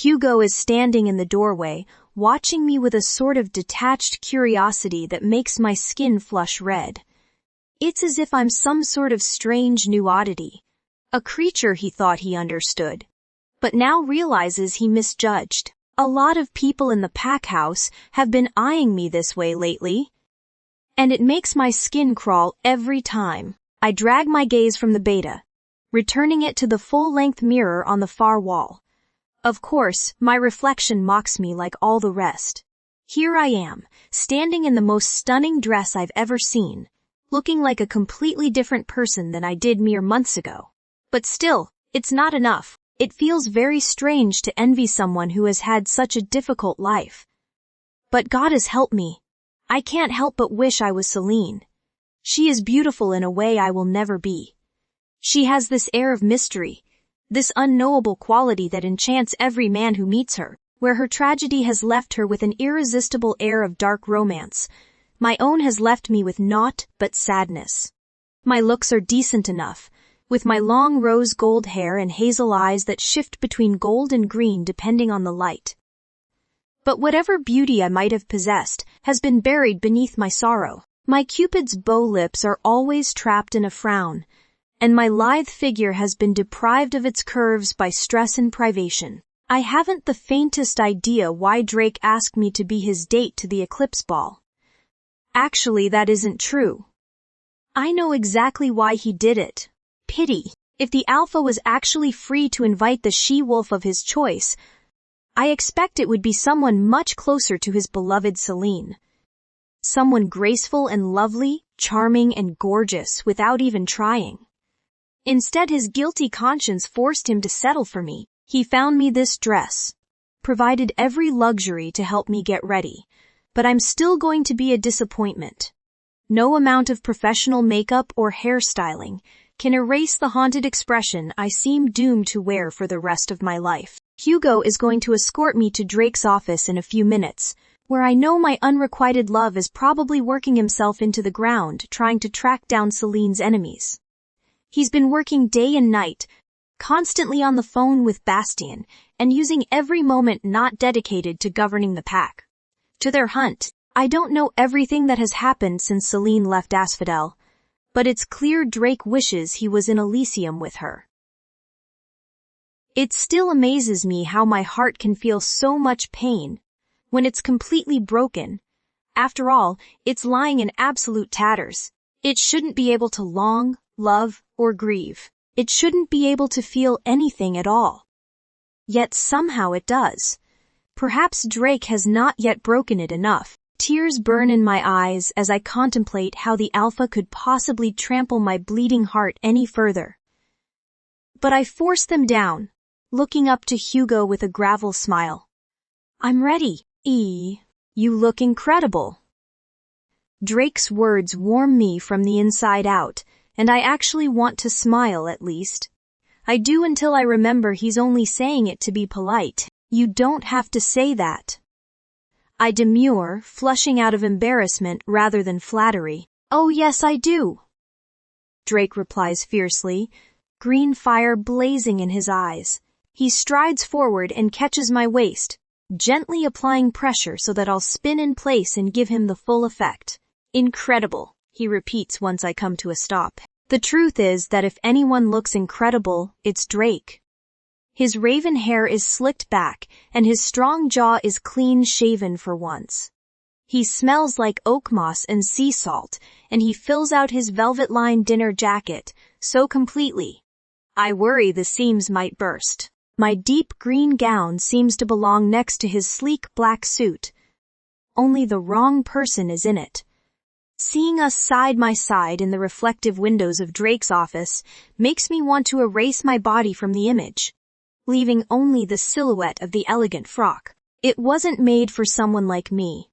Hugo is standing in the doorway, watching me with a sort of detached curiosity that makes my skin flush red. It's as if I'm some sort of strange new oddity, a creature he thought he understood, but now realizes he misjudged. A lot of people in the pack house have been eyeing me this way lately, and it makes my skin crawl every time. I drag my gaze from the beta, returning it to the full-length mirror on the far wall. Of course, my reflection mocks me like all the rest. Here I am, standing in the most stunning dress I've ever seen, looking like a completely different person than I did mere months ago. But still, it's not enough. It feels very strange to envy someone who has had such a difficult life. But God has helped me. I can't help but wish I was Celine. She is beautiful in a way I will never be. She has this air of mystery, this unknowable quality that enchants every man who meets her, where her tragedy has left her with an irresistible air of dark romance. My own has left me with naught but sadness. My looks are decent enough, with my long rose gold hair and hazel eyes that shift between gold and green depending on the light. But whatever beauty I might have possessed has been buried beneath my sorrow. My Cupid's bow lips are always trapped in a frown, and my lithe figure has been deprived of its curves by stress and privation. I haven't the faintest idea why Drake asked me to be his date to the eclipse ball. Actually, that isn't true. I know exactly why he did it. Pity. If the alpha was actually free to invite the she-wolf of his choice, I expect it would be someone much closer to his beloved Celine. Someone graceful and lovely, charming and gorgeous without even trying. Instead, his guilty conscience forced him to settle for me. He found me this dress, provided every luxury to help me get ready, but I'm still going to be a disappointment. No amount of professional makeup or hairstyling can erase the haunted expression I seem doomed to wear for the rest of my life. Hugo is going to escort me to Drake's office in a few minutes, where I know my unrequited love is probably working himself into the ground trying to track down Celine's enemies. He's been working day and night, constantly on the phone with Bastien, and using every moment not dedicated to governing the pack. To their hunt, I don't know everything that has happened since Celine left Asphodel, but it's clear Drake wishes he was in Elysium with her. It still amazes me how my heart can feel so much pain when it's completely broken. After all, it's lying in absolute tatters. It shouldn't be able to long, love, or grieve. It shouldn't be able to feel anything at all. Yet somehow it does. Perhaps Drake has not yet broken it enough. Tears burn in my eyes as I contemplate how the alpha could possibly trample my bleeding heart any further. But I force them down, looking up to Hugo with a gravel smile. I'm ready. You look incredible. Drake's words warm me from the inside out, and I actually want to smile at least. I do until I remember he's only saying it to be polite. You don't have to say that. I demur, flushing out of embarrassment rather than flattery. Oh yes, I do. Drake replies fiercely, green fire blazing in his eyes. He strides forward and catches my waist, gently applying pressure so that I'll spin in place and give him the full effect. Incredible, he repeats once I come to a stop. The truth is that if anyone looks incredible, it's Drake. His raven hair is slicked back, and his strong jaw is clean-shaven for once. He smells like oak moss and sea salt, and he fills out his velvet-lined dinner jacket so completely. I worry the seams might burst. My deep green gown seems to belong next to his sleek black suit. Only the wrong person is in it. Seeing us side by side in the reflective windows of Drake's office makes me want to erase my body from the image, leaving only the silhouette of the elegant frock. It wasn't made for someone like me.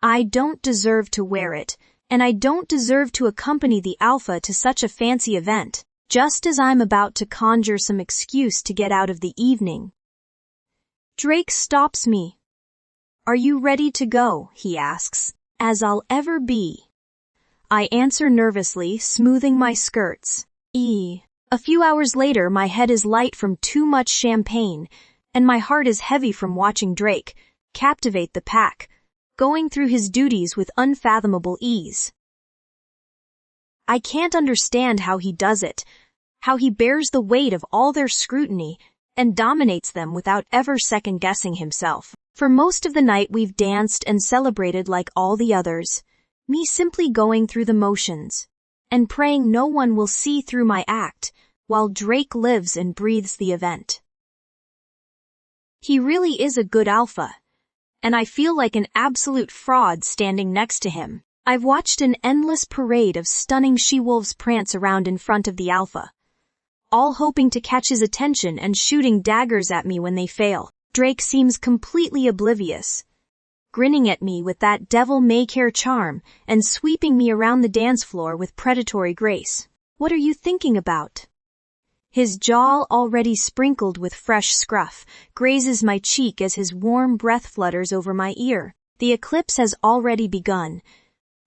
I don't deserve to wear it, and I don't deserve to accompany the alpha to such a fancy event, just as I'm about to conjure some excuse to get out of the evening. Drake stops me. Are you ready to go? He asks. As I'll ever be. I answer nervously, smoothing my skirts. A few hours later, my head is light from too much champagne, and my heart is heavy from watching Drake captivate the pack, going through his duties with unfathomable ease. I can't understand how he does it, how he bears the weight of all their scrutiny and dominates them without ever second-guessing himself. For most of the night we've danced and celebrated like all the others, me simply going through the motions and praying no one will see through my act while Drake lives and breathes the event. He really is a good alpha, and I feel like an absolute fraud standing next to him. I've watched an endless parade of stunning she-wolves prance around in front of the alpha, all hoping to catch his attention and shooting daggers at me when they fail. Drake seems completely oblivious, grinning at me with that devil-may-care charm and sweeping me around the dance floor with predatory grace. What are you thinking about? His jaw, already sprinkled with fresh scruff, grazes my cheek as his warm breath flutters over my ear. The eclipse has already begun,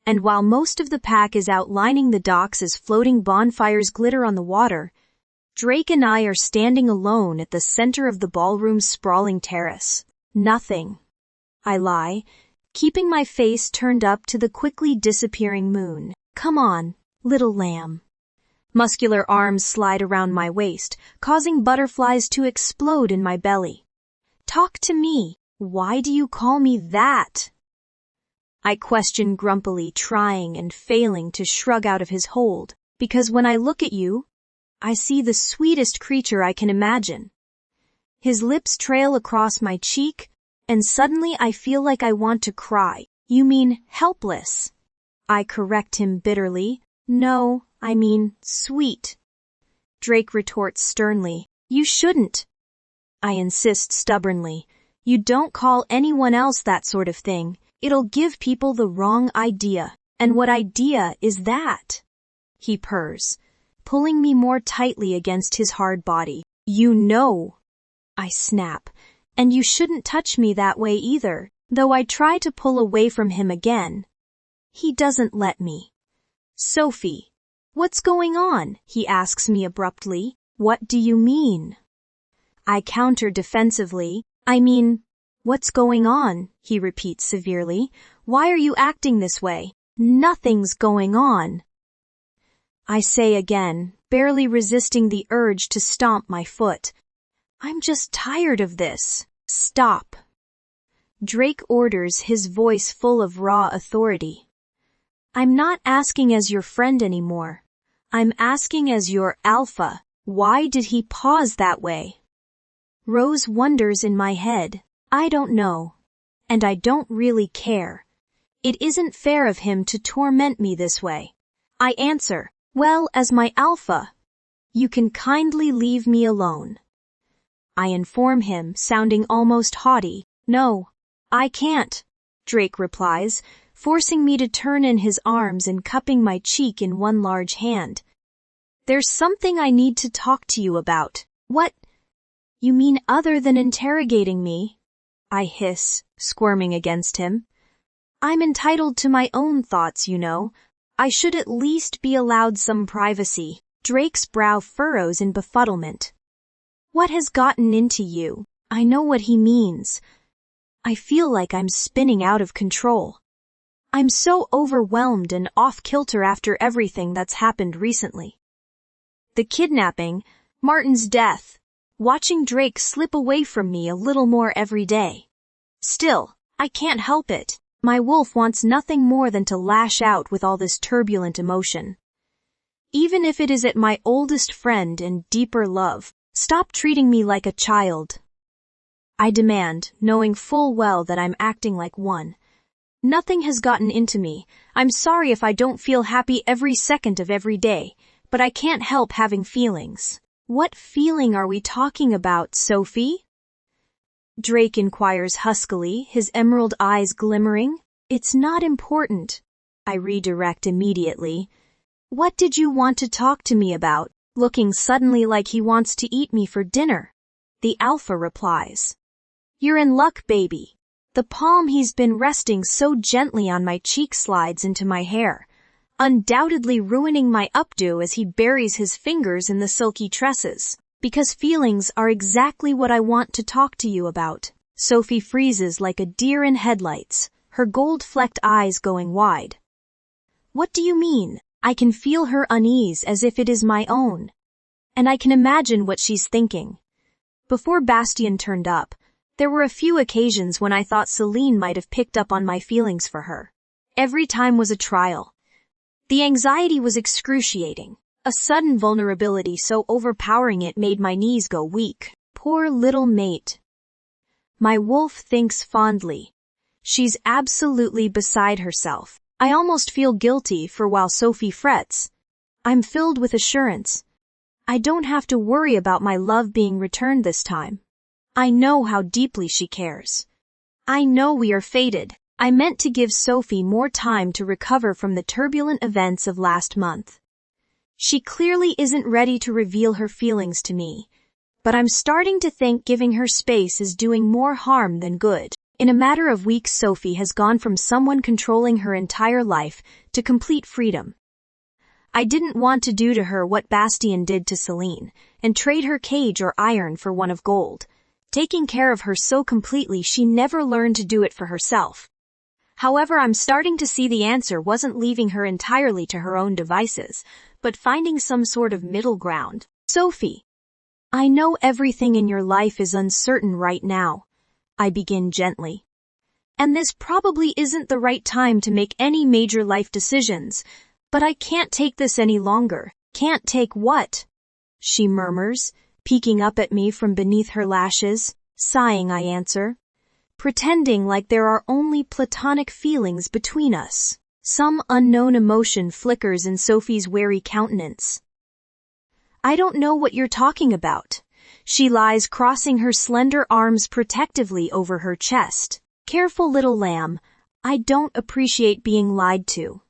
and while most of the pack is out lining the docks as floating bonfires glitter on the water, Drake and I are standing alone at the center of the ballroom's sprawling terrace. Nothing, I lie, keeping my face turned up to the quickly disappearing moon. Come on, little lamb. Muscular arms slide around my waist, causing butterflies to explode in my belly. Talk to me. Why do you call me that? I question grumpily, trying and failing to shrug out of his hold, because when I look at you, I see the sweetest creature I can imagine. His lips trail across my cheek, and suddenly I feel like I want to cry. You mean helpless? I correct him bitterly. No, I mean sweet. Drake retorts sternly. You shouldn't. I insist stubbornly. You don't call anyone else that sort of thing. It'll give people the wrong idea. And what idea is that? He purrs, pulling me more tightly against his hard body. You know, I snap, and you shouldn't touch me that way either, though I try to pull away from him again. He doesn't let me. Sophie, what's going on? He asks me abruptly. What do you mean? I counter defensively. I mean, what's going on? He repeats severely. Why are you acting this way? Nothing's going on. I say again, barely resisting the urge to stomp my foot. I'm just tired of this. Stop. Drake orders, his voice full of raw authority. I'm not asking as your friend anymore. I'm asking as your alpha. Why did he pause that way? Rose wonders in my head. I don't know. And I don't really care. It isn't fair of him to torment me this way. I answer, well, as my alpha, you can kindly leave me alone. I inform him, sounding almost haughty. No, I can't, Drake replies, forcing me to turn in his arms and cupping my cheek in one large hand. There's something I need to talk to you about. What? You mean other than interrogating me? I hiss, squirming against him. I'm entitled to my own thoughts, you know. I should at least be allowed some privacy. Drake's brow furrows in befuddlement. What has gotten into you? I know what he means. I feel like I'm spinning out of control. I'm so overwhelmed and off-kilter after everything that's happened recently. The kidnapping, Martin's death, watching Drake slip away from me a little more every day. Still, I can't help it. My wolf wants nothing more than to lash out with all this turbulent emotion. Even if it is at my oldest friend and deeper love, stop treating me like a child. I demand, knowing full well that I'm acting like one. Nothing has gotten into me. I'm sorry if I don't feel happy every second of every day, but I can't help having feelings. What feeling are we talking about, Sophie? Drake inquires huskily, his emerald eyes glimmering. It's not important. I redirect immediately. What did you want to talk to me about? Looking suddenly like he wants to eat me for dinner. The alpha replies. You're in luck, baby. The palm he's been resting so gently on my cheek slides into my hair, undoubtedly ruining my updo as he buries his fingers in the silky tresses. Because feelings are exactly what I want to talk to you about. Sophie freezes like a deer in headlights, her gold-flecked eyes going wide. What do you mean? I can feel her unease as if it is my own. And I can imagine what she's thinking. Before Bastien turned up, there were a few occasions when I thought Celine might have picked up on my feelings for her. Every time was a trial. The anxiety was excruciating. A sudden vulnerability so overpowering it made my knees go weak. Poor little mate. My wolf thinks fondly. She's absolutely beside herself. I almost feel guilty for while Sophie frets. I'm filled with assurance. I don't have to worry about my love being returned this time. I know how deeply she cares. I know we are fated. I meant to give Sophie more time to recover from the turbulent events of last month. She clearly isn't ready to reveal her feelings to me, but I'm starting to think giving her space is doing more harm than good. In a matter of weeks, Sophie has gone from someone controlling her entire life to complete freedom. I didn't want to do to her what Bastien did to Celine, and trade her cage or iron for one of gold, taking care of her so completely she never learned to do it for herself. However, I'm starting to see the answer wasn't leaving her entirely to her own devices, but finding some sort of middle ground. Sophie, I know everything in your life is uncertain right now. I begin gently. And this probably isn't the right time to make any major life decisions, but I can't take this any longer. Can't take what? She murmurs, peeking up at me from beneath her lashes. Sighing, I answer, pretending like there are only platonic feelings between us. Some unknown emotion flickers in Sophie's wary countenance. I don't know what you're talking about. She lies crossing her slender arms protectively over her chest. Careful little lamb, I don't appreciate being lied to.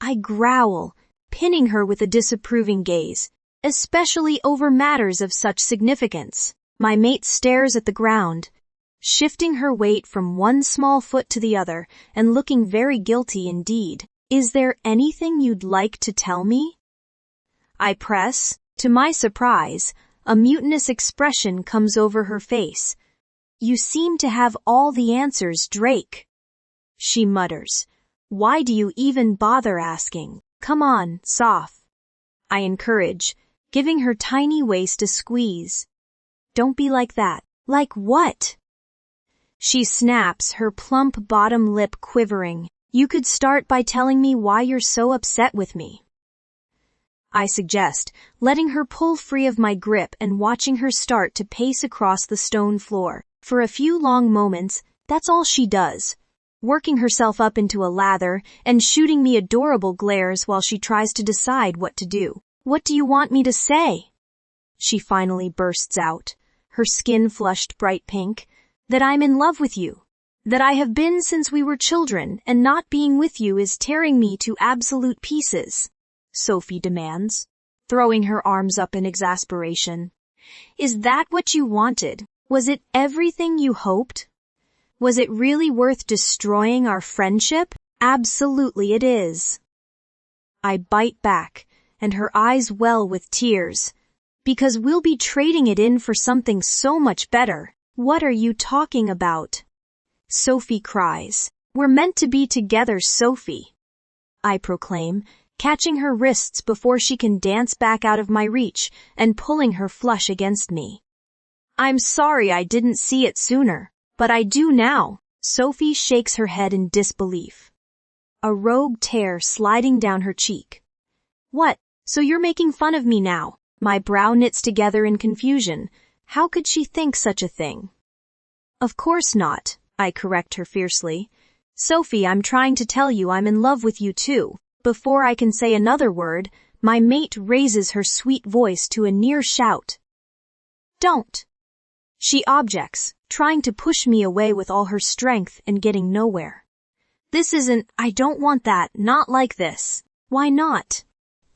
I growl, pinning her with a disapproving gaze, especially over matters of such significance. My mate stares at the ground, shifting her weight from one small foot to the other and looking very guilty indeed. Is there anything you'd like to tell me? I press. To my surprise, a mutinous expression comes over her face. You seem to have all the answers, Drake. She mutters. Why do you even bother asking? Come on, Soph. I encourage, giving her tiny waist a squeeze. Don't be like that. Like what? She snaps, her plump bottom lip quivering. You could start by telling me why you're so upset with me. I suggest, letting her pull free of my grip and watching her start to pace across the stone floor. For a few long moments, that's all she does, working herself up into a lather and shooting me adorable glares while she tries to decide what to do. What do you want me to say? She finally bursts out, her skin flushed bright pink. That I'm in love with you. That I have been since we were children, and not being with you is tearing me to absolute pieces, Sophie demands, throwing her arms up in exasperation. Is that what you wanted? Was it everything you hoped? Was it really worth destroying our friendship? Absolutely it is. I bite back, and her eyes well with tears, because we'll be trading it in for something so much better. What are you talking about? Sophie cries. We're meant to be together, Sophie. I proclaim, catching her wrists before she can dance back out of my reach and pulling her flush against me. I'm sorry I didn't see it sooner, but I do now. Sophie shakes her head in disbelief. A rogue tear sliding down her cheek. What? So you're making fun of me now? My brow knits together in confusion. How could she think such a thing? Of course not, I correct her fiercely. Sophie, I'm trying to tell you I'm in love with you too. Before I can say another word, my mate raises her sweet voice to a near shout. Don't. She objects, trying to push me away with all her strength and getting nowhere. This isn't, I don't want that, not like this. Why not?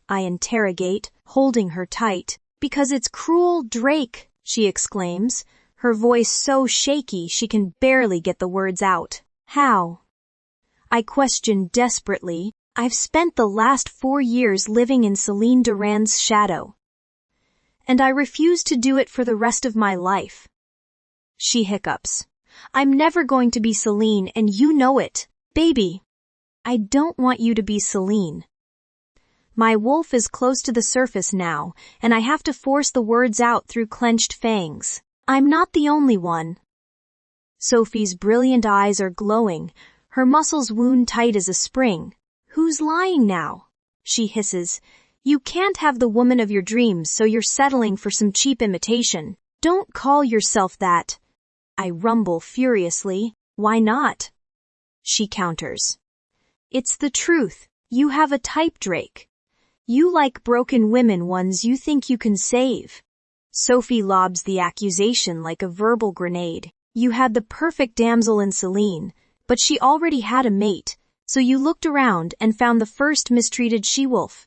I interrogate, holding her tight. Because it's cruel, Drake, she exclaims, her voice so shaky she can barely get the words out. How? I question desperately. I've spent the last 4 years living in Celine Duran's shadow. and I refuse to do it for the rest of my life. She hiccups. I'm never going to be Celine, and you know it. Baby, I don't want you to be Celine. My wolf is close to the surface now, and I have to force the words out through clenched fangs. I'm not the only one. Sophie's brilliant eyes are glowing, her muscles wound tight as a spring. Who's lying now? She hisses. You can't have the woman of your dreams, so you're settling for some cheap imitation. Don't call yourself that. I rumble furiously. Why not? She counters. It's the truth. You have a type, Drake. You like broken women, ones you think you can save. Sophie lobs the accusation like a verbal grenade. You had the perfect damsel in Celine, but she already had a mate, so you looked around and found the first mistreated she-wolf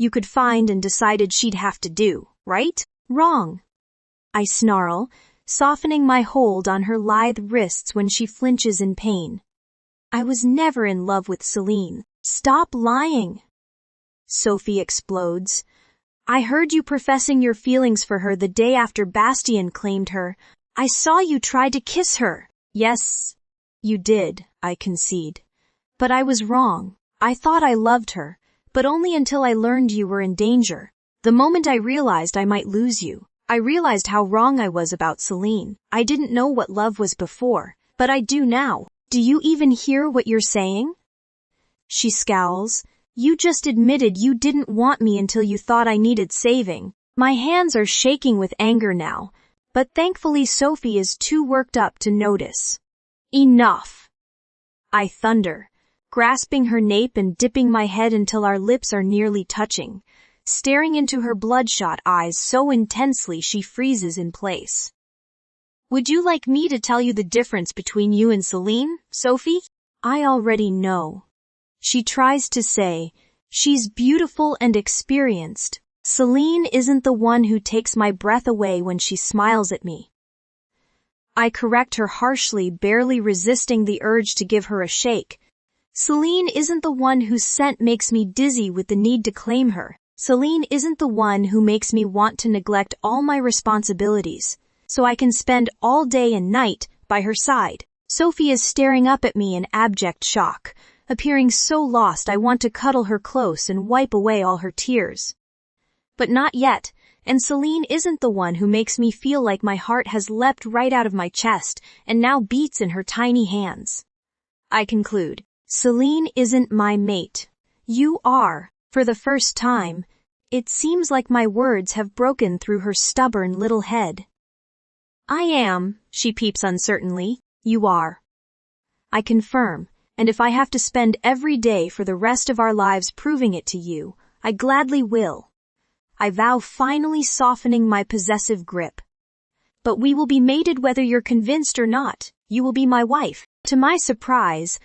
you could find and decided she'd have to do, right? Wrong. I snarl, softening my hold on her lithe wrists when she flinches in pain. I was never in love with Celine. Stop lying. Sophie explodes. I heard you professing your feelings for her the day after Bastien claimed her. I saw you try to kiss her. Yes, you did, I concede. But I was wrong. I thought I loved her, but only until I learned you were in danger. The moment I realized I might lose you, I realized how wrong I was about Celine. I didn't know what love was before, but I do now. Do you even hear what you're saying? She scowls. You just admitted you didn't want me until you thought I needed saving. My hands are shaking with anger now, but thankfully Sophie is too worked up to notice. Enough! I thunder, grasping her nape and dipping my head until our lips are nearly touching, staring into her bloodshot eyes so intensely she freezes in place. Would you like me to tell you the difference between you and Celine, Sophie? I already know. She tries to say, she's beautiful and experienced. Celine isn't the one who takes my breath away when she smiles at me. I correct her harshly, barely resisting the urge to give her a shake. Celine isn't the one whose scent makes me dizzy with the need to claim her. Celine isn't the one who makes me want to neglect all my responsibilities, so I can spend all day and night by her side. Sophie is staring up at me in abject shock, appearing so lost I want to cuddle her close and wipe away all her tears. But not yet, and Celine isn't the one who makes me feel like my heart has leapt right out of my chest and now beats in her tiny hands. I conclude, Celine isn't my mate. You are. For the first time, it seems like my words have broken through her stubborn little head. I am, she peeps uncertainly. You are. I confirm, and if I have to spend every day for the rest of our lives proving it to you, I gladly will. I vow, finally softening my possessive grip. But we will be mated whether you're convinced or not. You will be my wife. To my surprise,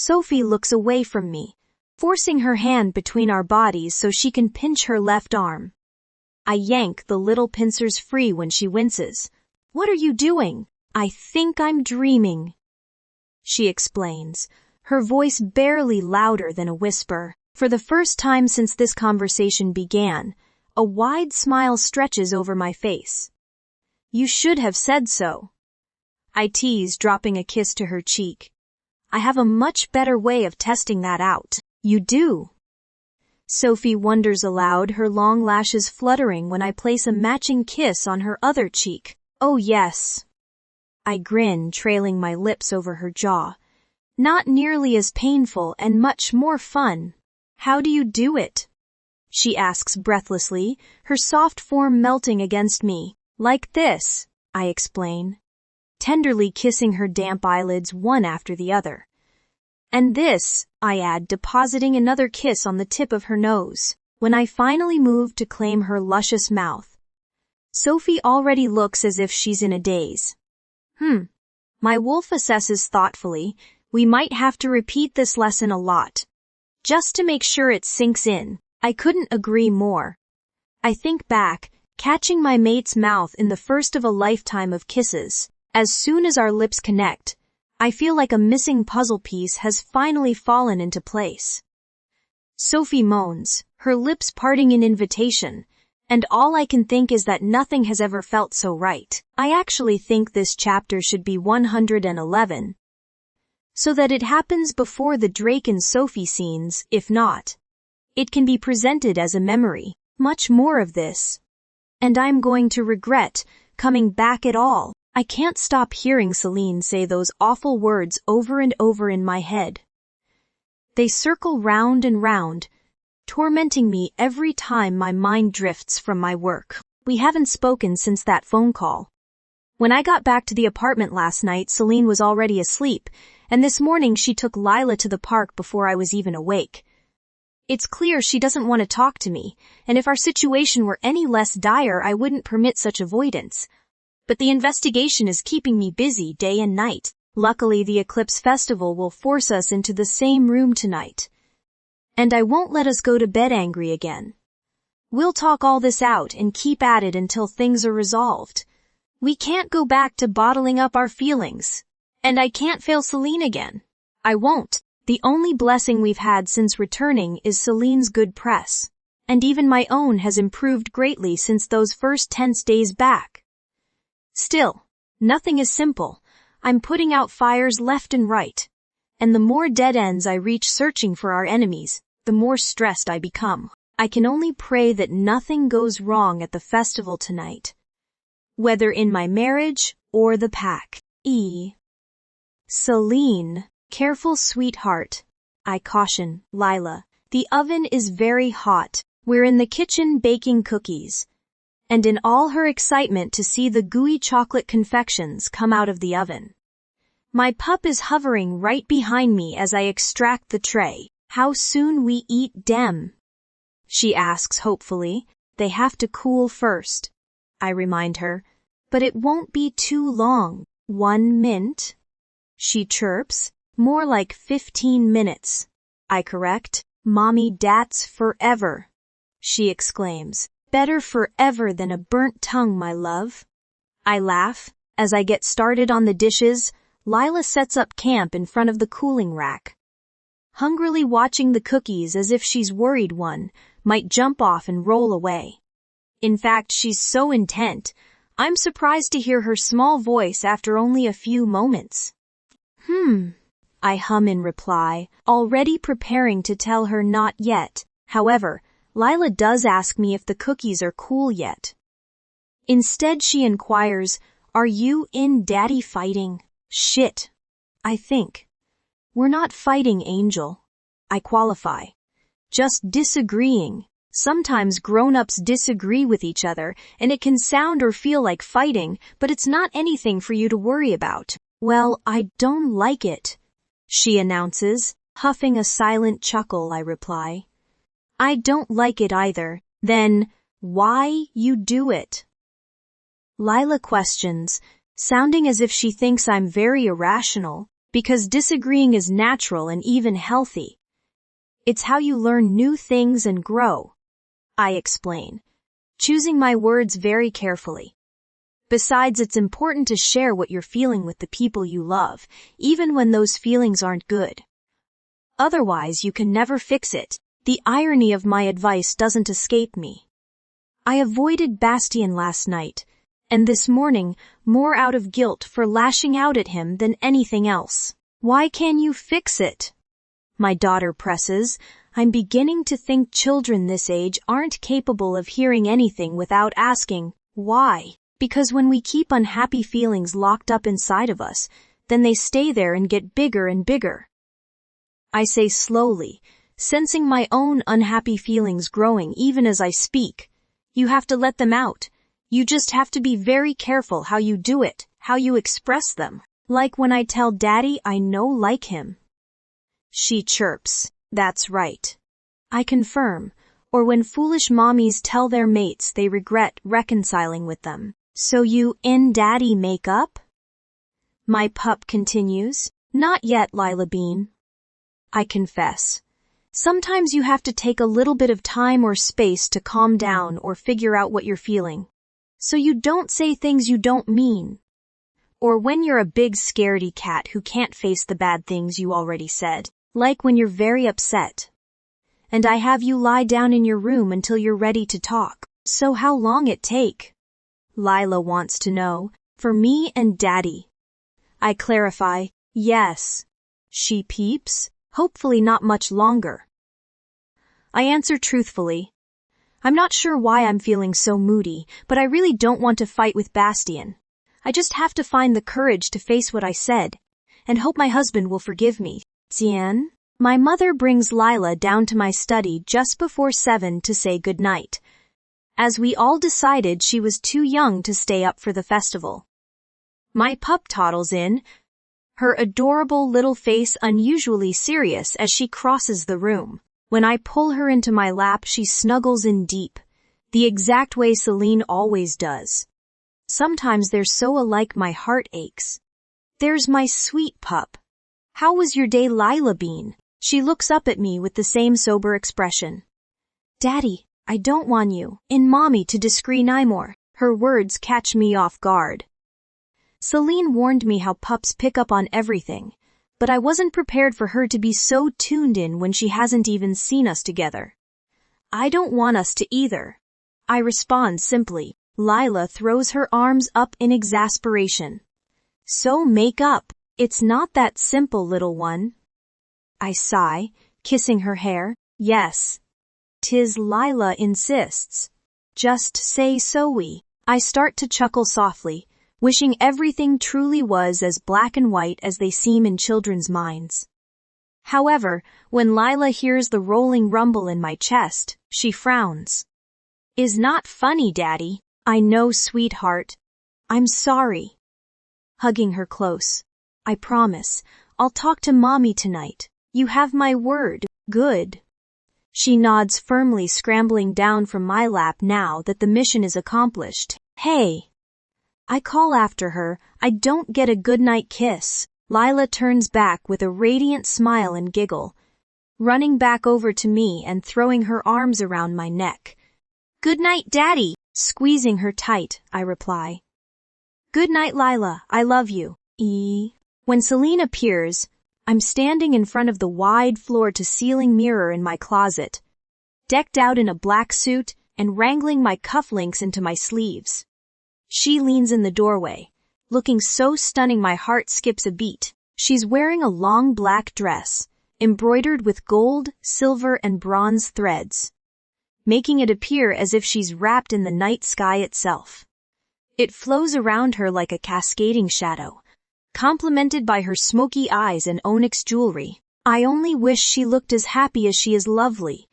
Sophie looks away from me, forcing her hand between our bodies so she can pinch her left arm. I yank the little pincers free when she winces. What are you doing? I think I'm dreaming. She explains, her voice barely louder than a whisper. For the first time since this conversation began, a wide smile stretches over my face. You should have said so. I tease, dropping a kiss to her cheek. I have a much better way of testing that out. You do. Sophie wonders aloud, her long lashes fluttering when I place a matching kiss on her other cheek. Oh yes. I grin, trailing my lips over her jaw. Not nearly as painful and much more fun. How do you do it? She asks breathlessly, her soft form melting against me. Like this, I explain, tenderly kissing her damp eyelids one after the other. And this, I add, depositing another kiss on the tip of her nose. When I finally move to claim her luscious mouth, Sophie already looks as if she's in a daze. My wolf assesses thoughtfully, we might have to repeat this lesson a lot. Just to make sure it sinks in. I couldn't agree more. I think back, catching my mate's mouth in the first of a lifetime of kisses. As soon as our lips connect, I feel like a missing puzzle piece has finally fallen into place. Sophie moans, her lips parting in invitation, And all I can think is that nothing has ever felt so right. I actually think this chapter should be 111. So that it happens before the Drake and Sophie scenes, if not, it can be presented as a memory. Much more of this. And I'm going to regret coming back at all. I can't stop hearing Celine say those awful words over and over in my head. They circle round and round, tormenting me every time my mind drifts from my work. We haven't spoken since that phone call. When I got back to the apartment last night, Celine was already asleep, and this morning she took Lila to the park before I was even awake. It's clear she doesn't want to talk to me, and if our situation were any less dire, I wouldn't permit such avoidance. But the investigation is keeping me busy day and night. Luckily, the Eclipse Festival will force us into the same room tonight. And I won't let us go to bed angry again. We'll talk all this out and keep at it until things are resolved. We can't go back to bottling up our feelings. And I can't fail Celine again. I won't. The only blessing we've had since returning is Celine's good press. And even my own has improved greatly since those first tense days back. Still, nothing is simple. I'm putting out fires left and right. And the more dead ends I reach searching for our enemies, the more stressed I become. I can only pray that nothing goes wrong at the festival tonight. Whether in my marriage or the pack. Celine, careful sweetheart. I caution Lila. The oven is very hot. We're in the kitchen baking cookies. And in all her excitement to see the gooey chocolate confections come out of the oven. My pup is hovering right behind me as I extract the tray. How soon we eat dem? She asks hopefully. They have to cool first. I remind her. But it won't be too long. 1 minute? She chirps. More like 15 minutes. I correct. Mommy, that's forever. She exclaims. Better forever than a burnt tongue, my love. I laugh. As I get started on the dishes, Lila sets up camp in front of the cooling rack. Hungrily watching the cookies as if she's worried one might jump off and roll away. In fact, she's so intent, I'm surprised to hear her small voice after only a few moments. I hum in reply, already preparing to tell her not yet. However, Lila does ask me if the cookies are cool yet. Instead, she inquires, are you in Daddy fighting? Shit. I think. We're not fighting, Angel. I qualify. Just disagreeing. Sometimes grown-ups disagree with each other, and it can sound or feel like fighting, but it's not anything for you to worry about. Well, I don't like it, she announces, huffing a silent chuckle. I reply. I don't like it either. Then, why you do it? Lila questions, sounding as if she thinks I'm very irrational, because disagreeing is natural and even healthy. It's how you learn new things and grow. I explain, choosing my words very carefully. Besides, it's important to share what you're feeling with the people you love, even when those feelings aren't good. Otherwise, you can never fix it. The irony of my advice doesn't escape me. I avoided Bastien last night, and this morning, more out of guilt for lashing out at him than anything else. Why can't you fix it? My daughter presses. I'm beginning to think children this age aren't capable of hearing anything without asking, why? Because when we keep unhappy feelings locked up inside of us, then they stay there and get bigger and bigger. I say slowly, sensing my own unhappy feelings growing even as I speak. You have to let them out. You just have to be very careful how you do it, how you express them. Like when I tell Daddy I no like him. She chirps, that's right. I confirm. Or when foolish mommies tell their mates they regret reconciling with them. So you and Daddy make up? My pup continues. Not yet, Lila Bean. I confess. Sometimes you have to take a little bit of time or space to calm down or figure out what you're feeling. So you don't say things you don't mean. Or when you're a big scaredy cat who can't face the bad things you already said, like when you're very upset. And I have you lie down in your room until you're ready to talk. So how long it take? Lila wants to know. For me and Daddy. I clarify, yes. She peeps, hopefully not much longer. I answer truthfully. I'm not sure why I'm feeling so moody, but I really don't want to fight with Bastian. I just have to find the courage to face what I said, and hope my husband will forgive me. Xian? My mother brings Lila down to my study just before 7 to say goodnight, as we all decided she was too young to stay up for the festival. My pup toddles in, her adorable little face unusually serious as she crosses the room. When I pull her into my lap, she snuggles in deep, the exact way Celine always does. Sometimes they're so alike my heart aches. There's my sweet pup. How was your day, Lila Bean? She looks up at me with the same sober expression. Daddy, I don't want you and Mommy to disagree anymore. Her words catch me off guard. Celine warned me how pups pick up on everything, but I wasn't prepared for her to be so tuned in when she hasn't even seen us together. I don't want us to either. I respond simply. Lila throws her arms up in exasperation. So make up. It's not that simple, little one. I sigh, kissing her hair. Yes. 'Tis Lila insists. Just say so-we. I start to chuckle softly, wishing everything truly was as black and white as they seem in children's minds. However, when Lila hears the rolling rumble in my chest, she frowns. Is not funny, Daddy. I know, sweetheart. I'm sorry. Hugging her close. I promise, I'll talk to Mommy tonight. You have my word. Good. She nods firmly, scrambling down from my lap now that the mission is accomplished. Hey. I call after her. I don't get a goodnight kiss. Lila turns back with a radiant smile and giggle, running back over to me and throwing her arms around my neck. Good night, Daddy. Squeezing her tight, I reply. Good night, Lila. I love you. When Celine appears, I'm standing in front of the wide floor-to-ceiling mirror in my closet, decked out in a black suit and wrangling my cufflinks into my sleeves. She leans in the doorway, looking so stunning my heart skips a beat. She's wearing a long black dress, embroidered with gold, silver, and bronze threads, making it appear as if she's wrapped in the night sky itself. It flows around her like a cascading shadow, complemented by her smoky eyes and onyx jewelry. I only wish she looked as happy as she is lovely.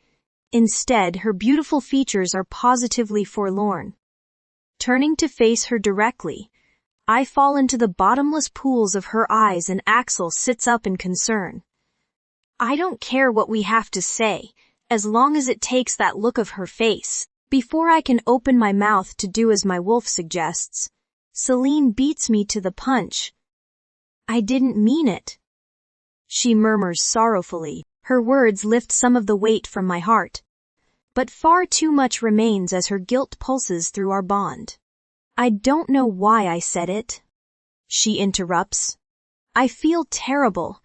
Instead, her beautiful features are positively forlorn. Turning to face her directly, I fall into the bottomless pools of her eyes and Axel sits up in concern. I don't care what we have to say, as long as it takes that look of her face. Before I can open my mouth to do as my wolf suggests, Celine beats me to the punch. I didn't mean it. She murmurs sorrowfully. Her words lift some of the weight from my heart. But far too much remains as her guilt pulses through our bond. I don't know why I said it. She interrupts. I feel terrible.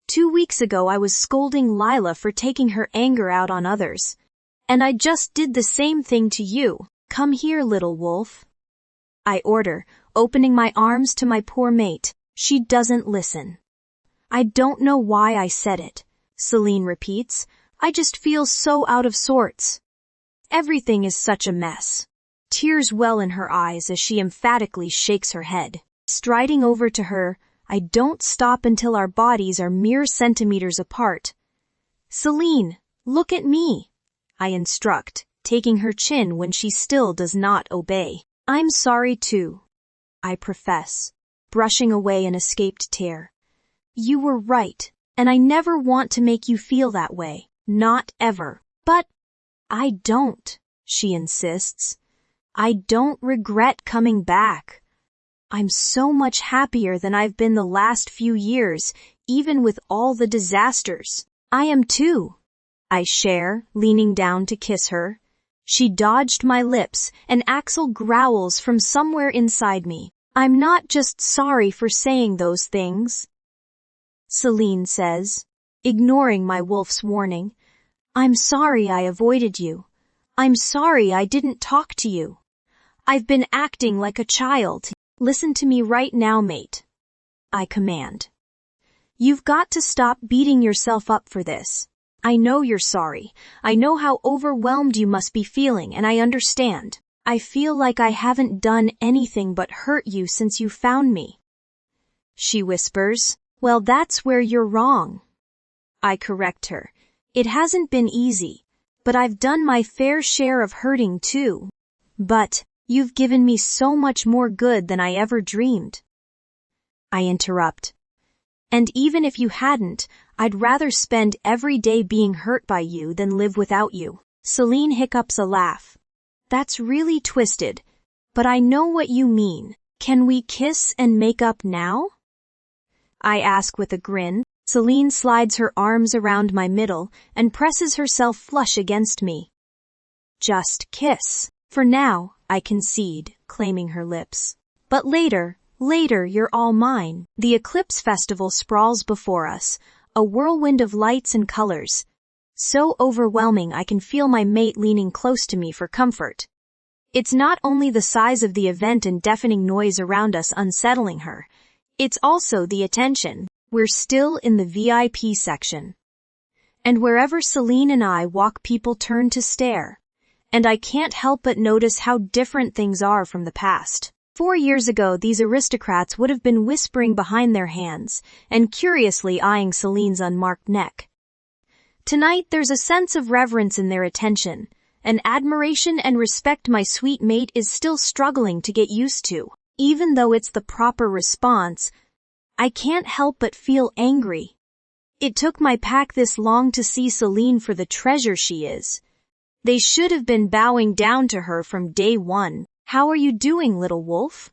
2 weeks ago I was scolding Lila for taking her anger out on others. And I just did the same thing to you. Come here, little wolf. I order, opening my arms to my poor mate. She doesn't listen. I don't know why I said it, Celine repeats. I just feel so out of sorts. Everything is such a mess. Tears well in her eyes as she emphatically shakes her head. Striding over to her, I don't stop until our bodies are mere centimeters apart. Celine, look at me, I instruct, taking her chin when she still does not obey. I'm sorry too, I profess, brushing away an escaped tear. You were right, and I never want to make you feel that way, not ever. But I don't, she insists. I don't regret coming back. I'm so much happier than I've been the last few years, even with all the disasters. I am too, I share, leaning down to kiss her. She dodged my lips, and Axel growls from somewhere inside me. I'm not just sorry for saying those things, Celine says, ignoring my wolf's warning. I'm sorry I avoided you. I'm sorry I didn't talk to you. I've been acting like a child. Listen to me right now, mate. I command. You've got to stop beating yourself up for this. I know you're sorry. I know how overwhelmed you must be feeling, and I understand. I feel like I haven't done anything but hurt you since you found me. She whispers, well, that's where you're wrong. I correct her. It hasn't been easy, but I've done my fair share of hurting too. But you've given me so much more good than I ever dreamed. I interrupt. And even if you hadn't, I'd rather spend every day being hurt by you than live without you. Celine hiccups a laugh. That's really twisted, but I know what you mean. Can we kiss and make up now? I ask with a grin. Celine slides her arms around my middle and presses herself flush against me. Just kiss. For now, I concede, claiming her lips. But later, you're all mine. The eclipse festival sprawls before us, a whirlwind of lights and colors. So overwhelming I can feel my mate leaning close to me for comfort. It's not only the size of the event and deafening noise around us unsettling her, it's also the attention. We're still in the VIP section. And wherever Celine and I walk, people turn to stare. And I can't help but notice how different things are from the past. 4 years ago, these aristocrats would have been whispering behind their hands and curiously eyeing Celine's unmarked neck. Tonight, there's a sense of reverence in their attention, an admiration and respect my sweet mate is still struggling to get used to. Even though it's the proper response, I can't help but feel angry. It took my pack this long to see Celine for the treasure she is. They should have been bowing down to her from day one. How are you doing, little wolf?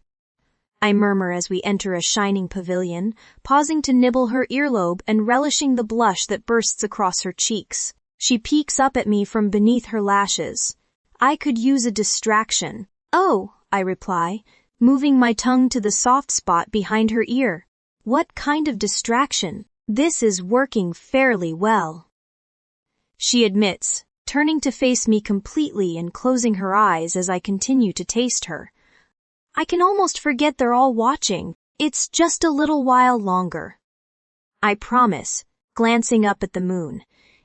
I murmur as we enter a shining pavilion, pausing to nibble her earlobe and relishing the blush that bursts across her cheeks. She peeks up at me from beneath her lashes. I could use a distraction. Oh, I reply, moving my tongue to the soft spot behind her ear. What kind of distraction? This is working fairly well. She admits, turning to face me completely and closing her eyes as I continue to taste her. I can almost forget they're all watching. It's just a little while longer. I promise, glancing up at the moon.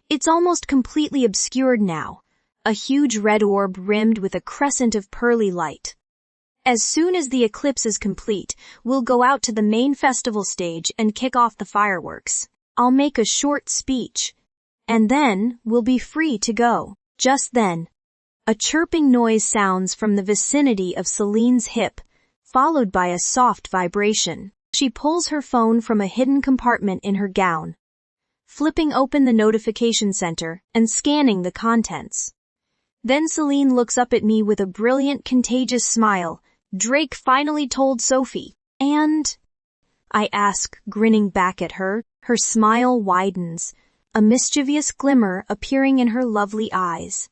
It's almost completely obscured now, a huge red orb rimmed with a crescent of pearly light. As soon as the eclipse is complete, we'll go out to the main festival stage and kick off the fireworks. I'll make a short speech, and then we'll be free to go. Just then, a chirping noise sounds from the vicinity of Celine's hip, followed by a soft vibration. She pulls her phone from a hidden compartment in her gown, flipping open the notification center and scanning the contents. Then Celine looks up at me with a brilliant, contagious smile. Drake finally told Sophie. And? I ask, grinning back at her. Her smile widens, a mischievous glimmer appearing in her lovely eyes.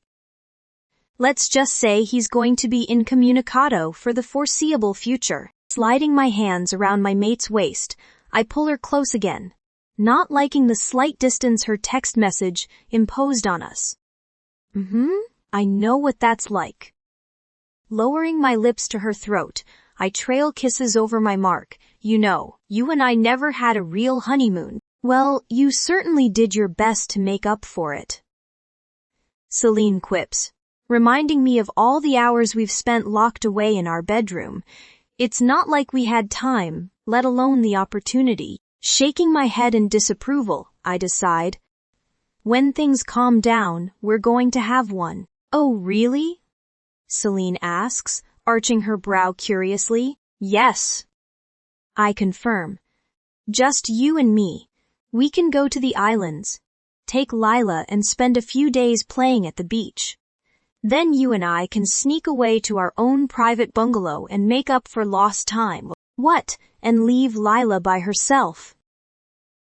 Let's just say he's going to be incommunicado for the foreseeable future. Sliding my hands around my mate's waist, I pull her close again, not liking the slight distance her text message imposed on us. I know what that's like. Lowering my lips to her throat, I trail kisses over my mark. You know, you and I never had a real honeymoon. Well, you certainly did your best to make up for it. Celine quips, reminding me of all the hours we've spent locked away in our bedroom. It's not like we had time, let alone the opportunity. Shaking my head in disapproval, I decide. When things calm down, we're going to have one. Oh, really? Celine asks, arching her brow curiously. Yes. I confirm. Just you and me. We can go to the islands, take Lila and spend a few days playing at the beach. Then you and I can sneak away to our own private bungalow and make up for lost time. What? And leave Lila by herself?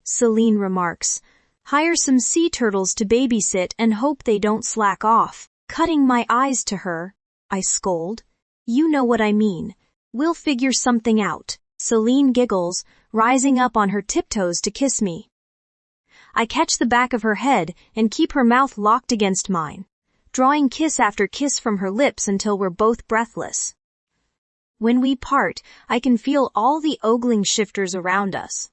Celine remarks. Hire some sea turtles to babysit and hope they don't slack off. Cutting my eyes to her, I scold. You know what I mean. We'll figure something out. Celine giggles, rising up on her tiptoes to kiss me. I catch the back of her head and keep her mouth locked against mine. drawing kiss after kiss from her lips until we're both breathless. When we part, I can feel all the ogling shifters around us.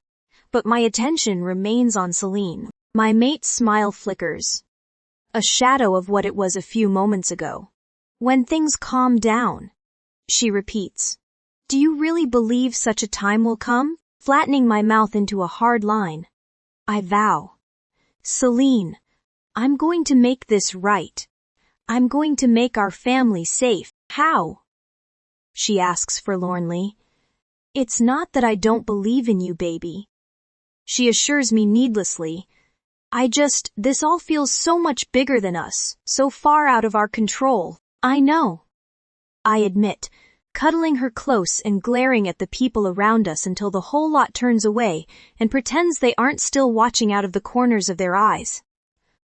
But my attention remains on Celine. My mate's smile flickers. A shadow of what it was a few moments ago. When things calm down, she repeats. Do you really believe such a time will come? Flattening my mouth into a hard line. I vow. Celine, I'm going to make this right. I'm going to make our family safe. How? She asks forlornly. It's not that I don't believe in you, baby. She assures me needlessly. This all feels so much bigger than us, so far out of our control. I know. I admit, cuddling her close and glaring at the people around us until the whole lot turns away and pretends they aren't still watching out of the corners of their eyes.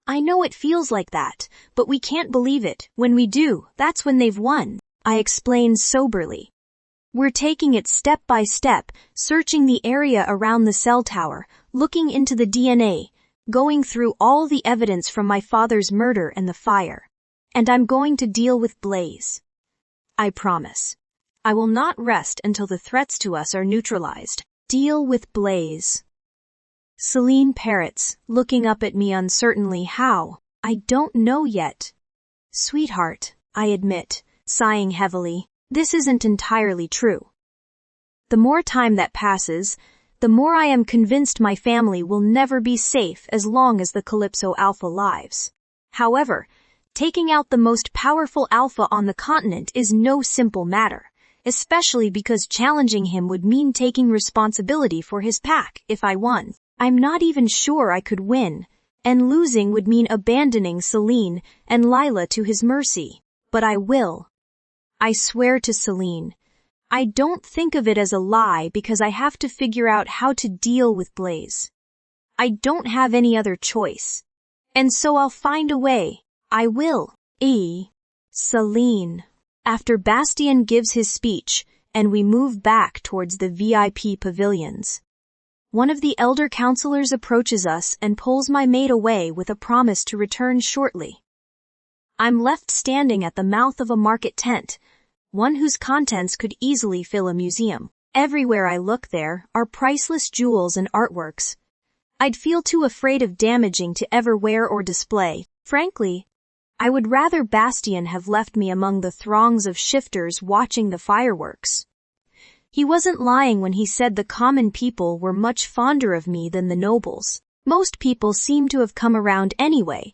I know it feels like that, but we can't believe it. When we do, that's when they've won. I explain soberly. We're taking it step by step, searching the area around the cell tower, looking into the DNA, going through all the evidence from my father's murder and the fire. And I'm going to deal with Blaze. I promise. I will not rest until the threats to us are neutralized. Deal with Blaze. Celine parrots, looking up at me uncertainly. How? I don't know yet. Sweetheart, I admit, sighing heavily, this isn't entirely true. The more time that passes, the more I am convinced my family will never be safe as long as the Calypso Alpha lives. However, taking out the most powerful alpha on the continent is no simple matter, especially because challenging him would mean taking responsibility for his pack if I won. I'm not even sure I could win, and losing would mean abandoning Celine and Lila to his mercy. But I will. I swear to Celine. I don't think of it as a lie because I have to figure out how to deal with Blaze. I don't have any other choice. And so I'll find a way. I will. Celine. After Bastien gives his speech, and we move back towards the VIP pavilions. One of the elder counselors approaches us and pulls my mate away with a promise to return shortly. I'm left standing at the mouth of a market tent, one whose contents could easily fill a museum. Everywhere I look there are priceless jewels and artworks. I'd feel too afraid of damaging to ever wear or display. Frankly, I would rather Bastien have left me among the throngs of shifters watching the fireworks. He wasn't lying when he said the common people were much fonder of me than the nobles. Most people seem to have come around anyway,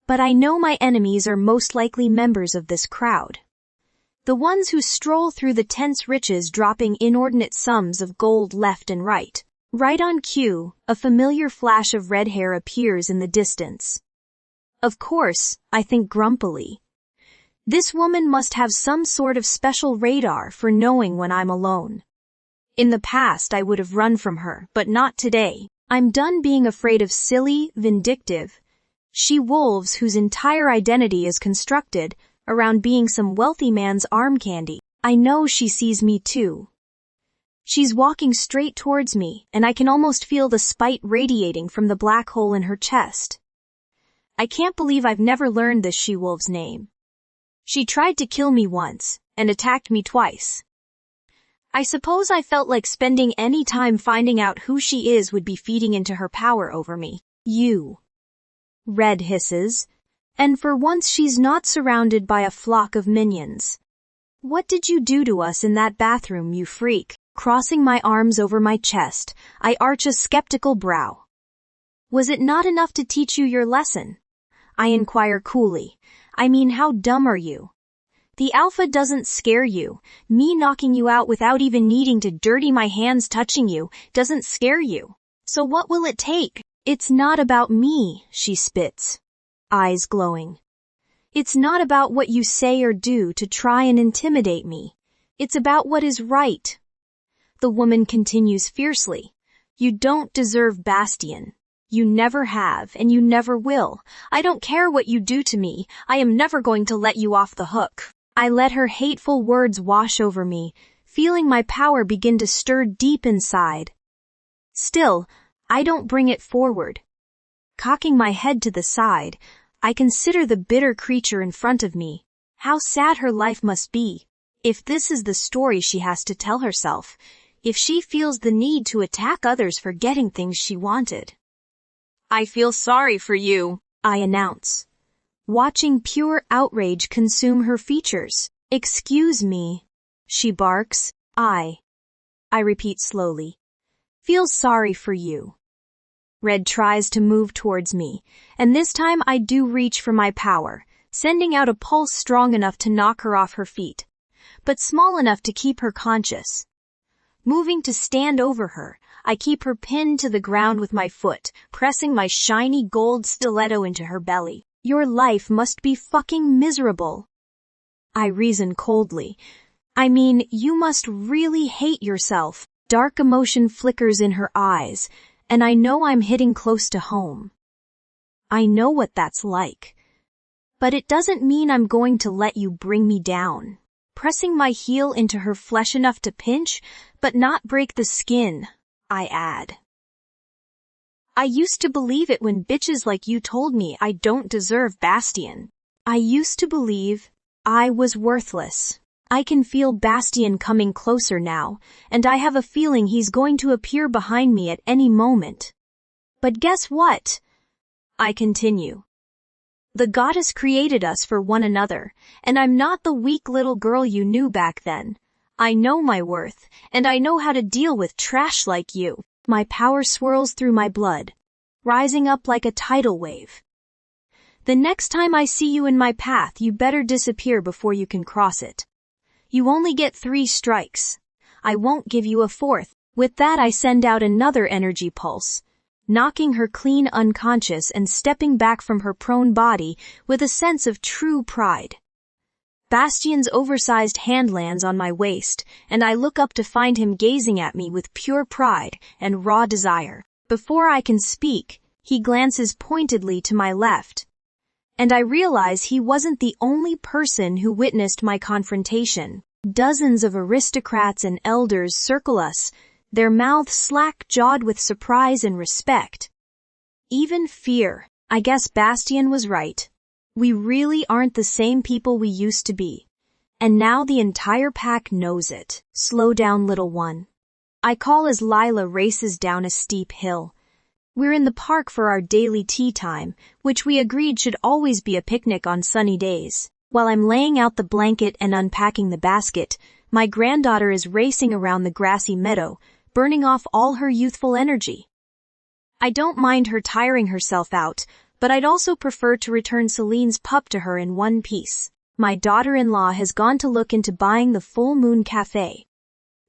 but I know my enemies are most likely members of this crowd. The ones who stroll through the tent's riches dropping inordinate sums of gold left and right. Right on cue, a familiar flash of red hair appears in the distance. Of course, I think grumpily. This woman must have some sort of special radar for knowing when I'm alone. In the past I would have run from her, but not today. I'm done being afraid of silly, vindictive, she-wolves whose entire identity is constructed around being some wealthy man's arm candy. I know she sees me too. She's walking straight towards me, and I can almost feel the spite radiating from the black hole in her chest. I can't believe I've never learned this she-wolf's name. She tried to kill me once, and attacked me twice. I suppose I felt like spending any time finding out who she is would be feeding into her power over me. You. Red hisses, and for once she's not surrounded by a flock of minions. What did you do to us in that bathroom, you freak? Crossing my arms over my chest, I arch a skeptical brow. Was it not enough to teach you your lesson? I inquire coolly. I mean, how dumb are you? The alpha doesn't scare you. Me knocking you out without even needing to dirty my hands touching you doesn't scare you. So what will it take? It's not about me, she spits, eyes glowing. It's not about what you say or do to try and intimidate me. It's about what is right. The woman continues fiercely. You don't deserve Bastien. You never have, and you never will. I don't care what you do to me. I am never going to let you off the hook. I let her hateful words wash over me, feeling my power begin to stir deep inside. Still, I don't bring it forward. Cocking my head to the side, I consider the bitter creature in front of me. How sad her life must be. If this is the story she has to tell herself, if she feels the need to attack others for getting things she wanted. I feel sorry for you, I announce, watching pure outrage consume her features. Excuse me, she barks. I repeat slowly. Feel sorry for you. Red tries to move towards me, and this time I do reach for my power, sending out a pulse strong enough to knock her off her feet, but small enough to keep her conscious. Moving to stand over her, I keep her pinned to the ground with my foot, pressing my shiny gold stiletto into her belly. Your life must be fucking miserable. I reason coldly. I mean, you must really hate yourself. Dark emotion flickers in her eyes, and I know I'm hitting close to home. I know what that's like. But it doesn't mean I'm going to let you bring me down. Pressing my heel into her flesh enough to pinch, but not break the skin, I add. I used to believe it when bitches like you told me I don't deserve Bastien. I used to believe I was worthless. I can feel Bastien coming closer now, and I have a feeling he's going to appear behind me at any moment. But guess what? I continue. The goddess created us for one another, and I'm not the weak little girl you knew back then. I know my worth, and I know how to deal with trash like you. My power swirls through my blood, rising up like a tidal wave. The next time I see you in my path, you better disappear before you can cross it. You only get 3 strikes. I won't give you a 4th. With that I send out another energy pulse, knocking her clean unconscious and stepping back from her prone body with a sense of true pride. Bastien's oversized hand lands on my waist, and I look up to find him gazing at me with pure pride and raw desire. Before I can speak, he glances pointedly to my left, and I realize he wasn't the only person who witnessed my confrontation. Dozens of aristocrats and elders circle us, their mouths slack-jawed with surprise and respect. Even fear. I guess Bastien was right. We really aren't the same people we used to be. And now the entire pack knows it. Slow down, little one. I call as Lila races down a steep hill. We're in the park for our daily tea time, which we agreed should always be a picnic on sunny days. While I'm laying out the blanket and unpacking the basket, my granddaughter is racing around the grassy meadow, burning off all her youthful energy. I don't mind her tiring herself out, but I'd also prefer to return Celine's pup to her in one piece. My daughter-in-law has gone to look into buying the Full Moon Cafe,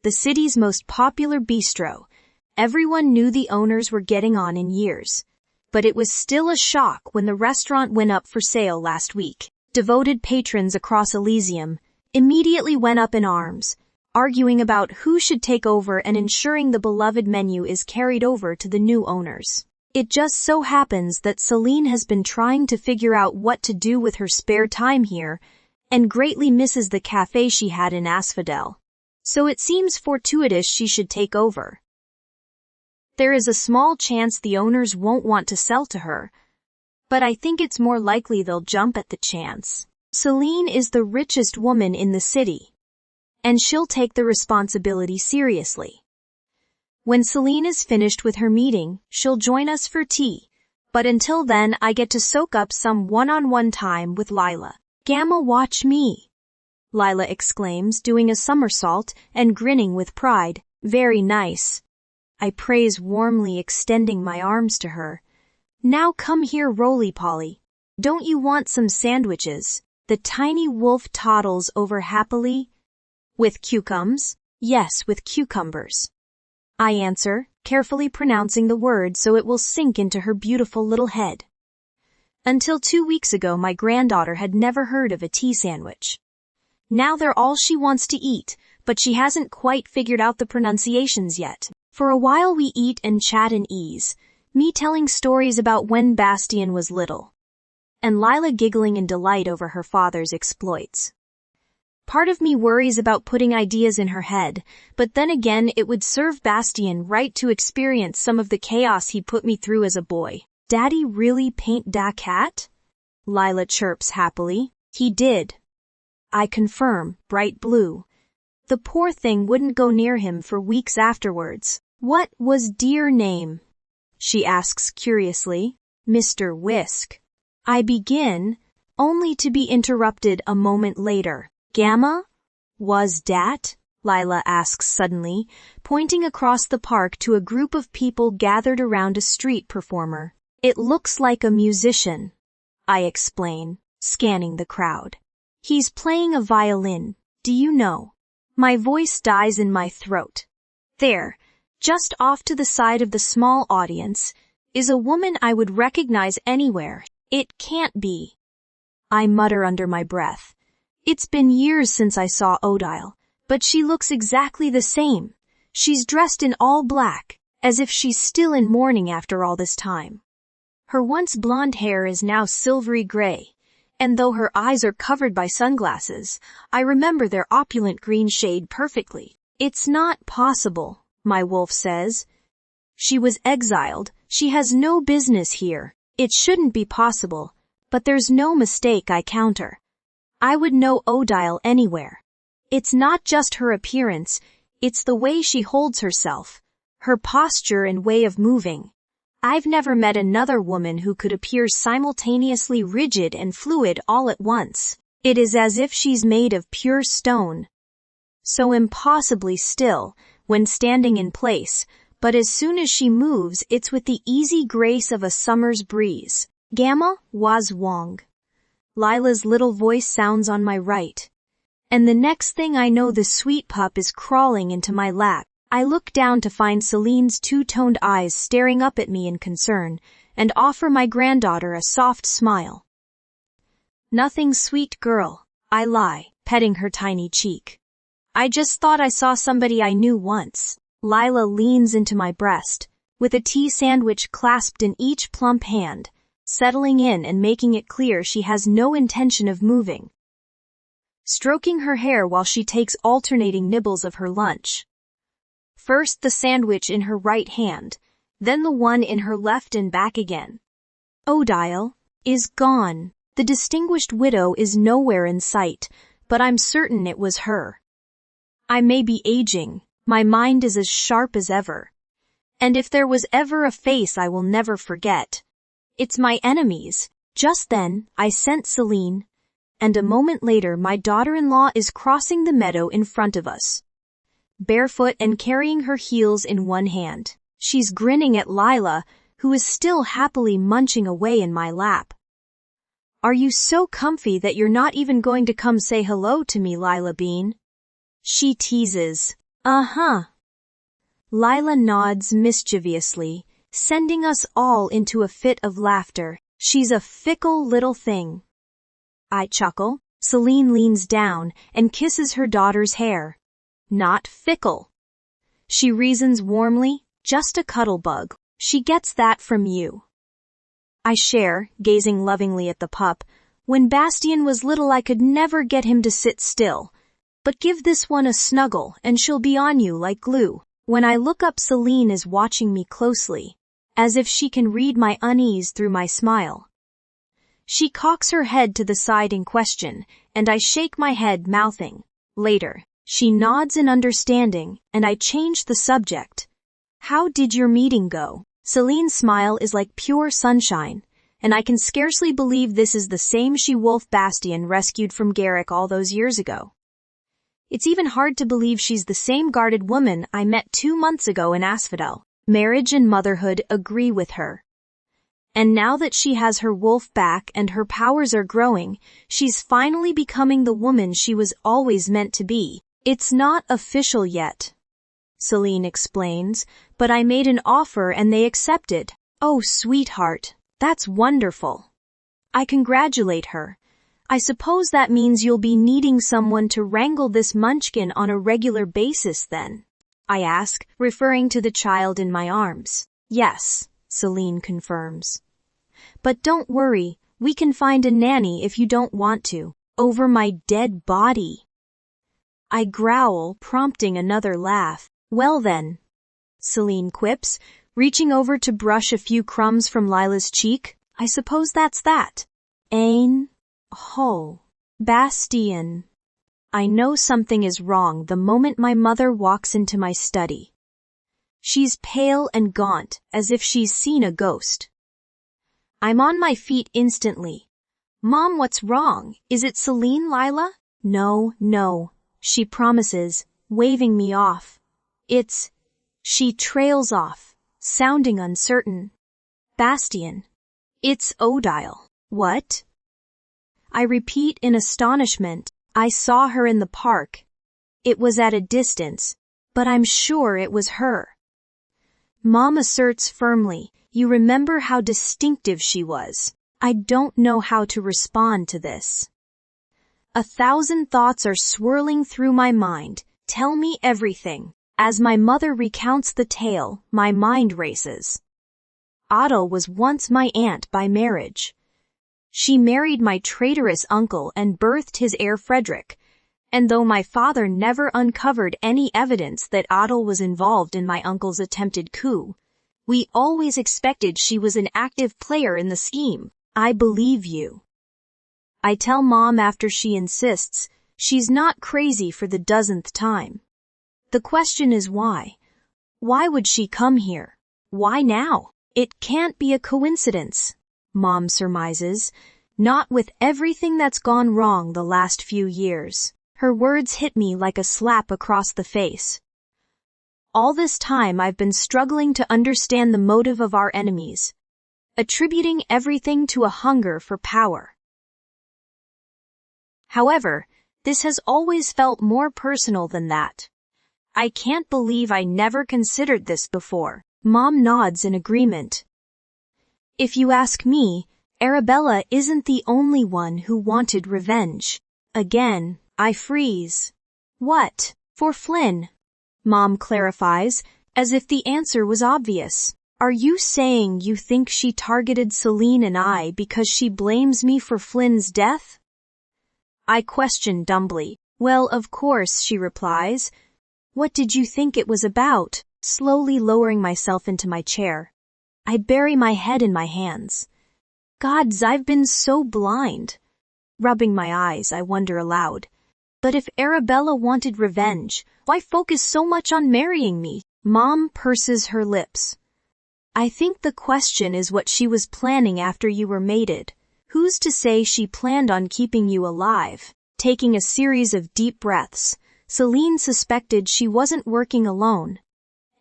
the city's most popular bistro. Everyone knew the owners were getting on in years, but it was still a shock when the restaurant went up for sale last week. Devoted patrons across Elysium immediately went up in arms, arguing about who should take over and ensuring the beloved menu is carried over to the new owners. It just so happens that Celine has been trying to figure out what to do with her spare time here and greatly misses the cafe she had in Asphodel. So it seems fortuitous she should take over. There is a small chance the owners won't want to sell to her, but I think it's more likely they'll jump at the chance. Celine is the richest woman in the city, and she'll take the responsibility seriously. When Celine is finished with her meeting, she'll join us for tea, but until then I get to soak up some one-on-one time with Lila. Gamma, watch me, Lila exclaims, doing a somersault and grinning with pride. Very nice, I praise warmly, extending my arms to her. Now come here, roly-poly. Don't you want some sandwiches? The tiny wolf toddles over happily. With cucumbers? Yes, with cucumbers, I answer, carefully pronouncing the word so it will sink into her beautiful little head. Until 2 weeks ago, my granddaughter had never heard of a tea sandwich. Now they're all she wants to eat, but she hasn't quite figured out the pronunciations yet. For a while we eat and chat in ease, me telling stories about when Bastien was little, and Lila giggling in delight over her father's exploits. Part of me worries about putting ideas in her head, but then again it would serve Bastien right to experience some of the chaos he put me through as a boy. Daddy really paint da cat? Lila chirps happily. He did. I confirm, bright blue. The poor thing wouldn't go near him for weeks afterwards. What was dear name? She asks curiously. Mr. Whisk. I begin, only to be interrupted a moment later. Gamma? Was dat? Lila asks suddenly, pointing across the park to a group of people gathered around a street performer. It looks like a musician, I explain, scanning the crowd. He's playing a violin, do you know? My voice dies in my throat. There, just off to the side of the small audience, is a woman I would recognize anywhere. It can't be. I mutter under my breath. It's been years since I saw Odile, but she looks exactly the same. She's dressed in all black, as if she's still in mourning after all this time. Her once blonde hair is now silvery gray, and though her eyes are covered by sunglasses, I remember their opulent green shade perfectly. It's not possible, my wolf says. She was exiled. She has no business here. It shouldn't be possible, but there's no mistake, I counter. I would know Odile anywhere. It's not just her appearance, it's the way she holds herself, her posture and way of moving. I've never met another woman who could appear simultaneously rigid and fluid all at once. It is as if she's made of pure stone. So impossibly still, when standing in place, but as soon as she moves, it's with the easy grace of a summer's breeze. Gamma was Wong. Lila's little voice sounds on my right. And the next thing I know, the sweet pup is crawling into my lap. I look down to find Celine's two-toned eyes staring up at me in concern, and offer my granddaughter a soft smile. Nothing, sweet girl, I lie, petting her tiny cheek. I just thought I saw somebody I knew once. Lila leans into my breast, with a tea sandwich clasped in each plump hand, settling in and making it clear she has no intention of moving. Stroking her hair while she takes alternating nibbles of her lunch. First the sandwich in her right hand, then the one in her left and back again. Odile is gone. The distinguished widow is nowhere in sight, but I'm certain it was her. I may be aging, my mind is as sharp as ever. And if there was ever a face I will never forget, it's my enemy's. Just then, I sent Celine, and a moment later my daughter-in-law is crossing the meadow in front of us. Barefoot and carrying her heels in one hand. She's grinning at Lila, who is still happily munching away in my lap. Are you so comfy that you're not even going to come say hello to me, Lila Bean? She teases. Uh-huh. Lila nods mischievously, sending us all into a fit of laughter. She's a fickle little thing. I chuckle. Celine leans down and kisses her daughter's hair. Not fickle. She reasons warmly, just a cuddle bug. She gets that from you. I share, gazing lovingly at the pup. When Bastien was little I could never get him to sit still. But give this one a snuggle and she'll be on you like glue. When I look up, Celine is watching me closely, as if she can read my unease through my smile. She cocks her head to the side in question, and I shake my head, mouthing, later. She nods in understanding, and I change the subject. How did your meeting go? Celine's smile is like pure sunshine, and I can scarcely believe this is the same she-wolf Bastien rescued from Garrick all those years ago. It's even hard to believe she's the same guarded woman I met 2 months ago in Asphodel. Marriage and motherhood agree with her. And now that she has her wolf back and her powers are growing, she's finally becoming the woman she was always meant to be. It's not official yet, Celine explains, but I made an offer and they accepted. Oh, sweetheart, that's wonderful. I congratulate her. I suppose that means you'll be needing someone to wrangle this munchkin on a regular basis then, I ask, referring to the child in my arms. Yes, Celine confirms. But don't worry, we can find a nanny if you don't want to. Over my dead body. I growl, prompting another laugh. Well then, Celine quips, reaching over to brush a few crumbs from Lila's cheek. I suppose that's that. Ain. Ho. Bastian. I know something is wrong the moment my mother walks into my study. She's pale and gaunt, as if she's seen a ghost. I'm on my feet instantly. Mom, what's wrong? Is it Celine, Lila? No, she promises, waving me off. She trails off, sounding uncertain. Bastian. It's Odile. What? I repeat in astonishment. I saw her in the park. It was at a distance, but I'm sure it was her. Mom asserts firmly, you remember how distinctive she was. I don't know how to respond to this. 1,000 thoughts are swirling through my mind. Tell me everything. As my mother recounts the tale, my mind races. Odile was once my aunt by marriage. She married my traitorous uncle and birthed his heir Frederick, and though my father never uncovered any evidence that Odile was involved in my uncle's attempted coup, we always expected she was an active player in the scheme. I believe you. I tell Mom after she insists she's not crazy for the dozenth time. The question is why? Why would she come here? Why now? It can't be a coincidence, Mom surmises, not with everything that's gone wrong the last few years. Her words hit me like a slap across the face. All this time I've been struggling to understand the motive of our enemies, attributing everything to a hunger for power. However, this has always felt more personal than that. I can't believe I never considered this before. Mom nods in agreement. If you ask me, Arabella isn't the only one who wanted revenge. Again, I freeze. What? For Flynn? Mom clarifies, as if the answer was obvious. Are you saying you think she targeted Celine and I because she blames me for Flynn's death? I question dumbly. Well, of course, she replies. What did you think it was about? Slowly lowering myself into my chair. I bury my head in my hands. Gods, I've been so blind. Rubbing my eyes, I wonder aloud. But if Arabella wanted revenge, why focus so much on marrying me? Mom purses her lips. I think the question is what she was planning after you were mated. Who's to say she planned on keeping you alive? Taking a series of deep breaths, Celine suspected she wasn't working alone.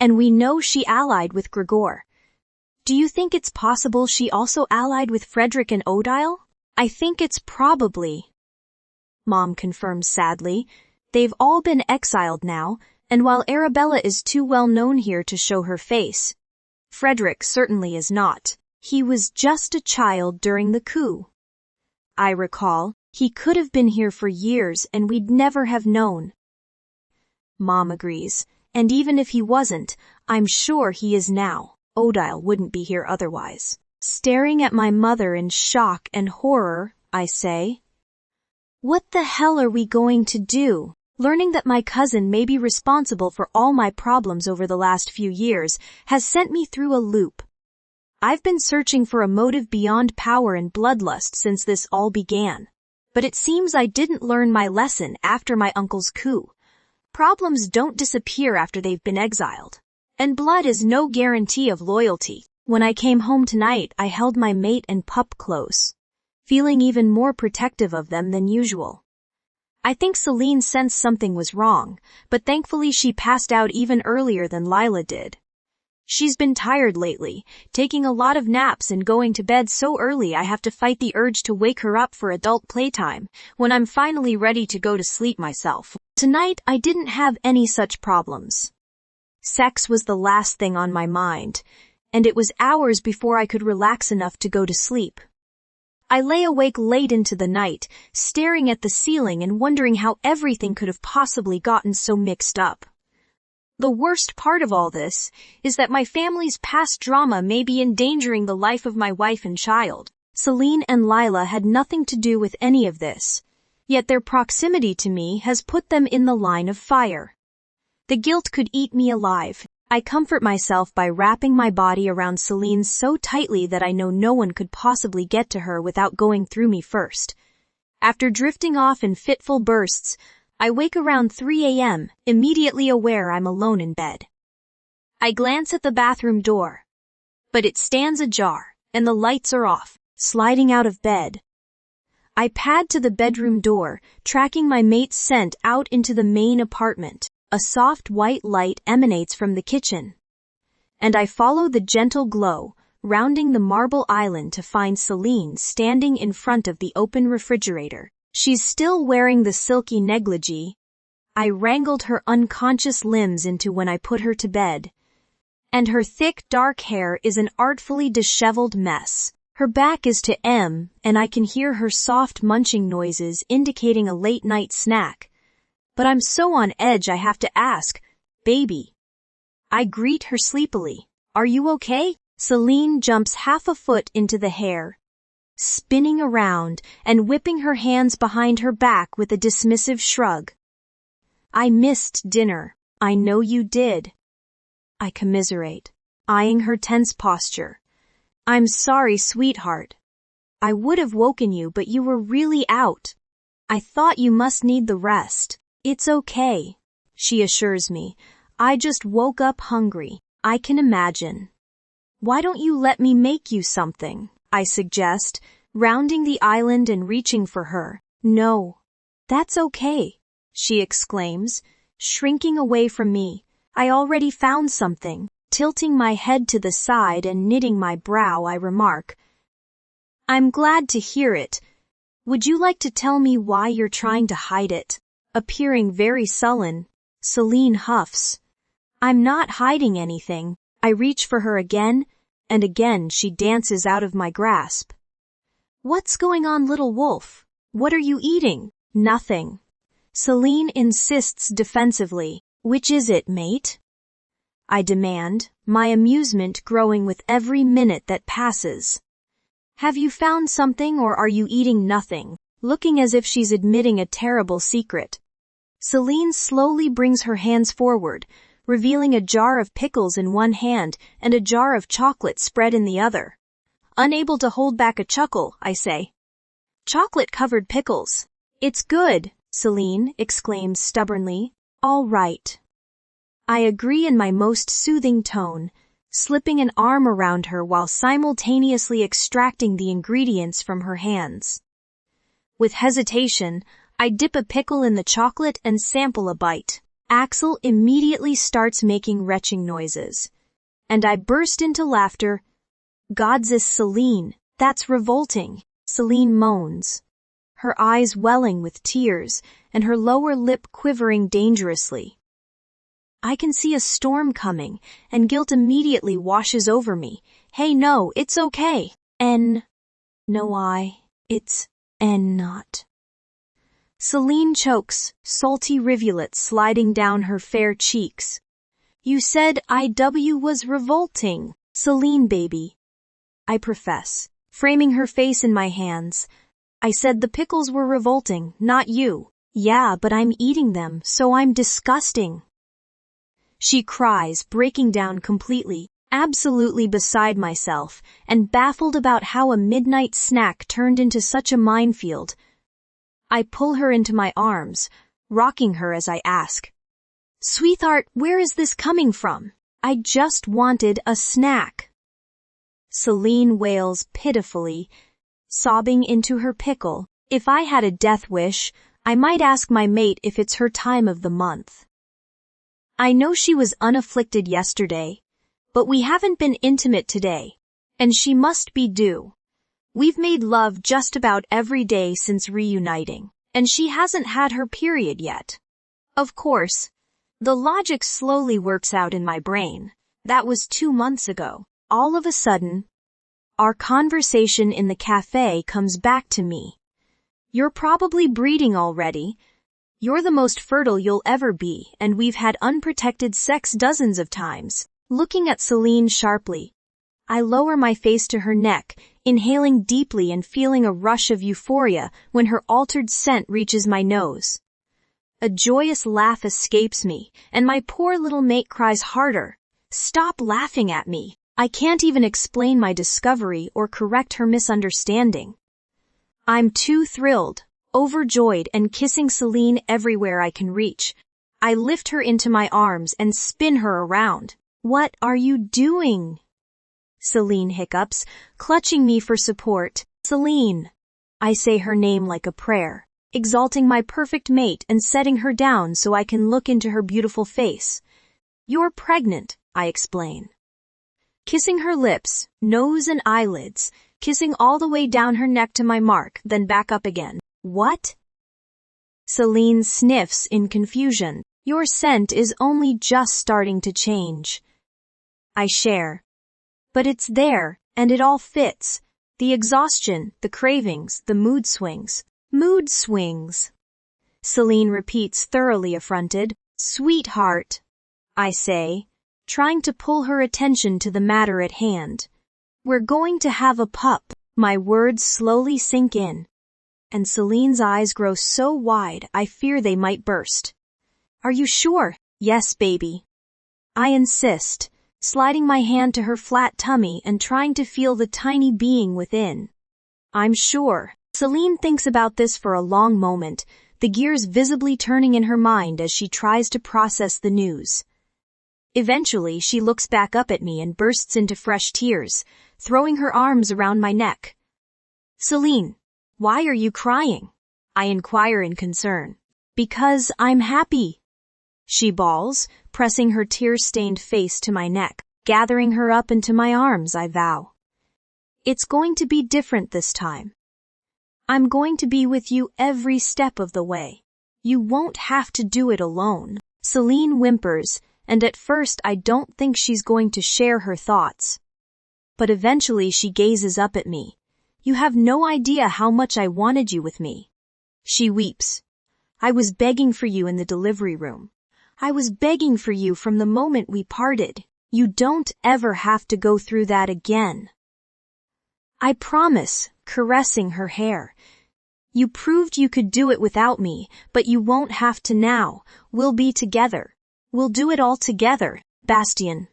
And we know she allied with Gregor. Do you think it's possible she also allied with Frederick and Odile? I think it's probably. Mom confirms sadly. They've all been exiled now, and while Arabella is too well known here to show her face, Frederick certainly is not. He was just a child during the coup. I recall, he could have been here for years and we'd never have known. Mom agrees. And even if he wasn't, I'm sure he is now. Odile wouldn't be here otherwise. Staring at my mother in shock and horror, I say, what the hell are we going to do? Learning that my cousin may be responsible for all my problems over the last few years has sent me through a loop. I've been searching for a motive beyond power and bloodlust since this all began. But it seems I didn't learn my lesson after my uncle's coup. Problems don't disappear after they've been exiled. And blood is no guarantee of loyalty. When I came home tonight, I held my mate and pup close, feeling even more protective of them than usual. I think Celine sensed something was wrong, but thankfully she passed out even earlier than Lila did. She's been tired lately, taking a lot of naps and going to bed so early I have to fight the urge to wake her up for adult playtime when I'm finally ready to go to sleep myself. Tonight I didn't have any such problems. Sex was the last thing on my mind, and it was hours before I could relax enough to go to sleep. I lay awake late into the night, staring at the ceiling and wondering how everything could have possibly gotten so mixed up. The worst part of all this is that my family's past drama may be endangering the life of my wife and child. Celine and Lila had nothing to do with any of this, yet their proximity to me has put them in the line of fire. The guilt could eat me alive. I comfort myself by wrapping my body around Celine so tightly that I know no one could possibly get to her without going through me first. After drifting off in fitful bursts, I wake around 3 a.m., immediately aware I'm alone in bed. I glance at the bathroom door, but it stands ajar, and the lights are off. Sliding out of bed, I pad to the bedroom door, tracking my mate's scent out into the main apartment. A soft white light emanates from the kitchen, and I follow the gentle glow, rounding the marble island to find Celine standing in front of the open refrigerator. She's still wearing the silky negligee I wrangled her unconscious limbs into when I put her to bed, and her thick dark hair is an artfully disheveled mess. Her back is to M, and I can hear her soft munching noises indicating a late-night snack. But I'm so on edge I have to ask, "Baby." I greet her sleepily. "Are you okay?" Celine jumps half a foot into the hair, spinning around and whipping her hands behind her back with a dismissive shrug. "I missed dinner." "I know you did." I commiserate, eyeing her tense posture. "I'm sorry, sweetheart. I would have woken you, but you were really out. I thought you must need the rest." "It's okay," she assures me. "I just woke up hungry." "I can imagine." "Why don't you let me make you something?" I suggest, rounding the island and reaching for her. "No, that's okay," she exclaims, shrinking away from me. "I already found something." Tilting my head to the side and knitting my brow, I remark, "I'm glad to hear it. Would you like to tell me why you're trying to hide it?" Appearing very sullen, Celine huffs. "I'm not hiding anything." I reach for her again, and again she dances out of my grasp. "What's going on, little wolf? What are you eating?" "Nothing." Celine insists defensively. "Which is it, mate?" I demand, my amusement growing with every minute that passes. "Have you found something, or are you eating nothing?" Looking as if she's admitting a terrible secret, Celine slowly brings her hands forward, revealing a jar of pickles in one hand and a jar of chocolate spread in the other. Unable to hold back a chuckle, I say, "Chocolate-covered pickles. It's good," Celine exclaims stubbornly. "All right." I agree in my most soothing tone, slipping an arm around her while simultaneously extracting the ingredients from her hands. With hesitation, I dip a pickle in the chocolate and sample a bite. Axel immediately starts making retching noises, and I burst into laughter. "Godsess Celine, that's revolting," Celine moans, her eyes welling with tears and her lower lip quivering dangerously. I can see a storm coming, and guilt immediately washes over me. "Hey, no, it's okay." It's not. Celine chokes, salty rivulets sliding down her fair cheeks. "You said IW was revolting." "Celine, baby," I profess, framing her face in my hands. "I said the pickles were revolting, not you." "Yeah, but I'm eating them, so I'm disgusting," she cries, breaking down completely, absolutely beside myself, and baffled about how a midnight snack turned into such a minefield. I pull her into my arms, rocking her as I ask, "Sweetheart, where is this coming from? I just wanted a snack." Celine wails pitifully, sobbing into her pickle. If I had a death wish, I might ask my mate if it's her time of the month. I know she was unafflicted yesterday, but we haven't been intimate today, and she must be due. We've made love just about every day since reuniting, and she hasn't had her period yet. Of course, the logic slowly works out in my brain. That was 2 months ago. All of a sudden, our conversation in the cafe comes back to me. "You're probably breeding already. You're the most fertile you'll ever be, and we've had unprotected sex dozens of times." Looking at Celine sharply, I lower my face to her neck, inhaling deeply and feeling a rush of euphoria when her altered scent reaches my nose. A joyous laugh escapes me, and my poor little mate cries harder, Stop laughing at me. I can't even explain my discovery or correct her misunderstanding. I'm too thrilled, overjoyed, and kissing Celine everywhere I can reach. I lift her into my arms and spin her around. What are you doing? Celine hiccups, clutching me for support. Celine. I say her name like a prayer, exalting my perfect mate and setting her down so I can look into her beautiful face. You're pregnant, I explain. Kissing her lips, nose and eyelids, kissing all the way down her neck to my mark, then back up again. What? Celine sniffs in confusion. Your scent is only just starting to change. I share. But it's there, and it all fits. The exhaustion, the cravings, the mood swings. Mood swings. Celine repeats, thoroughly affronted. Sweetheart, I say, trying to pull her attention to the matter at hand. We're going to have a pup. My words slowly sink in, and Celine's eyes grow so wide I fear they might burst. Are you sure? Yes, baby. I insist, sliding my hand to her flat tummy and trying to feel the tiny being within. I'm sure. Celine thinks about this for a long moment, the gears visibly turning in her mind as she tries to process the news. Eventually, she looks back up at me and bursts into fresh tears, throwing her arms around my neck. Celine, why are you crying? I inquire in concern. Because I'm happy, she bawls, pressing her tear-stained face to my neck. Gathering her up into my arms, I vow. It's going to be different this time. I'm going to be with you every step of the way. You won't have to do it alone. Celine whimpers, and at first I don't think she's going to share her thoughts. But eventually she gazes up at me. You have no idea how much I wanted you with me. She weeps. I was begging for you in the delivery room. I was begging for you from the moment we parted. You don't ever have to go through that again. I promise, caressing her hair. You proved you could do it without me, but you won't have to now. We'll be together. We'll do it all together, Bastien.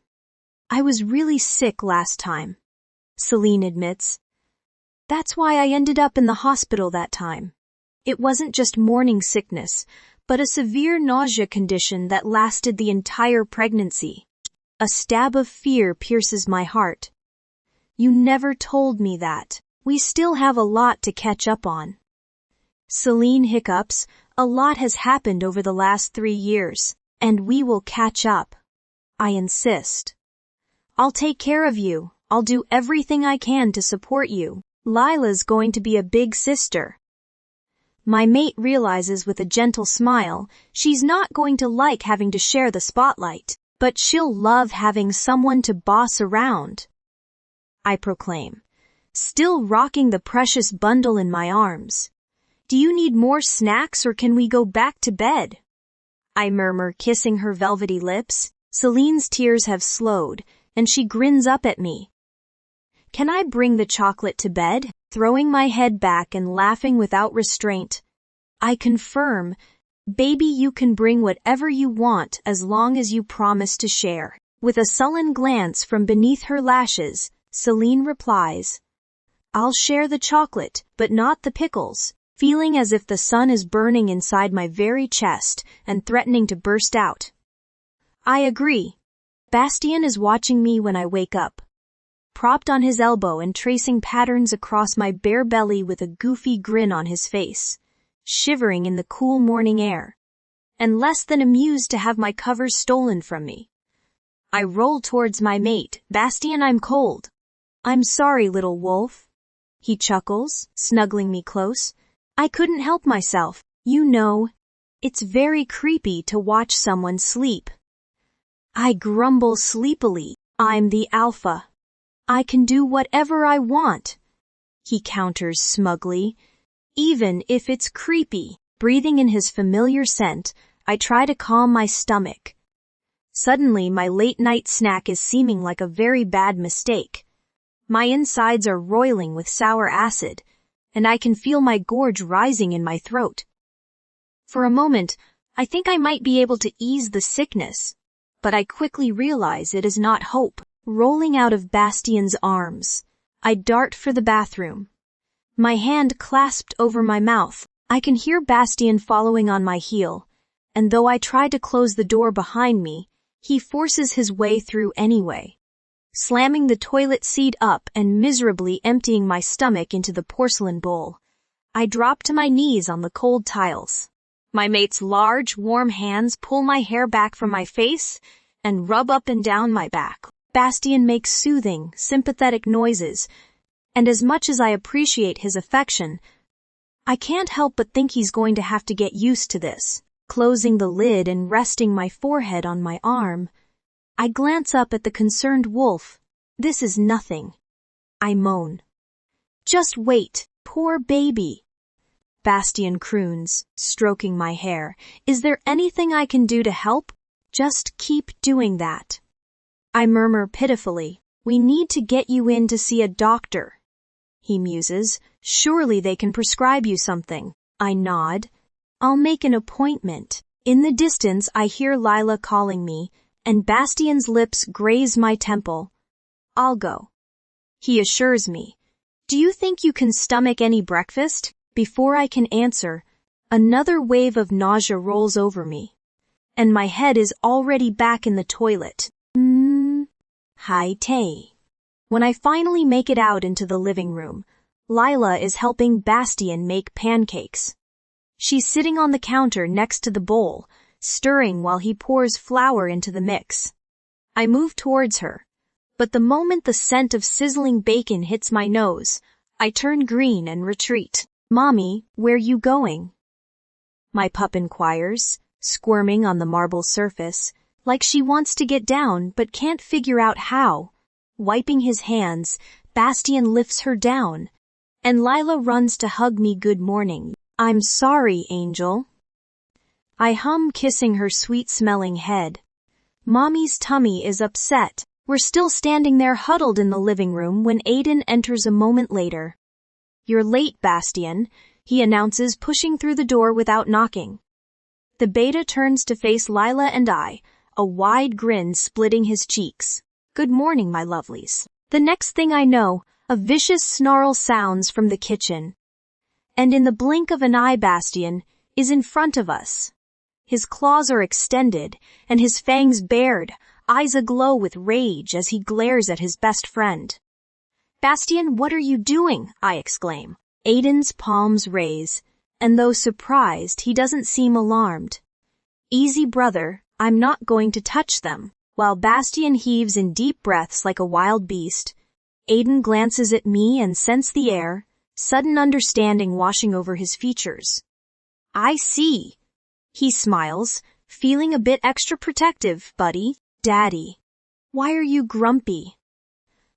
I was really sick last time, Celine admits. That's why I ended up in the hospital that time. It wasn't just morning sickness, but a severe nausea condition that lasted the entire pregnancy. A stab of fear pierces my heart. You never told me that. We still have a lot to catch up on. Celine hiccups. A lot has happened over the last 3 years, and we will catch up. I insist. I'll take care of you. I'll do everything I can to support you. Lila's going to be a big sister. My mate realizes with a gentle smile she's not going to like having to share the spotlight, but she'll love having someone to boss around. I proclaim, still rocking the precious bundle in my arms. Do you need more snacks or can we go back to bed? I murmur, kissing her velvety lips. Celine's tears have slowed, and she grins up at me. Can I bring the chocolate to bed? Throwing my head back and laughing without restraint. I confirm, baby, you can bring whatever you want as long as you promise to share. With a sullen glance from beneath her lashes, Celine replies, I'll share the chocolate, but not the pickles, feeling as if the sun is burning inside my very chest and threatening to burst out. I agree. Bastien is watching me when I wake up, propped on his elbow and tracing patterns across my bare belly with a goofy grin on his face, shivering in the cool morning air, and less than amused to have my covers stolen from me. I roll towards my mate. Bastien, I'm cold. I'm sorry, little wolf. He chuckles, snuggling me close. I couldn't help myself. You know, it's very creepy to watch someone sleep. I grumble sleepily. I'm the alpha. I can do whatever I want. He counters smugly. Even if it's creepy. Breathing in his familiar scent, I try to calm my stomach. Suddenly, my late-night snack is seeming like a very bad mistake. My insides are roiling with sour acid, and I can feel my gorge rising in my throat. For a moment, I think I might be able to ease the sickness, But I quickly realize it is not hope. Rolling out of Bastian's arms, I dart for the bathroom. My hand clasped over my mouth, I can hear Bastian following on my heel, and though I try to close the door behind me, he forces his way through anyway. Slamming the toilet seat up and miserably emptying my stomach into the porcelain bowl, I drop to my knees on the cold tiles. My mate's large, warm hands pull my hair back from my face and rub up and down my back. Bastian makes soothing, sympathetic noises, and as much as I appreciate his affection, I can't help but think he's going to have to get used to this. Closing the lid and resting my forehead on my arm, I glance up at the concerned wolf. This is nothing. I moan. Just wait, poor baby. Bastian croons, stroking my hair. Is there anything I can do to help? Just keep doing that. I murmur pitifully. We need to get you in to see a doctor. He muses. Surely they can prescribe you something. I nod. I'll make an appointment. In the distance I hear Lila calling me, and Bastian's lips graze my temple. I'll go. He assures me. Do you think you can stomach any breakfast? Before I can answer, another wave of nausea rolls over me, and my head is already back in the toilet. Hi Tay. When I finally make it out into the living room, Lila is helping Bastian make pancakes. She's sitting on the counter next to the bowl, stirring while he pours flour into the mix. I move towards her, but the moment the scent of sizzling bacon hits my nose, I turn green and retreat. Mommy, where you going? My pup inquires, squirming on the marble surface, like she wants to get down but can't figure out how. Wiping his hands, Bastian lifts her down, and Lila runs to hug me good morning. I'm sorry, Angel. I hum, kissing her sweet-smelling head. Mommy's tummy is upset. We're still standing there huddled in the living room when Aiden enters a moment later. You're late, Bastian, he announces, pushing through the door without knocking. The beta turns to face Lila and I, a wide grin splitting his cheeks. Good morning, my lovelies. The next thing I know, a vicious snarl sounds from the kitchen. And in the blink of an eye, Bastian is in front of us. His claws are extended, and his fangs bared, eyes aglow with rage as he glares at his best friend. Bastian, what are you doing? I exclaim. Aiden's palms raise, and though surprised, he doesn't seem alarmed. Easy, brother, I'm not going to touch them. While Bastian heaves in deep breaths like a wild beast, Aiden glances at me and scents the air, sudden understanding washing over his features. I see. He smiles, feeling a bit extra protective, buddy. Daddy, why are you grumpy?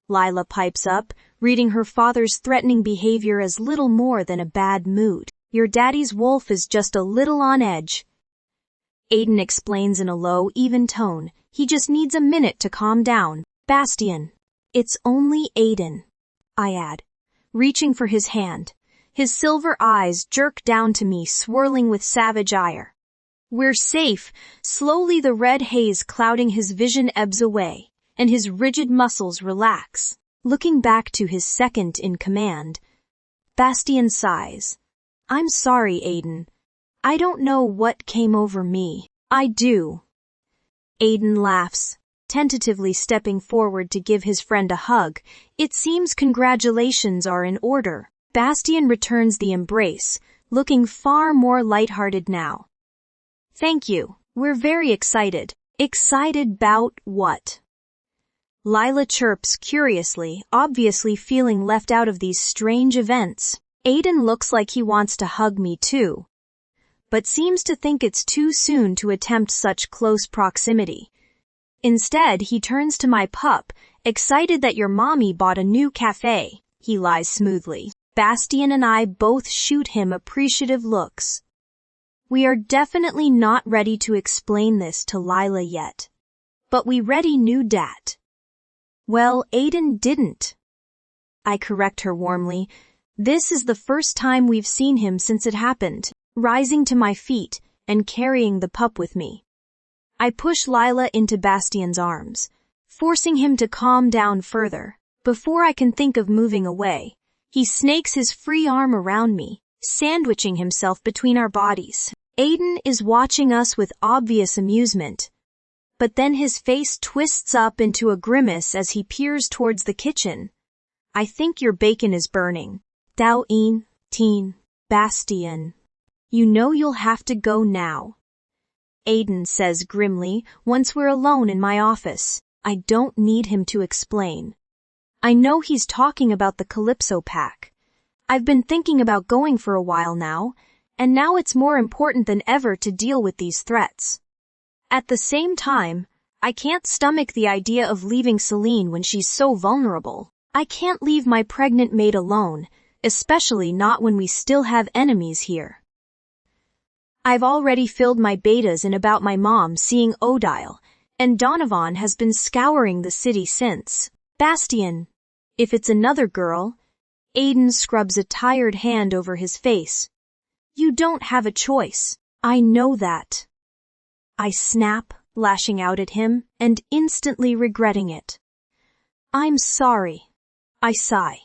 Lila pipes up, reading her father's threatening behavior as little more than a bad mood. Your daddy's wolf is just a little on edge. Aiden explains in a low, even tone. He just needs a minute to calm down. Bastian. It's only Aiden, I add, reaching for his hand. His silver eyes jerk down to me, swirling with savage ire. We're safe. Slowly the red haze clouding his vision ebbs away, and his rigid muscles relax. Looking back to his second in command, Bastian sighs. I'm sorry, Aiden. I don't know what came over me. I do. Aiden laughs, tentatively stepping forward to give his friend a hug. It seems congratulations are in order. Bastian returns the embrace, looking far more lighthearted now. Thank you. We're very excited. Excited 'bout what? Lila chirps curiously, obviously feeling left out of these strange events. Aiden looks like he wants to hug me too, but seems to think it's too soon to attempt such close proximity. Instead, he turns to my pup, excited that your mommy bought a new cafe. He lies smoothly. Bastian and I both shoot him appreciative looks. We are definitely not ready to explain this to Lila yet, but we ready knew dat. Well, Aiden didn't. I correct her warmly. This is the first time we've seen him since it happened. Rising to my feet and carrying the pup with me, I push Lila into Bastian's arms, forcing him to calm down further. Before I can think of moving away, he snakes his free arm around me, sandwiching himself between our bodies. Aiden is watching us with obvious amusement, but then his face twists up into a grimace as he peers towards the kitchen. I think your bacon is burning. Dao een, teen, Bastian. You know you'll have to go now. Aiden says grimly once we're alone in my office. I don't need him to explain. I know he's talking about the Calypso pack. I've been thinking about going for a while now, and now it's more important than ever to deal with these threats. At the same time, I can't stomach the idea of leaving Celine when she's so vulnerable. I can't leave my pregnant mate alone, especially not when we still have enemies here. I've already filled my betas in about my mom seeing Odile, and Donovan has been scouring the city since. Bastian, if it's another girl, Aiden scrubs a tired hand over his face. You don't have a choice. I know that. I snap, lashing out at him, and instantly regretting it. I'm sorry. I sigh.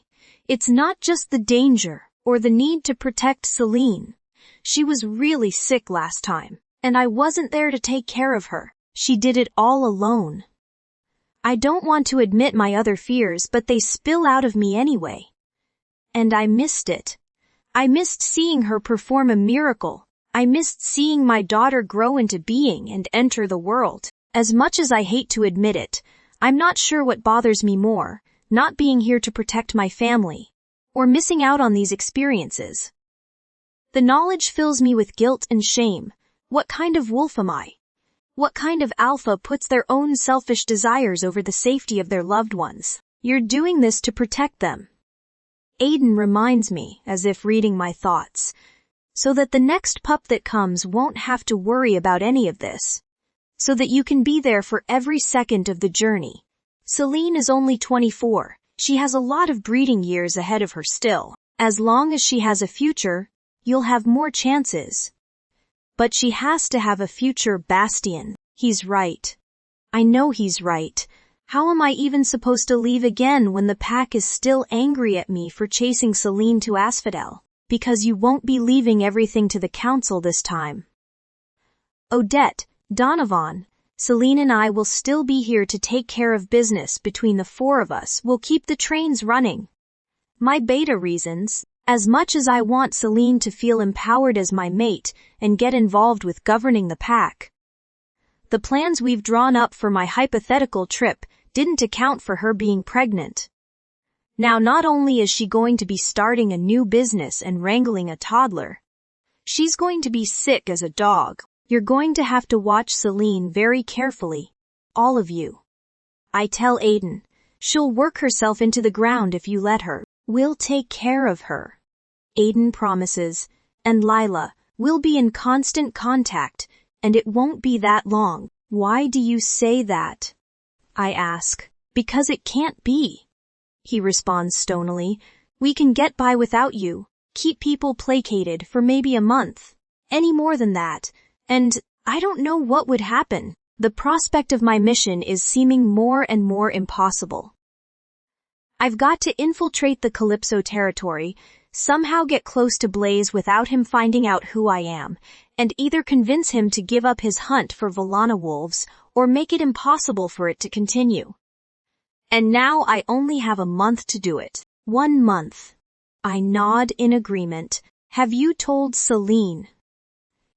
It's not just the danger or the need to protect Celine. She was really sick last time, and I wasn't there to take care of her. She did it all alone. I don't want to admit my other fears, but they spill out of me anyway. And I missed it. I missed seeing her perform a miracle. I missed seeing my daughter grow into being and enter the world. As much as I hate to admit it, I'm not sure what bothers me more, not being here to protect my family, or missing out on these experiences. The knowledge fills me with guilt and shame. What kind of wolf am I? What kind of alpha puts their own selfish desires over the safety of their loved ones? You're doing this to protect them. Aiden reminds me, as if reading my thoughts, so that the next pup that comes won't have to worry about any of this, so that you can be there for every second of the journey. Celine is only 24. She has a lot of breeding years ahead of her still. As long as she has a future, you'll have more chances. But she has to have a future, Bastian. He's right. I know he's right. How am I even supposed to leave again when the pack is still angry at me for chasing Celine to Asphodel? Because you won't be leaving everything to the council this time. Odette, Donovan, Celine and I will still be here to take care of business. Between the four of us, we'll keep the trains running. My beta reasons, as much as I want Celine to feel empowered as my mate and get involved with governing the pack. The plans we've drawn up for my hypothetical trip didn't account for her being pregnant. Now not only is she going to be starting a new business and wrangling a toddler, she's going to be sick as a dog. You're going to have to watch Celine very carefully. All of you. I tell Aiden, she'll work herself into the ground if you let her. We'll take care of her. Aiden promises, and Lila, we'll be in constant contact, and it won't be that long. Why do you say that? I ask. Because it can't be. He responds stonily. We can get by without you, keep people placated for maybe a month. Any more than that. And I don't know what would happen. The prospect of my mission is seeming more and more impossible. I've got to infiltrate the Calypso territory, somehow get close to Blaze without him finding out who I am, and either convince him to give up his hunt for Volana wolves or make it impossible for it to continue. And now I only have a month to do it. 1 month. I nod in agreement. Have you told Celine?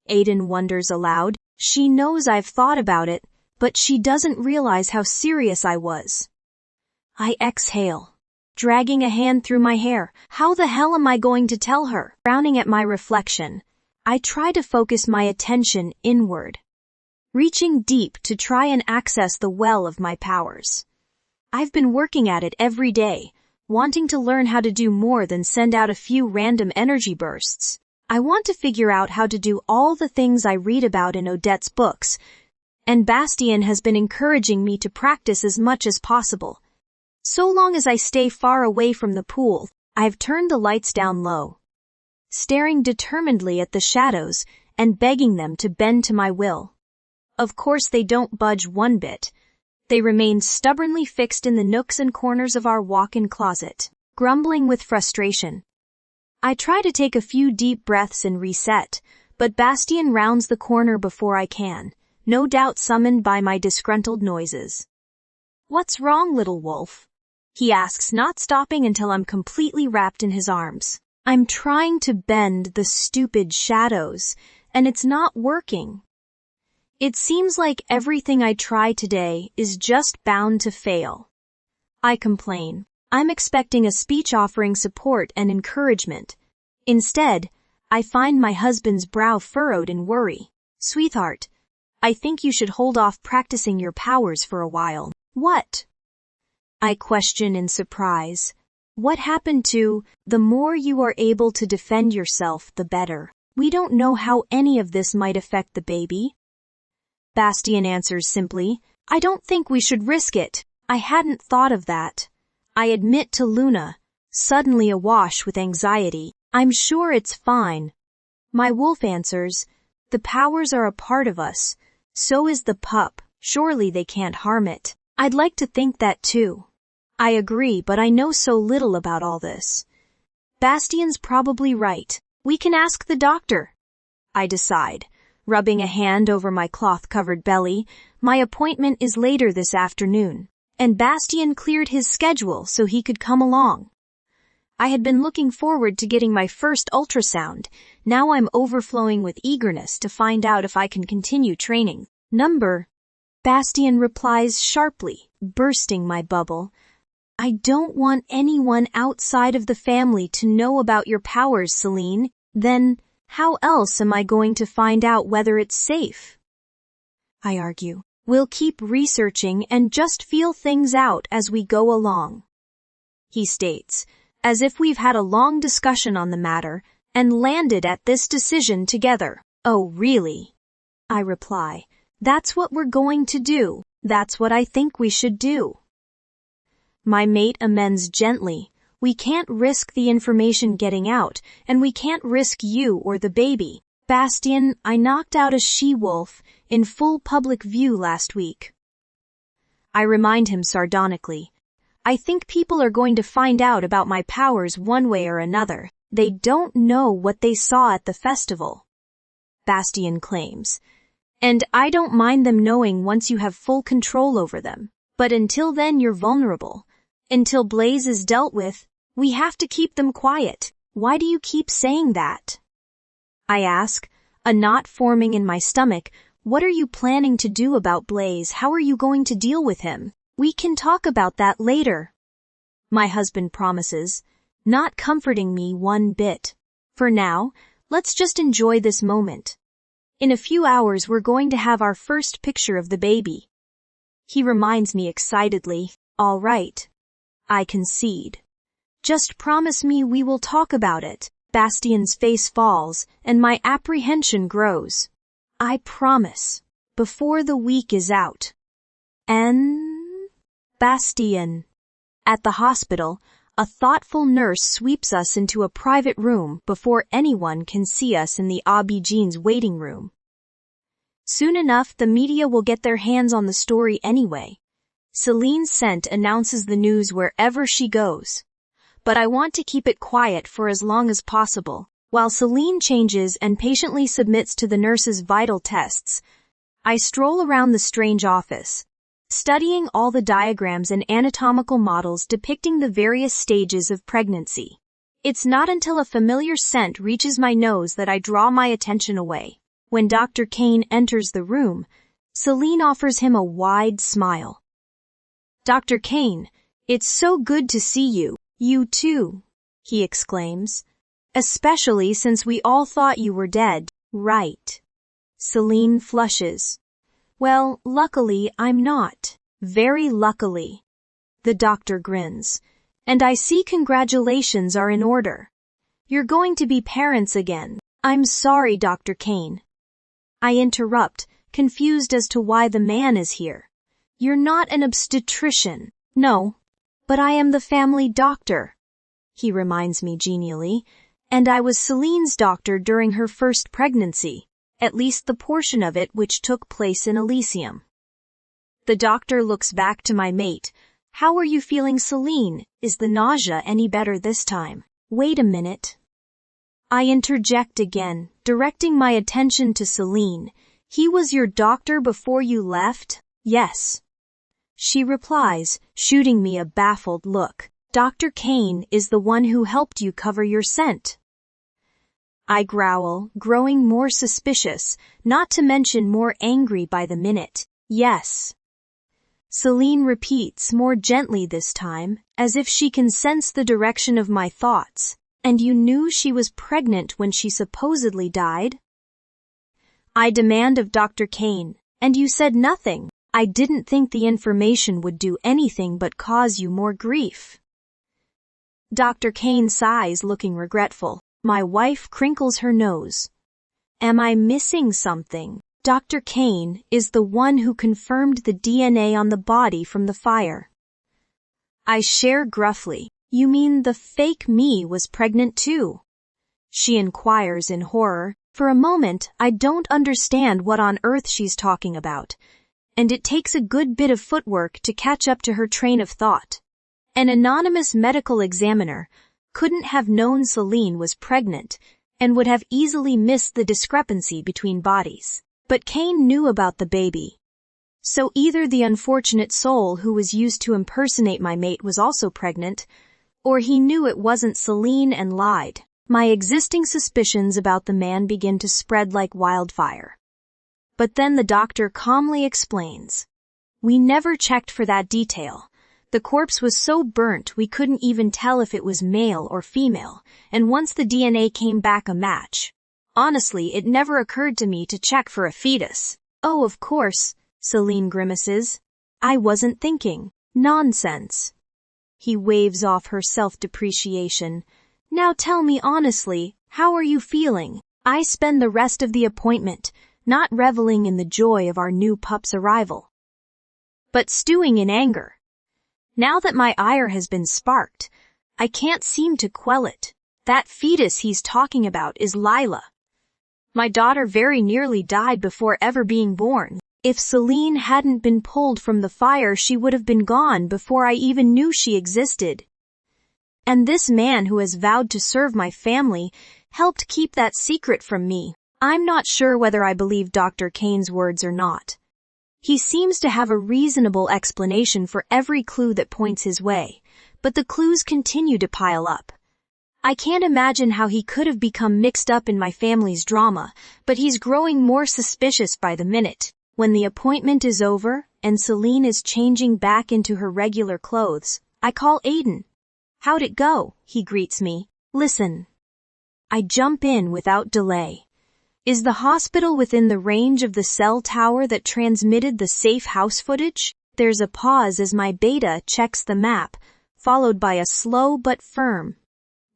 Aiden wonders aloud. She knows I've thought about it, but she doesn't realize how serious I was. I exhale, dragging a hand through my hair. How the hell am I going to tell her? Frowning at my reflection, I try to focus my attention inward, reaching deep to try and access the well of my powers. I've been working at it every day, wanting to learn how to do more than send out a few random energy bursts. I want to figure out how to do all the things I read about in Odette's books, and Bastian has been encouraging me to practice as much as possible. So long as I stay far away from the pool, I've turned the lights down low, staring determinedly at the shadows and begging them to bend to my will. Of course they don't budge one bit. They remain stubbornly fixed in the nooks and corners of our walk-in closet, grumbling with frustration. I try to take a few deep breaths and reset, but Bastien rounds the corner before I can, no doubt summoned by my disgruntled noises. "What's wrong, little wolf?" he asks, not stopping until I'm completely wrapped in his arms. I'm trying to bend the stupid shadows, and it's not working. It seems like everything I try today is just bound to fail. I complain. I'm expecting a speech offering support and encouragement. Instead, I find my husband's brow furrowed in worry. "Sweetheart, I think you should hold off practicing your powers for a while." "What?" I question in surprise. "What happened to, the more you are able to defend yourself, the better. We don't know how any of this might affect the baby." Bastien answers simply, "I don't think we should risk it. I hadn't thought of that." I admit to Luna, suddenly awash with anxiety, "I'm sure it's fine." My wolf answers, "The powers are a part of us. So is the pup. Surely they can't harm it." I'd like to think that too. I agree, but I know so little about all this. Bastien's probably right. We can ask the doctor. I decide, rubbing a hand over my cloth-covered belly. My appointment is later this afternoon, and Bastien cleared his schedule so he could come along. I had been looking forward to getting my first ultrasound. Now I'm overflowing with eagerness to find out if I can continue training. Bastien replies sharply, bursting my bubble. "I don't want anyone outside of the family to know about your powers, Celine. Then, how else am I going to find out whether it's safe?" I argue. "We'll keep researching and just feel things out as we go along," he states, as if we've had a long discussion on the matter and landed at this decision together. "Oh, really?" I reply. "That's what we're going to do. That's what I think we should do." My mate amends gently. "We can't risk the information getting out, and we can't risk you or the baby. Bastien, I knocked out a she-wolf in full public view last week." I remind him sardonically. "I think people are going to find out about my powers one way or another. They don't know what they saw at the festival," Bastien claims. "And I don't mind them knowing once you have full control over them. But until then you're vulnerable. Until Blaze is dealt with, we have to keep them quiet." "Why do you keep saying that?" I ask, a knot forming in my stomach. "What are you planning to do about Blaze? How are you going to deal with him?" "We can talk about that later," my husband promises, not comforting me one bit. "For now, let's just enjoy this moment. In a few hours we're going to have our first picture of the baby." He reminds me excitedly. "All right," I concede. "Just promise me we will talk about it." Bastien's face falls, and my apprehension grows. "I promise. Before the week is out." Bastien. At the hospital, a thoughtful nurse sweeps us into a private room before anyone can see us in the Aubergine's waiting room. Soon enough, the media will get their hands on the story anyway. Celine Scent announces the news wherever she goes. But I want to keep it quiet for as long as possible. While Celine changes and patiently submits to the nurse's vital tests, I stroll around the strange office, studying all the diagrams and anatomical models depicting the various stages of pregnancy. It's not until a familiar scent reaches my nose that I draw my attention away. When Dr. Kane enters the room, Celine offers him a wide smile. "Dr. Kane, it's so good to see you." "You too," he exclaims. "Especially since we all thought you were dead." "Right." Celine flushes. "Well, luckily I'm not. Very luckily." The doctor grins. "And I see congratulations are in order. You're going to be parents again." "I'm sorry, Dr. Kane." I interrupt, confused as to why the man is here. "You're not an obstetrician." "No, but I am the family doctor," he reminds me genially, "and I was Celine's doctor during her first pregnancy." at least the portion of it which took place in Elysium. The doctor looks back to my mate. How are you feeling, Celine? Is the nausea any better this time? Wait a minute. I interject again, directing my attention to Celine. He was your doctor before you left? Yes. She replies, shooting me a baffled look. Dr. Kane is the one who helped you cover your scent. I growl, growing more suspicious, not to mention more angry by the minute. Yes. Celine repeats more gently this time, as if she can sense the direction of my thoughts. And you knew she was pregnant when she supposedly died? I demand of Dr. Kane, and you said nothing. I didn't think the information would do anything but cause you more grief. Dr. Kane sighs, looking regretful. My wife crinkles her nose. Am I missing something? Dr. Kane is the one who confirmed the DNA on the body from the fire. I share gruffly. You mean the fake me was pregnant too? She inquires in horror. For a moment, I don't understand what on earth she's talking about, and it takes a good bit of footwork to catch up to her train of thought. An anonymous medical examiner couldn't have known Celine was pregnant and would have easily missed the discrepancy between bodies. But Kane knew about the baby. So either the unfortunate soul who was used to impersonate my mate was also pregnant, or he knew it wasn't Celine and lied. My existing suspicions about the man begin to spread like wildfire. But then the doctor calmly explains. We never checked for that detail. The corpse was so burnt we couldn't even tell if it was male or female, and once the DNA came back a match. Honestly, it never occurred to me to check for a fetus. Oh, of course, Celine grimaces. I wasn't thinking. Nonsense. He waves off her self-depreciation. Now tell me honestly, how are you feeling? I spend the rest of the appointment not reveling in the joy of our new pup's arrival, but stewing in anger. Now that my ire has been sparked, I can't seem to quell it. That fetus he's talking about is Lila. My daughter very nearly died before ever being born. If Celine hadn't been pulled from the fire, she would have been gone before I even knew she existed. And this man who has vowed to serve my family helped keep that secret from me. I'm not sure whether I believe Dr. Kane's words or not. He seems to have a reasonable explanation for every clue that points his way, but the clues continue to pile up. I can't imagine how he could have become mixed up in my family's drama, but he's growing more suspicious by the minute. When the appointment is over and Celine is changing back into her regular clothes, I call Aiden. How'd it go? He greets me. Listen. I jump in without delay. Is the hospital within the range of the cell tower that transmitted the safe house footage? There's a pause as my beta checks the map, followed by a slow but firm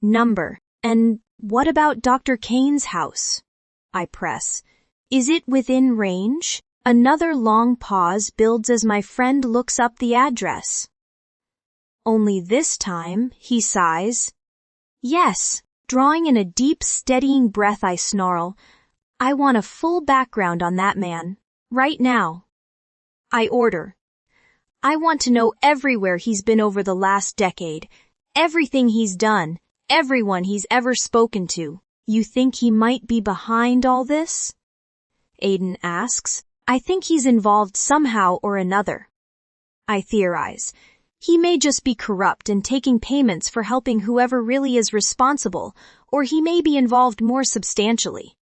number. And what about Dr. Kane's house? I press. Is it within range? Another long pause builds as my friend looks up the address. Only this time, he sighs. Yes. Drawing in a deep, steadying breath, I snarl. I want a full background on that man. Right now. I order. I want to know everywhere he's been over the last decade. Everything he's done. Everyone he's ever spoken to. You think he might be behind all this? Aiden asks. I think he's involved somehow or another. I theorize. He may just be corrupt and taking payments for helping whoever really is responsible, or he may be involved more substantially.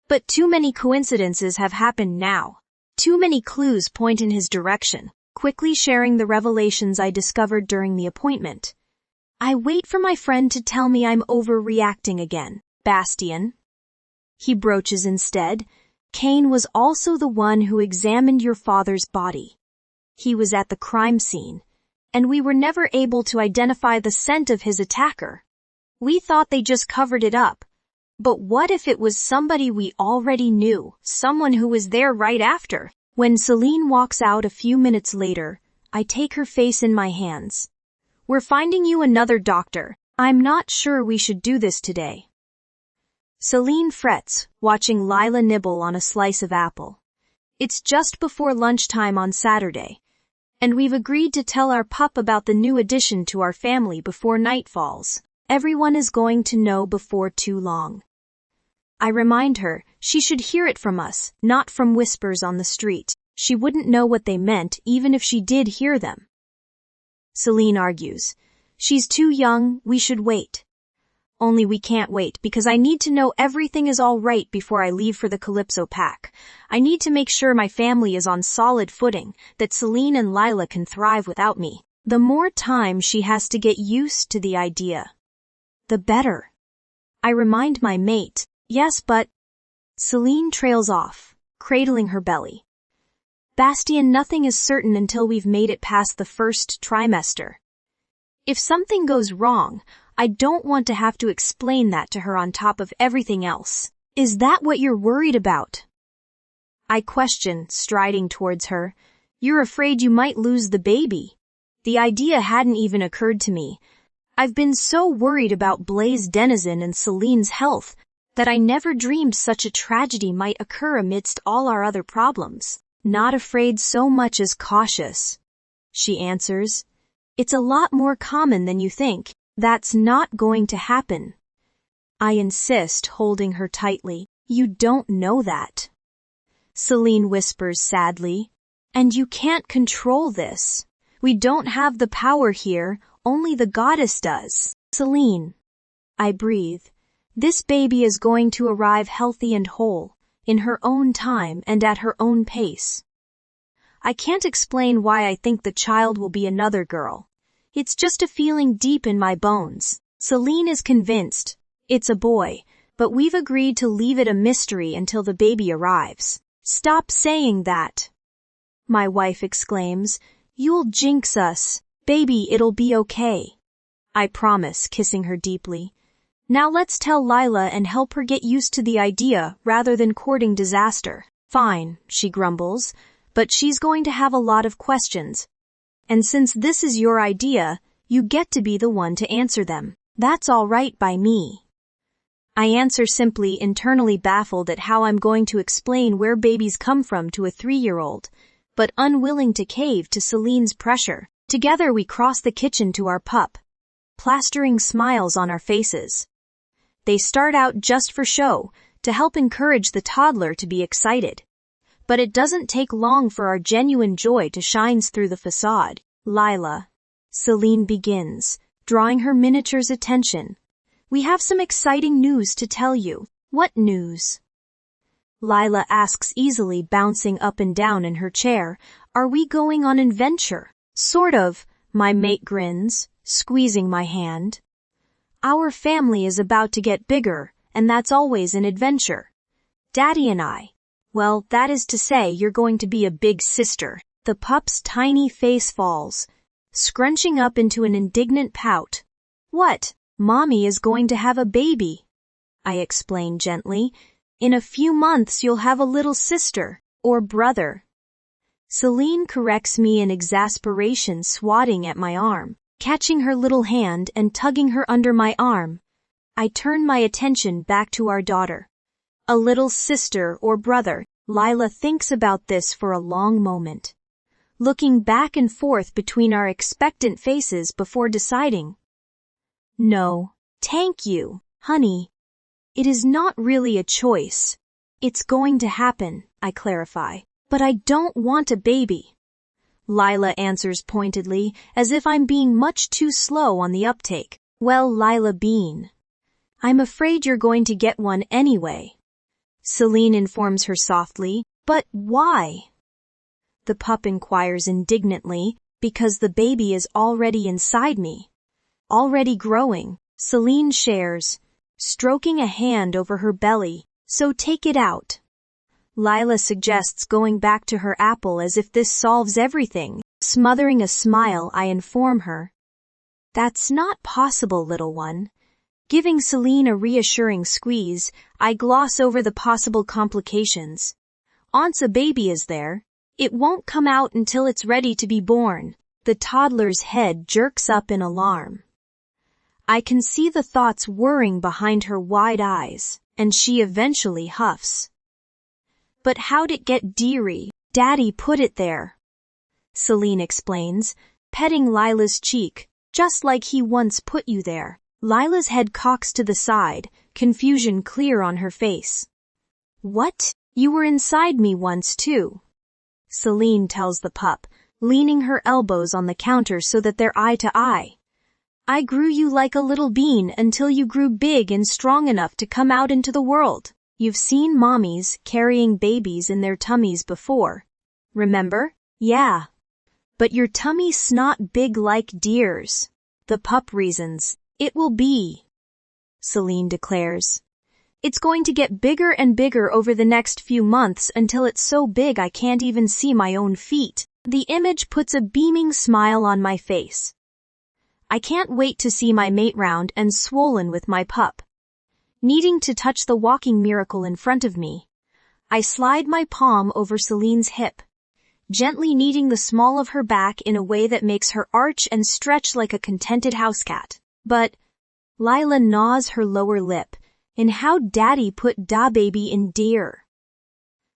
But too many coincidences have happened now. Too many clues point in his direction, quickly sharing the revelations I discovered during the appointment. I wait for my friend to tell me I'm overreacting again. Bastian. He broaches instead. Kane was also the one who examined your father's body. He was at the crime scene, and we were never able to identify the scent of his attacker. We thought they just covered it up. But what if it was somebody we already knew, someone who was there right after? When Celine walks out a few minutes later, I take her face in my hands. We're finding you another doctor. I'm not sure we should do this today. Celine frets, watching Lila nibble on a slice of apple. It's just before lunchtime on Saturday, and we've agreed to tell our pup about the new addition to our family before night falls. Everyone is going to know before too long. I remind her she should hear it from us, not from whispers on the street. She wouldn't know what they meant even if she did hear them. Celine argues. She's too young, we should wait. Only we can't wait because I need to know everything is all right before I leave for the Calypso pack. I need to make sure my family is on solid footing, that Celine and Lila can thrive without me. The more time she has to get used to the idea, the better. I remind my mate, yes, but... Celine trails off, cradling her belly. Bastien, nothing is certain until we've made it past the first trimester. If something goes wrong, I don't want to have to explain that to her on top of everything else. Is that what you're worried about? I question, striding towards her. You're afraid you might lose the baby. The idea hadn't even occurred to me. I've been so worried about Blaze Denizen and Celine's health that I never dreamed such a tragedy might occur amidst all our other problems. Not afraid so much as cautious, she answers. It's a lot more common than you think. That's not going to happen. I insist, holding her tightly. You don't know that. Celine whispers sadly. And you can't control this. We don't have the power here, only the goddess does. Celine. I breathe. This baby is going to arrive healthy and whole, in her own time and at her own pace. I can't explain why I think the child will be another girl. It's just a feeling deep in my bones. Celine is convinced. It's a boy, but we've agreed to leave it a mystery until the baby arrives. Stop saying that, my wife exclaims. You'll jinx us. Baby, it'll be okay. I promise, kissing her deeply. Now let's tell Lila and help her get used to the idea rather than courting disaster. Fine, she grumbles, but she's going to have a lot of questions. And since this is your idea, you get to be the one to answer them. That's all right by me. I answer simply, internally baffled at how I'm going to explain where babies come from to a 3-year-old, but unwilling to cave to Celine's pressure. Together we cross the kitchen to our pup, plastering smiles on our faces. They start out just for show, to help encourage the toddler to be excited. But it doesn't take long for our genuine joy to shine through the facade. Lila. Celine begins, drawing her miniature's attention. We have some exciting news to tell you. What news? Lila asks easily, bouncing up and down in her chair. Are we going on an adventure? Sort of, my mate grins, squeezing my hand. Our family is about to get bigger, and that's always an adventure. Daddy and I. Well, that is to say, you're going to be a big sister. The pup's tiny face falls, scrunching up into an indignant pout. What? Mommy is going to have a baby. I explain gently. In a few months you'll have a little sister, or brother. Celine corrects me in exasperation, swatting at my arm, catching her little hand and tugging her under my arm. I turn my attention back to our daughter. A little sister or brother. Lila thinks about this for a long moment, looking back and forth between our expectant faces before deciding. No, thank you, honey. It is not really a choice. It's going to happen, I clarify. But I don't want a baby. Lila answers pointedly, as if I'm being much too slow on the uptake. Well, Lila Bean, I'm afraid you're going to get one anyway. Celine informs her softly. But why? The pup inquires indignantly. Because the baby is already inside me. Already growing, Celine shares, stroking a hand over her belly. So take it out. Lila suggests going back to her apple as if this solves everything. Smothering a smile, I inform her. That's not possible, little one. Giving Celine a reassuring squeeze, I gloss over the possible complications. Once a baby is there, it won't come out until it's ready to be born. The toddler's head jerks up in alarm. I can see the thoughts whirring behind her wide eyes, and she eventually huffs. But how'd it get dearie? Daddy put it there. Celine explains, petting Lila's cheek, just like he once put you there. Lila's head cocks to the side, confusion clear on her face. What? You were inside me once too. Celine tells the pup, leaning her elbows on the counter so that they're eye to eye. I grew you like a little bean until you grew big and strong enough to come out into the world. You've seen mommies carrying babies in their tummies before. Remember? Yeah. But your tummy's not big like deer's. The pup reasons. It will be. Celine declares. It's going to get bigger and bigger over the next few months until it's so big I can't even see my own feet. The image puts a beaming smile on my face. I can't wait to see my mate round and swollen with my pup. Needing to touch the walking miracle in front of me, I slide my palm over Celine's hip, gently kneading the small of her back in a way that makes her arch and stretch like a contented house cat. But Lila gnaws her lower lip, in how Daddy put da baby in dear.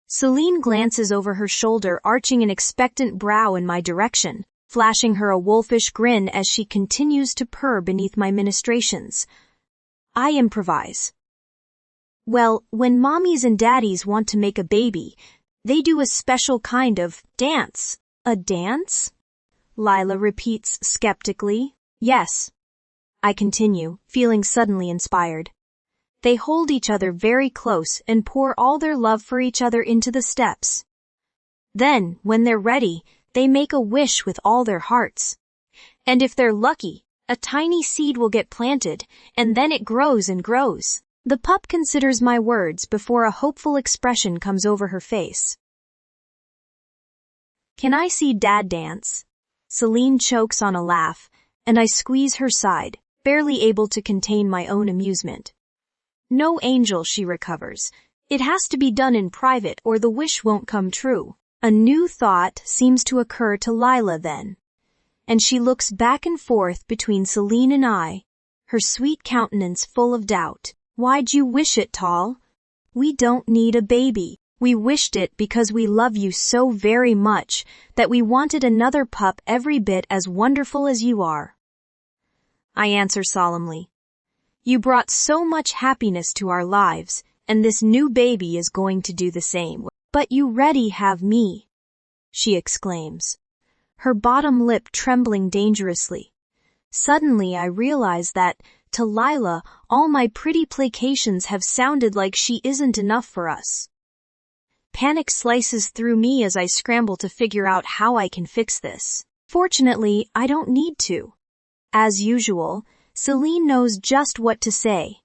Celine glances over her shoulder, arching an expectant brow in my direction, flashing her a wolfish grin as she continues to purr beneath my ministrations. I improvise. Well, when mommies and daddies want to make a baby, they do a special kind of dance. A dance? Lila repeats skeptically. Yes. I continue, feeling suddenly inspired. They hold each other very close and pour all their love for each other into the steps. Then, when they're ready, they make a wish with all their hearts. And if they're lucky, a tiny seed will get planted, and then it grows and grows. The pup considers my words before a hopeful expression comes over her face. Can I see Dad dance? Celine chokes on a laugh, and I squeeze her side, barely able to contain my own amusement. No, Angel, she recovers. It has to be done in private or the wish won't come true. A new thought seems to occur to Lila then, and she looks back and forth between Celine and I, her sweet countenance full of doubt. Why'd you wish it, Tall? We don't need a baby. We wished it because we love you so very much that we wanted another pup every bit as wonderful as you are. I answer solemnly. You brought so much happiness to our lives, and this new baby is going to do the same. But you ready have me, she exclaims, her bottom lip trembling dangerously. Suddenly I realize that, to Lila, all my pretty placations have sounded like she isn't enough for us. Panic slices through me as I scramble to figure out how I can fix this. Fortunately, I don't need to. As usual, Celine knows just what to say.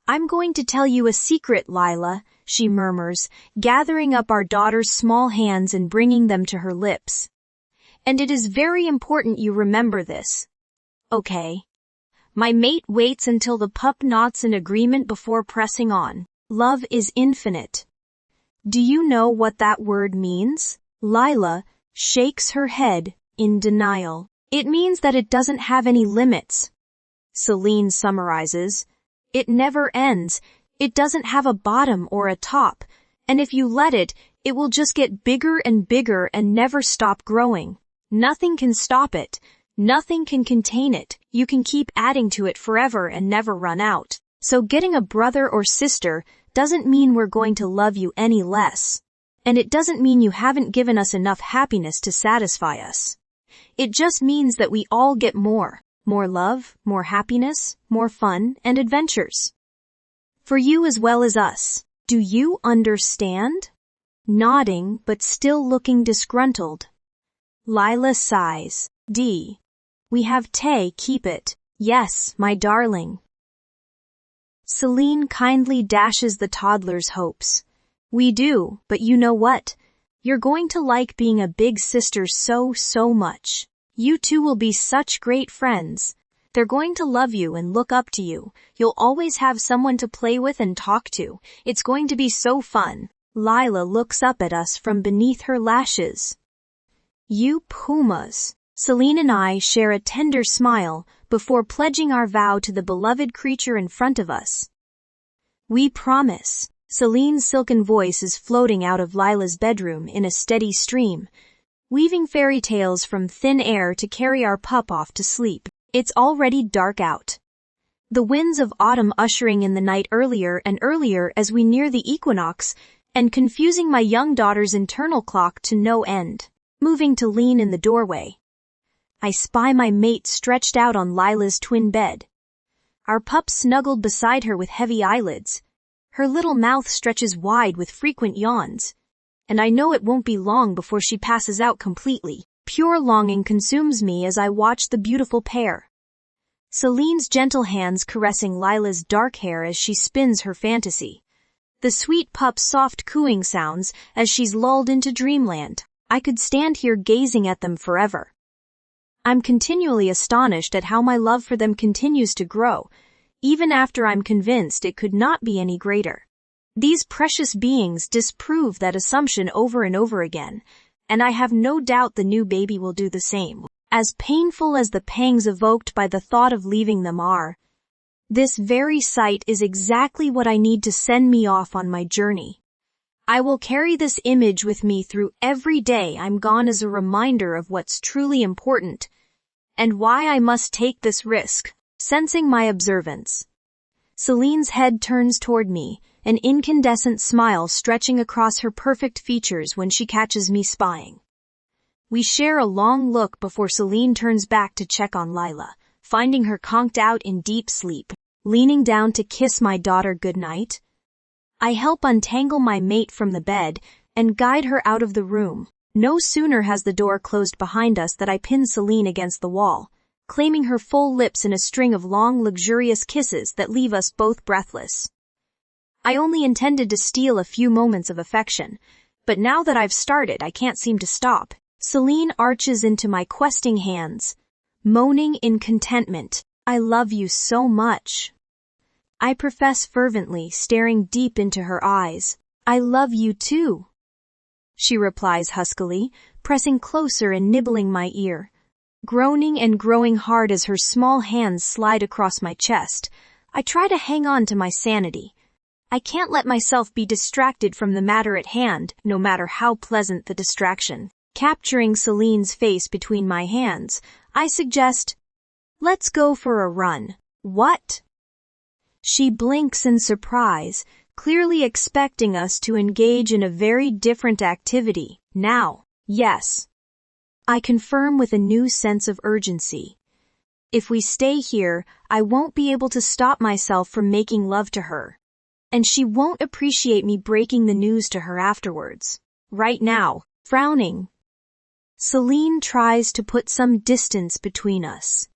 I'm going to tell you a secret, Lila, she murmurs, gathering up our daughter's small hands and bringing them to her lips. And it is very important you remember this. Okay. My mate waits until the pup nods in agreement before pressing on. Love is infinite. Do you know what that word means? Lila shakes her head in denial. It means that it doesn't have any limits. Celine summarizes. It never ends. It doesn't have a bottom or a top. And if you let it, it will just get bigger and bigger and never stop growing. Nothing can stop it. Nothing can contain it. You can keep adding to it forever and never run out. So getting a brother or sister doesn't mean we're going to love you any less. And it doesn't mean you haven't given us enough happiness to satisfy us. It just means that we all get more. More love, more happiness, more fun, and adventures. For you as well as us. Do you understand? Nodding, but still looking disgruntled. Lila sighs. D. We have Tay, keep it. Yes, my darling. Celine kindly dashes the toddler's hopes. We do, but you know what? You're going to like being a big sister so much. You two will be such great friends. They're going to love you and look up to you. You'll always have someone to play with and talk to. It's going to be so fun. Lila looks up at us from beneath her lashes. You pumas. Celine and I share a tender smile before pledging our vow to the beloved creature in front of us. We promise. Celine's silken voice is floating out of Lila's bedroom in a steady stream, weaving fairy tales from thin air to carry our pup off to sleep. It's already dark out. The winds of autumn ushering in the night earlier and earlier as we near the equinox, and confusing my young daughter's internal clock to no end. Moving to lean in the doorway, I spy my mate stretched out on Lila's twin bed. Our pup snuggled beside her with heavy eyelids. Her little mouth stretches wide with frequent yawns, and I know it won't be long before she passes out completely. Pure longing consumes me as I watch the beautiful pair. Celine's gentle hands caressing Lila's dark hair as she spins her fantasy. The sweet pup's soft cooing sounds as she's lulled into dreamland. I could stand here gazing at them forever. I'm continually astonished at how my love for them continues to grow, even after I'm convinced it could not be any greater. These precious beings disprove that assumption over and over again, and I have no doubt the new baby will do the same. As painful as the pangs evoked by the thought of leaving them are, this very sight is exactly what I need to send me off on my journey. I will carry this image with me through every day I'm gone as a reminder of what's truly important, and why I must take this risk. Sensing my observance, Celine's head turns toward me, an incandescent smile stretching across her perfect features when she catches me spying. We share a long look before Celine turns back to check on Lila, finding her conked out in deep sleep. Leaning down to kiss my daughter goodnight, I help untangle my mate from the bed and guide her out of the room. No sooner has the door closed behind us than I pin Celine against the wall, claiming her full lips in a string of long, luxurious kisses that leave us both breathless. I only intended to steal a few moments of affection, but now that I've started, I can't seem to stop. Celine arches into my questing hands, moaning in contentment, "I love you so much." I profess fervently, staring deep into her eyes. "I love you too," she replies huskily, pressing closer and nibbling my ear. Groaning and growing hard as her small hands slide across my chest, I try to hang on to my sanity. I can't let myself be distracted from the matter at hand, no matter how pleasant the distraction. Capturing Celine's face between my hands, I suggest, "Let's go for a run." "What?" She blinks in surprise, clearly expecting us to engage in a very different activity. "Now." "Yes." I confirm with a new sense of urgency. If we stay here, I won't be able to stop myself from making love to her. And she won't appreciate me breaking the news to her afterwards. Right now, frowning, Celine tries to put some distance between us.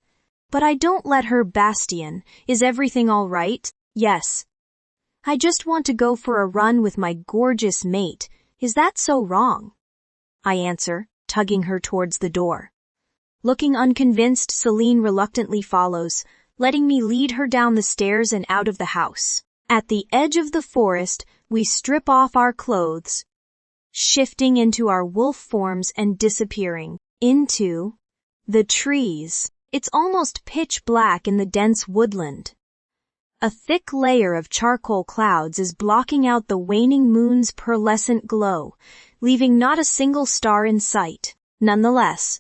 But I don't let her. "Bastien, is everything all right?" "Yes. I just want to go for a run with my gorgeous mate. Is that so wrong?" I answer, tugging her towards the door. Looking unconvinced, Celine reluctantly follows, letting me lead her down the stairs and out of the house. At the edge of the forest, we strip off our clothes, shifting into our wolf forms and disappearing into the trees. It's almost pitch black in the dense woodland. A thick layer of charcoal clouds is blocking out the waning moon's pearlescent glow, leaving not a single star in sight. Nonetheless,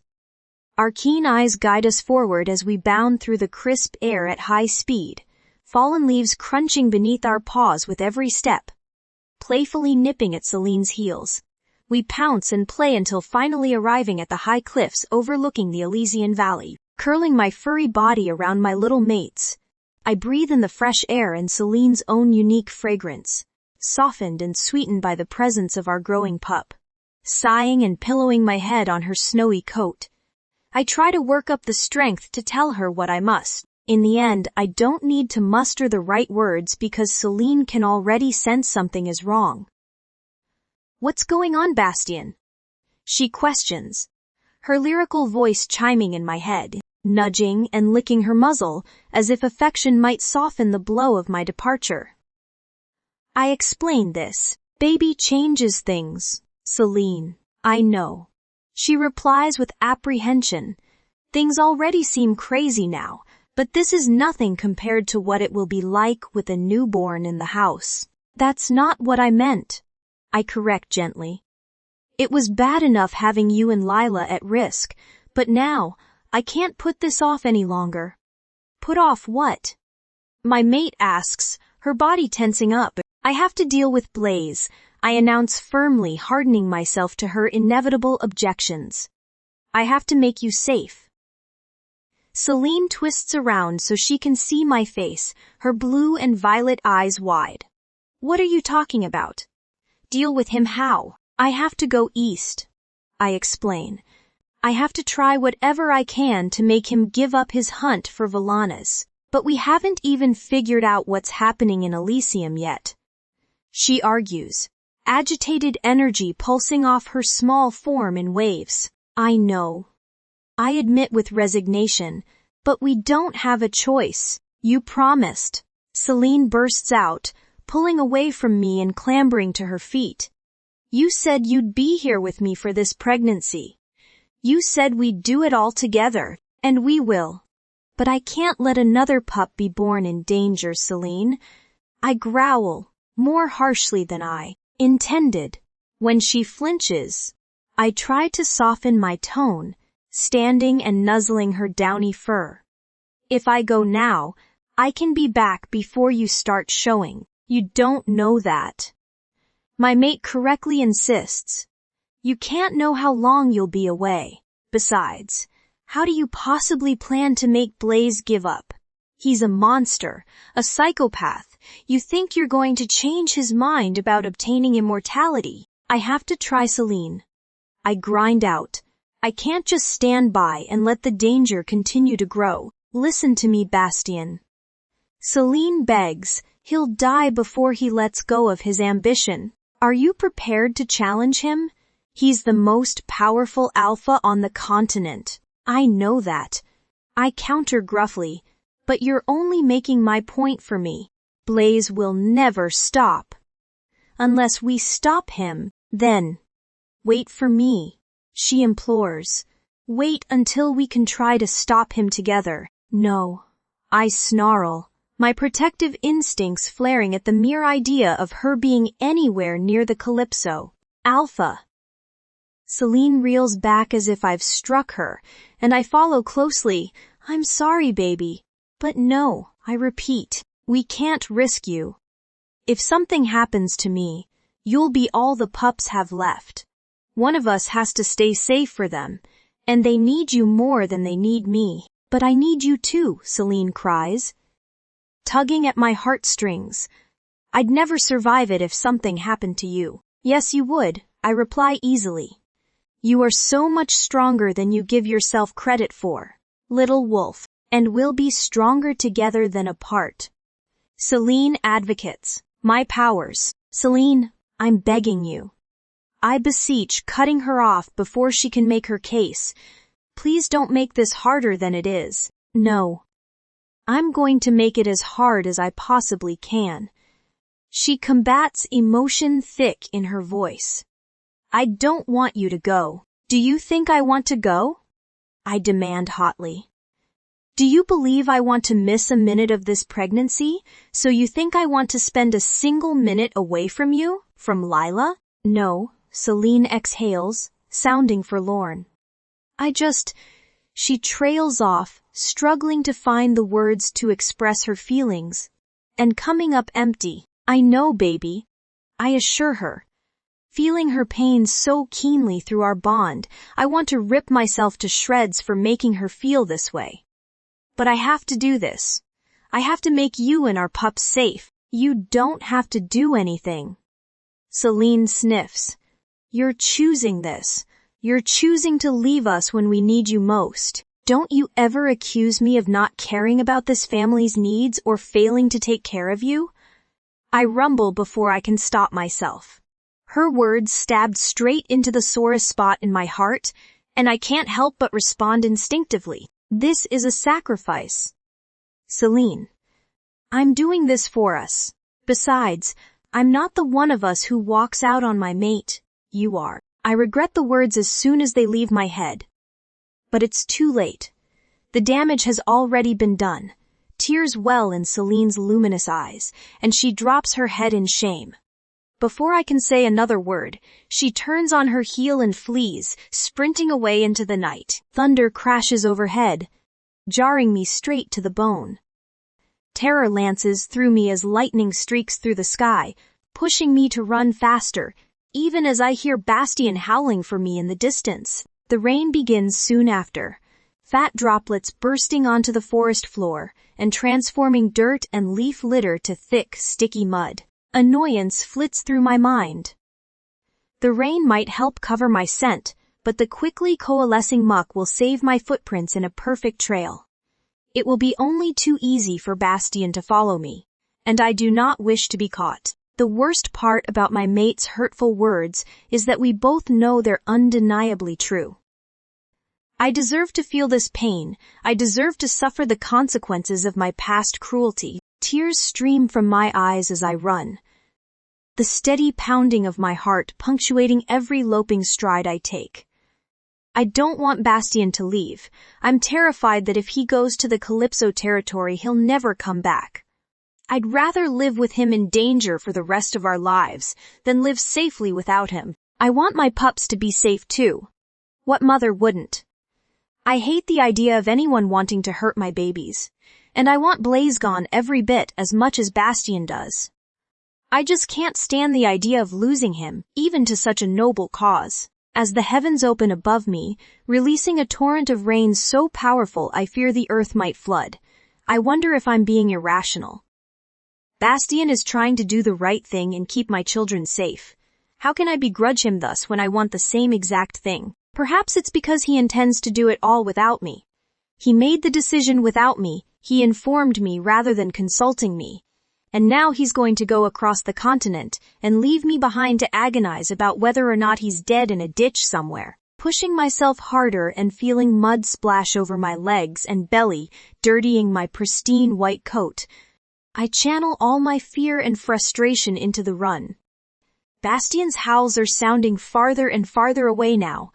our keen eyes guide us forward as we bound through the crisp air at high speed, fallen leaves crunching beneath our paws with every step. Playfully nipping at Celine's heels, we pounce and play until finally arriving at the high cliffs overlooking the Elysian Valley. Curling my furry body around my little mates, I breathe in the fresh air and Celine's own unique fragrance, softened and sweetened by the presence of our growing pup. Sighing and pillowing my head on her snowy coat, I try to work up the strength to tell her what I must. In the end, I don't need to muster the right words because Celine can already sense something is wrong. "What's going on, Bastien?" she questions, her lyrical voice chiming in my head, nudging and licking her muzzle as if affection might soften the blow of my departure. I explain this. "Baby changes things, Celine." "I know," she replies with apprehension, Things already seem crazy now, but this is nothing compared to what it will be like with a newborn in the house. That's not what I meant, I correct gently. It was bad enough having you and Lila at risk, but now, I can't put this off any longer. Put off what? My mate asks, her body tensing up. I have to deal with Blaze, I announce firmly, hardening myself to her inevitable objections. I have to make you safe. Celine twists around so she can see my face, her blue and violet eyes wide. What are you talking about? Deal with him how? I have to go east, I explain. I have to try whatever I can to make him give up his hunt for Valanas, but we haven't even figured out what's happening in Elysium yet. She argues, agitated energy pulsing off her small form in waves. I know. I admit with resignation, but we don't have a choice. You promised. Celine bursts out, pulling away from me and clambering to her feet. You said you'd be here with me for this pregnancy. You said we'd do it all together, and we will. But I can't let another pup be born in danger, Celine. I growl, more harshly than I intended. When she flinches, I try to soften my tone, standing and nuzzling her downy fur. If I go now, I can be back before you start showing. You don't know that. My mate correctly insists. You can't know how long you'll be away. Besides, how do you possibly plan to make Blaze give up? He's a monster, a psychopath. You think you're going to change his mind about obtaining immortality? I have to try, Celine. I grind out. I can't just stand by and let the danger continue to grow. Listen to me, Bastien. Celine begs, he'll die before he lets go of his ambition. Are you prepared to challenge him? He's the most powerful alpha on the continent. I know that. I counter gruffly, but you're only making my point for me. Blaze will never stop. Unless we stop him, then. Wait for me, she implores. Wait until we can try to stop him together. No. I snarl, my protective instincts flaring at the mere idea of her being anywhere near the Calypso. Alpha. Celine reels back as if I've struck her, and I follow closely. I'm sorry, baby. But no, I repeat, we can't risk you. If something happens to me, you'll be all the pups have left. One of us has to stay safe for them, and they need you more than they need me. But I need you too, Celine cries, tugging at my heartstrings. I'd never survive it if something happened to you. Yes, you would, I reply easily. You are so much stronger than you give yourself credit for, little wolf, and we'll be stronger together than apart. Celine advocates, my powers. Celine, I'm begging you. I beseech, cutting her off before she can make her case. Please don't make this harder than it is. No. I'm going to make it as hard as I possibly can. She combats, emotion thick in her voice. I don't want you to go. Do you think I want to go? I demand hotly. Do you believe I want to miss a minute of this pregnancy? So you think I want to spend a single minute away from you? From Lila? No, Celine exhales, sounding forlorn. She trails off, struggling to find the words to express her feelings, and coming up empty. I know, baby, I assure her. Feeling her pain so keenly through our bond, I want to rip myself to shreds for making her feel this way. But I have to do this. I have to make you and our pups safe. You don't have to do anything. Celine sniffs. You're choosing this. You're choosing to leave us when we need you most. Don't you ever accuse me of not caring about this family's needs or failing to take care of you? I rumble before I can stop myself. Her words stabbed straight into the sorest spot in my heart, and I can't help but respond instinctively. This is a sacrifice. Celine, I'm doing this for us. Besides, I'm not the one of us who walks out on my mate. You are. I regret the words as soon as they leave my head. But it's too late. The damage has already been done. Tears well in Celine's luminous eyes, and she drops her head in shame. Before I can say another word, she turns on her heel and flees, sprinting away into the night. Thunder crashes overhead, jarring me straight to the bone. Terror lances through me as lightning streaks through the sky, pushing me to run faster, even as I hear Bastien howling for me in the distance. The rain begins soon after, fat droplets bursting onto the forest floor and transforming dirt and leaf litter to thick, sticky mud. Annoyance flits through my mind. The rain might help cover my scent, but the quickly coalescing muck will save my footprints in a perfect trail. It will be only too easy for Bastien to follow me, and I do not wish to be caught. The worst part about my mate's hurtful words is that we both know they're undeniably true. I deserve to feel this pain. I deserve to suffer the consequences of my past cruelty. Tears stream from my eyes as I run, the steady pounding of my heart punctuating every loping stride I take. I don't want Bastien to leave. I'm terrified that if he goes to the Calypso territory, he'll never come back. I'd rather live with him in danger for the rest of our lives than live safely without him. I want my pups to be safe too. What mother wouldn't? I hate the idea of anyone wanting to hurt my babies, and I want Blaze gone every bit as much as Bastien does. I just can't stand the idea of losing him, even to such a noble cause. As the heavens open above me, releasing a torrent of rain so powerful I fear the earth might flood, I wonder if I'm being irrational. Bastien is trying to do the right thing and keep my children safe. How can I begrudge him thus when I want the same exact thing? Perhaps it's because he intends to do it all without me. He made the decision without me, he informed me rather than consulting me. And now he's going to go across the continent and leave me behind to agonize about whether or not he's dead in a ditch somewhere. Pushing myself harder and feeling mud splash over my legs and belly, dirtying my pristine white coat, I channel all my fear and frustration into the run. Bastien's howls are sounding farther and farther away now,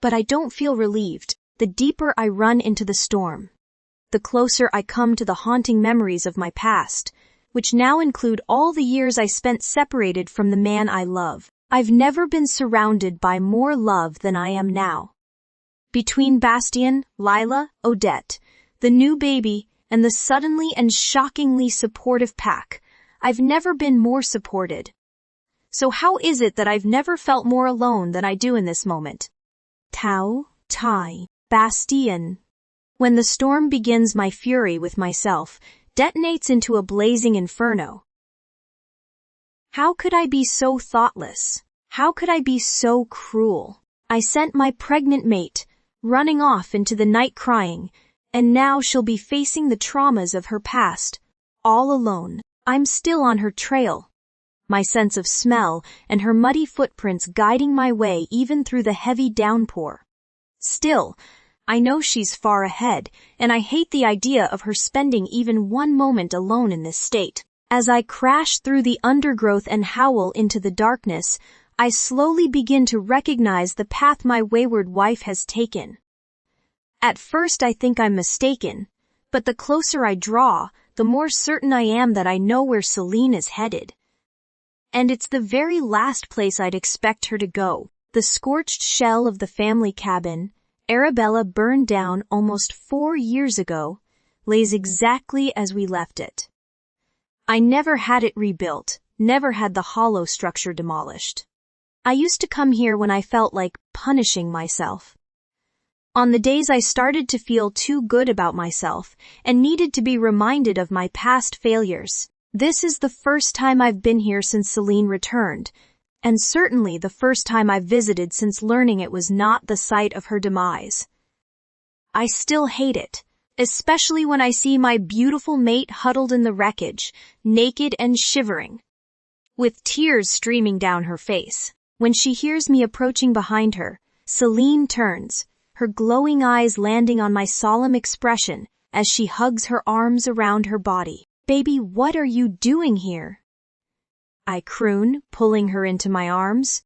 but I don't feel relieved. The deeper I run into the storm, the closer I come to the haunting memories of my past, which now include all the years I spent separated from the man I love. I've never been surrounded by more love than I am now. Between Bastien, Lila, Odette, the new baby, and the suddenly and shockingly supportive pack, I've never been more supported. So how is it that I've never felt more alone than I do in this moment? Tao, Tai, Bastien. When the storm begins, my fury with myself detonates into a blazing inferno. How could I be so thoughtless? How could I be so cruel? I sent my pregnant mate, running off into the night crying, and now she'll be facing the traumas of her past, all alone. I'm still on her trail, my sense of smell and her muddy footprints guiding my way even through the heavy downpour. Still, I know she's far ahead, and I hate the idea of her spending even one moment alone in this state. As I crash through the undergrowth and howl into the darkness, I slowly begin to recognize the path my wayward wife has taken. At first I think I'm mistaken, but the closer I draw, the more certain I am that I know where Celine is headed. And it's the very last place I'd expect her to go. The scorched shell of the family cabin, Arabella burned down almost 4 years ago, lays exactly as we left it. I never had it rebuilt, never had the hollow structure demolished. I used to come here when I felt like punishing myself. On the days I started to feel too good about myself and needed to be reminded of my past failures. This is the first time I've been here since Celine returned, and certainly the first time I've visited since learning it was not the site of her demise. I still hate it, especially when I see my beautiful mate huddled in the wreckage, naked and shivering, with tears streaming down her face. When she hears me approaching behind her, Celine turns, her glowing eyes landing on my solemn expression as she hugs her arms around her body. "Baby, what are you doing here?" I croon, pulling her into my arms.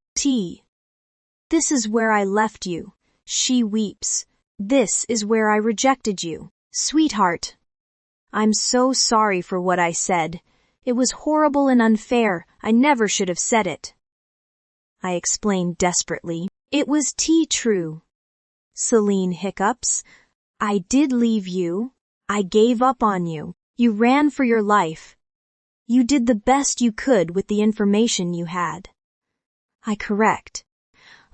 "This is where I left you." She weeps. "This is where I rejected you." Sweetheart, I'm so sorry for what I said. It was horrible and unfair. I never should have said it. I explained desperately. It was true. Celine hiccups. I did leave you. I gave up on you. You ran for your life. You did the best you could with the information you had. I correct.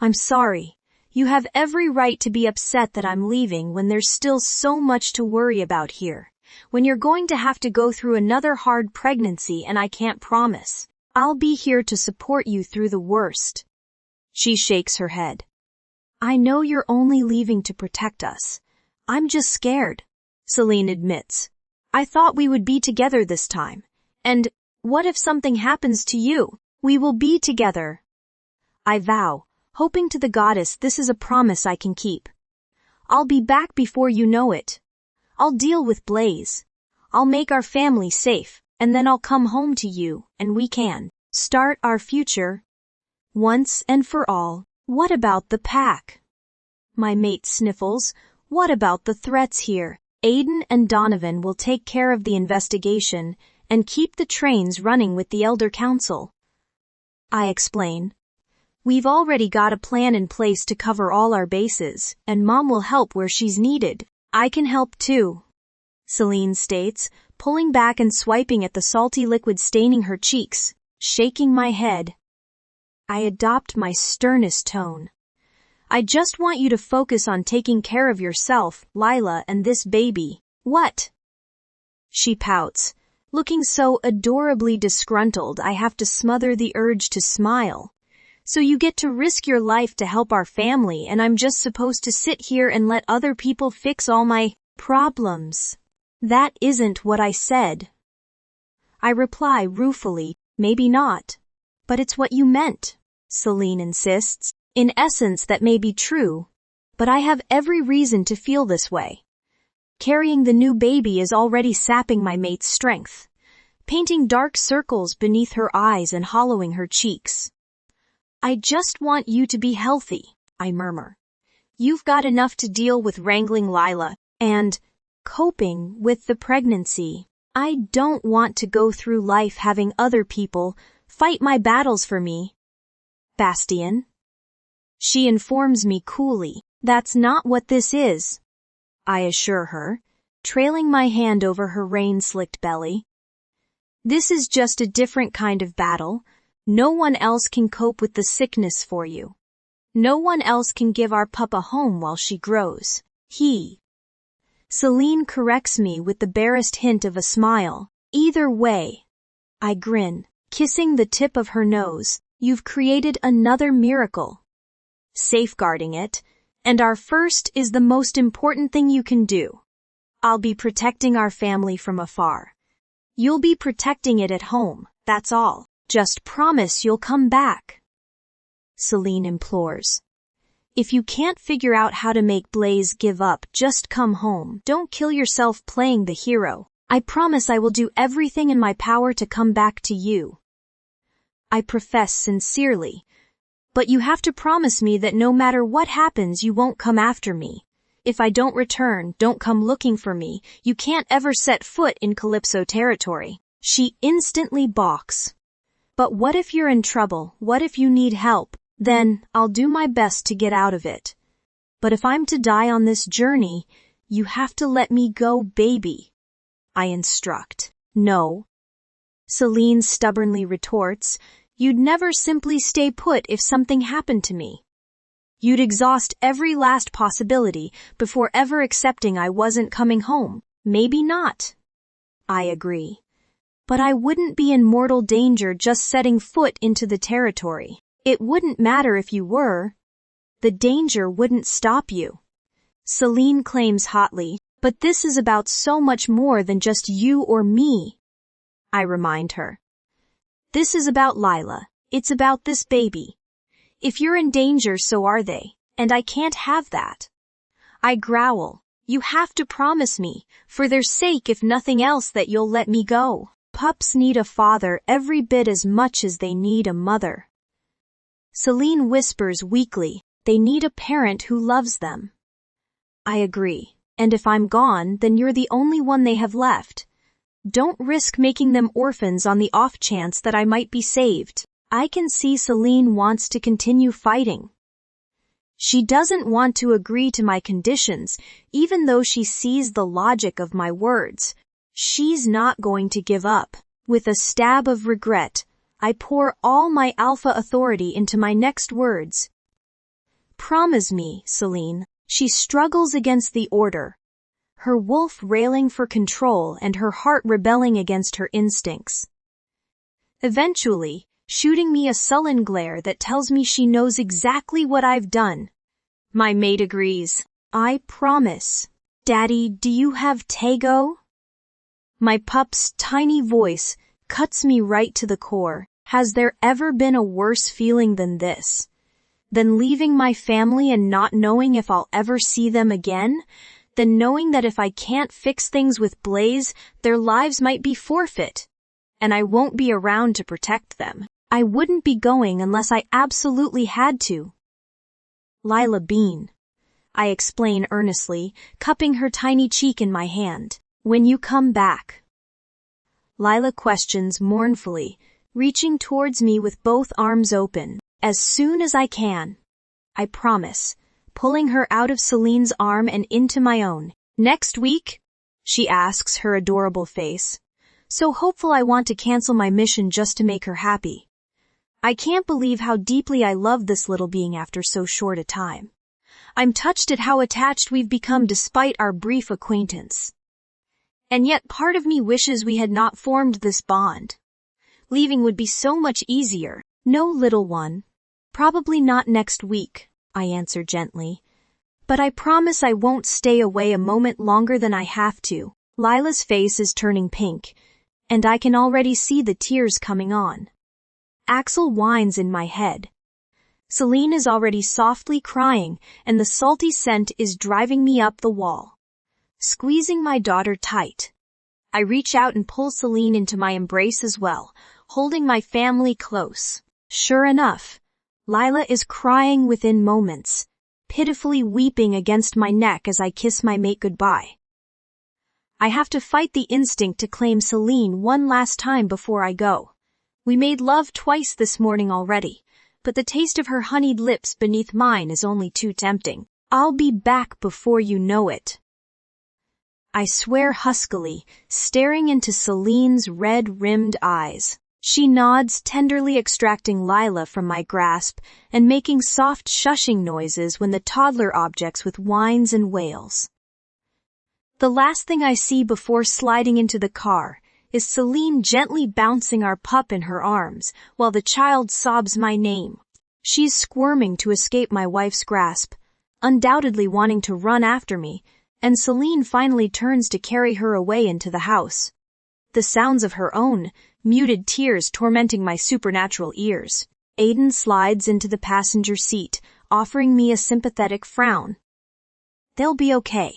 I'm sorry. You have every right to be upset that I'm leaving when there's still so much to worry about here. When you're going to have to go through another hard pregnancy and I can't promise. I'll be here to support you through the worst. She shakes her head. I know you're only leaving to protect us. I'm just scared, Celine admits. I thought we would be together this time. And what if something happens to you? We will be together. I vow, hoping to the goddess this is a promise I can keep. I'll be back before you know it. I'll deal with Blaze. I'll make our family safe, and then I'll come home to you, and we can start our future. Once and for all. What about the pack? My mate sniffles. What about the threats here? Aiden and Donovan will take care of the investigation and keep the trains running with the Elder Council. I explain. We've already got a plan in place to cover all our bases, and Mom will help where she's needed. I can help too, Celine states, pulling back and swiping at the salty liquid staining her cheeks, shaking my head. I adopt my sternest tone. I just want you to focus on taking care of yourself, Lila, and this baby. What? She pouts, looking so adorably disgruntled I have to smother the urge to smile. So you get to risk your life to help our family and I'm just supposed to sit here and let other people fix all my problems. That isn't what I said. I reply ruefully, maybe not. But it's what you meant, Celine insists. In essence that may be true, but I have every reason to feel this way. Carrying the new baby is already sapping my mate's strength, painting dark circles beneath her eyes and hollowing her cheeks. I just want you to be healthy, I murmur. You've got enough to deal with wrangling Lila and coping with the pregnancy. I don't want to go through life having other people fight my battles for me. Bastian? She informs me coolly, that's not what this is. I assure her, trailing my hand over her rain-slicked belly. This is just a different kind of battle. No one else can cope with the sickness for you. No one else can give our pup a home while she grows. Celine corrects me with the barest hint of a smile. Either way. I grin, kissing the tip of her nose. You've created another miracle. Safeguarding it, and our first is the most important thing you can do. I'll be protecting our family from afar. You'll be protecting it at home, that's all. Just promise you'll come back. Celine implores. If you can't figure out how to make Blaze give up, just come home. Don't kill yourself playing the hero. I promise I will do everything in my power to come back to you. I profess sincerely. But you have to promise me that no matter what happens you won't come after me. If I don't return, don't come looking for me. You can't ever set foot in Calypso territory. She instantly balks. But what if you're in trouble? What if you need help? Then I'll do my best to get out of it. But if I'm to die on this journey, you have to let me go, baby. I instruct. No. Celine stubbornly retorts. You'd never simply stay put if something happened to me. You'd exhaust every last possibility before ever accepting I wasn't coming home. Maybe not. I agree. But I wouldn't be in mortal danger just setting foot into the territory. It wouldn't matter if you were. The danger wouldn't stop you. Celine claims hotly, but this is about so much more than just you or me. I remind her. This is about Lila. It's about this baby. If you're in danger, so are they, and I can't have that. I growl. You have to promise me, for their sake if nothing else, that you'll let me go. Pups need a father every bit as much as they need a mother. Celine whispers weakly, they need a parent who loves them. I agree. And if I'm gone, then you're the only one they have left. Don't risk making them orphans on the off chance that I might be saved. I can see Celine wants to continue fighting. She doesn't want to agree to my conditions, even though she sees the logic of my words. She's not going to give up. With a stab of regret, I pour all my alpha authority into my next words. Promise me, Celine. She struggles against the order, her wolf railing for control and her heart rebelling against her instincts. Eventually, shooting me a sullen glare that tells me she knows exactly what I've done. My mate agrees. I promise. Daddy, do you have Tego? My pup's tiny voice cuts me right to the core. Has there ever been a worse feeling than this? Than leaving my family and not knowing if I'll ever see them again? Than knowing that if I can't fix things with Blaze, their lives might be forfeit, and I won't be around to protect them. I wouldn't be going unless I absolutely had to. Lila Bean, I explain earnestly, cupping her tiny cheek in my hand. When you come back. Lila questions mournfully, reaching towards me with both arms open. As soon as I can. I promise, pulling her out of Celine's arm and into my own. Next week? She asks, her adorable face. So hopeful I want to cancel my mission just to make her happy. I can't believe how deeply I love this little being after so short a time. I'm touched at how attached we've become despite our brief acquaintance. And yet part of me wishes we had not formed this bond. Leaving would be so much easier. No, little one. Probably not next week, I answer gently. But I promise I won't stay away a moment longer than I have to. Lila's face is turning pink, and I can already see the tears coming on. Axel whines in my head. Celine is already softly crying, and the salty scent is driving me up the wall. Squeezing my daughter tight, I reach out and pull Celine into my embrace as well, holding my family close. Sure enough, Lila is crying within moments, pitifully weeping against my neck as I kiss my mate goodbye. I have to fight the instinct to claim Celine one last time before I go. We made love twice this morning already, but the taste of her honeyed lips beneath mine is only too tempting. I'll be back before you know it. I swear huskily, staring into Celine's red-rimmed eyes. She nods, tenderly extracting Lila from my grasp and making soft shushing noises when the toddler objects with whines and wails. The last thing I see before sliding into the car is Celine gently bouncing our pup in her arms while the child sobs my name. She's squirming to escape my wife's grasp, undoubtedly wanting to run after me, and Celine finally turns to carry her away into the house. The sounds of her own, muted tears tormenting my supernatural ears. Aiden slides into the passenger seat, offering me a sympathetic frown. They'll be okay,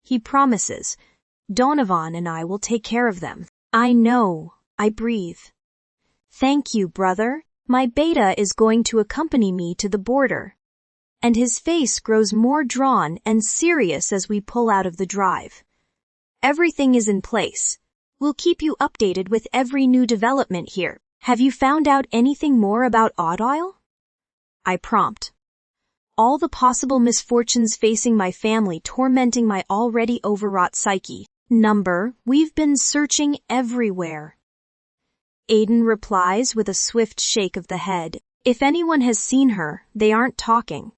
he promises. Donovan and I will take care of them. I know, I breathe. Thank you, brother. My beta is going to accompany me to the border. And his face grows more drawn and serious as we pull out of the drive. Everything is in place. We'll keep you updated with every new development here. Have you found out anything more about Audile? I prompt. All the possible misfortunes facing my family tormenting my already overwrought psyche. We've been searching everywhere. Aiden replies with a swift shake of the head. If anyone has seen her, they aren't talking.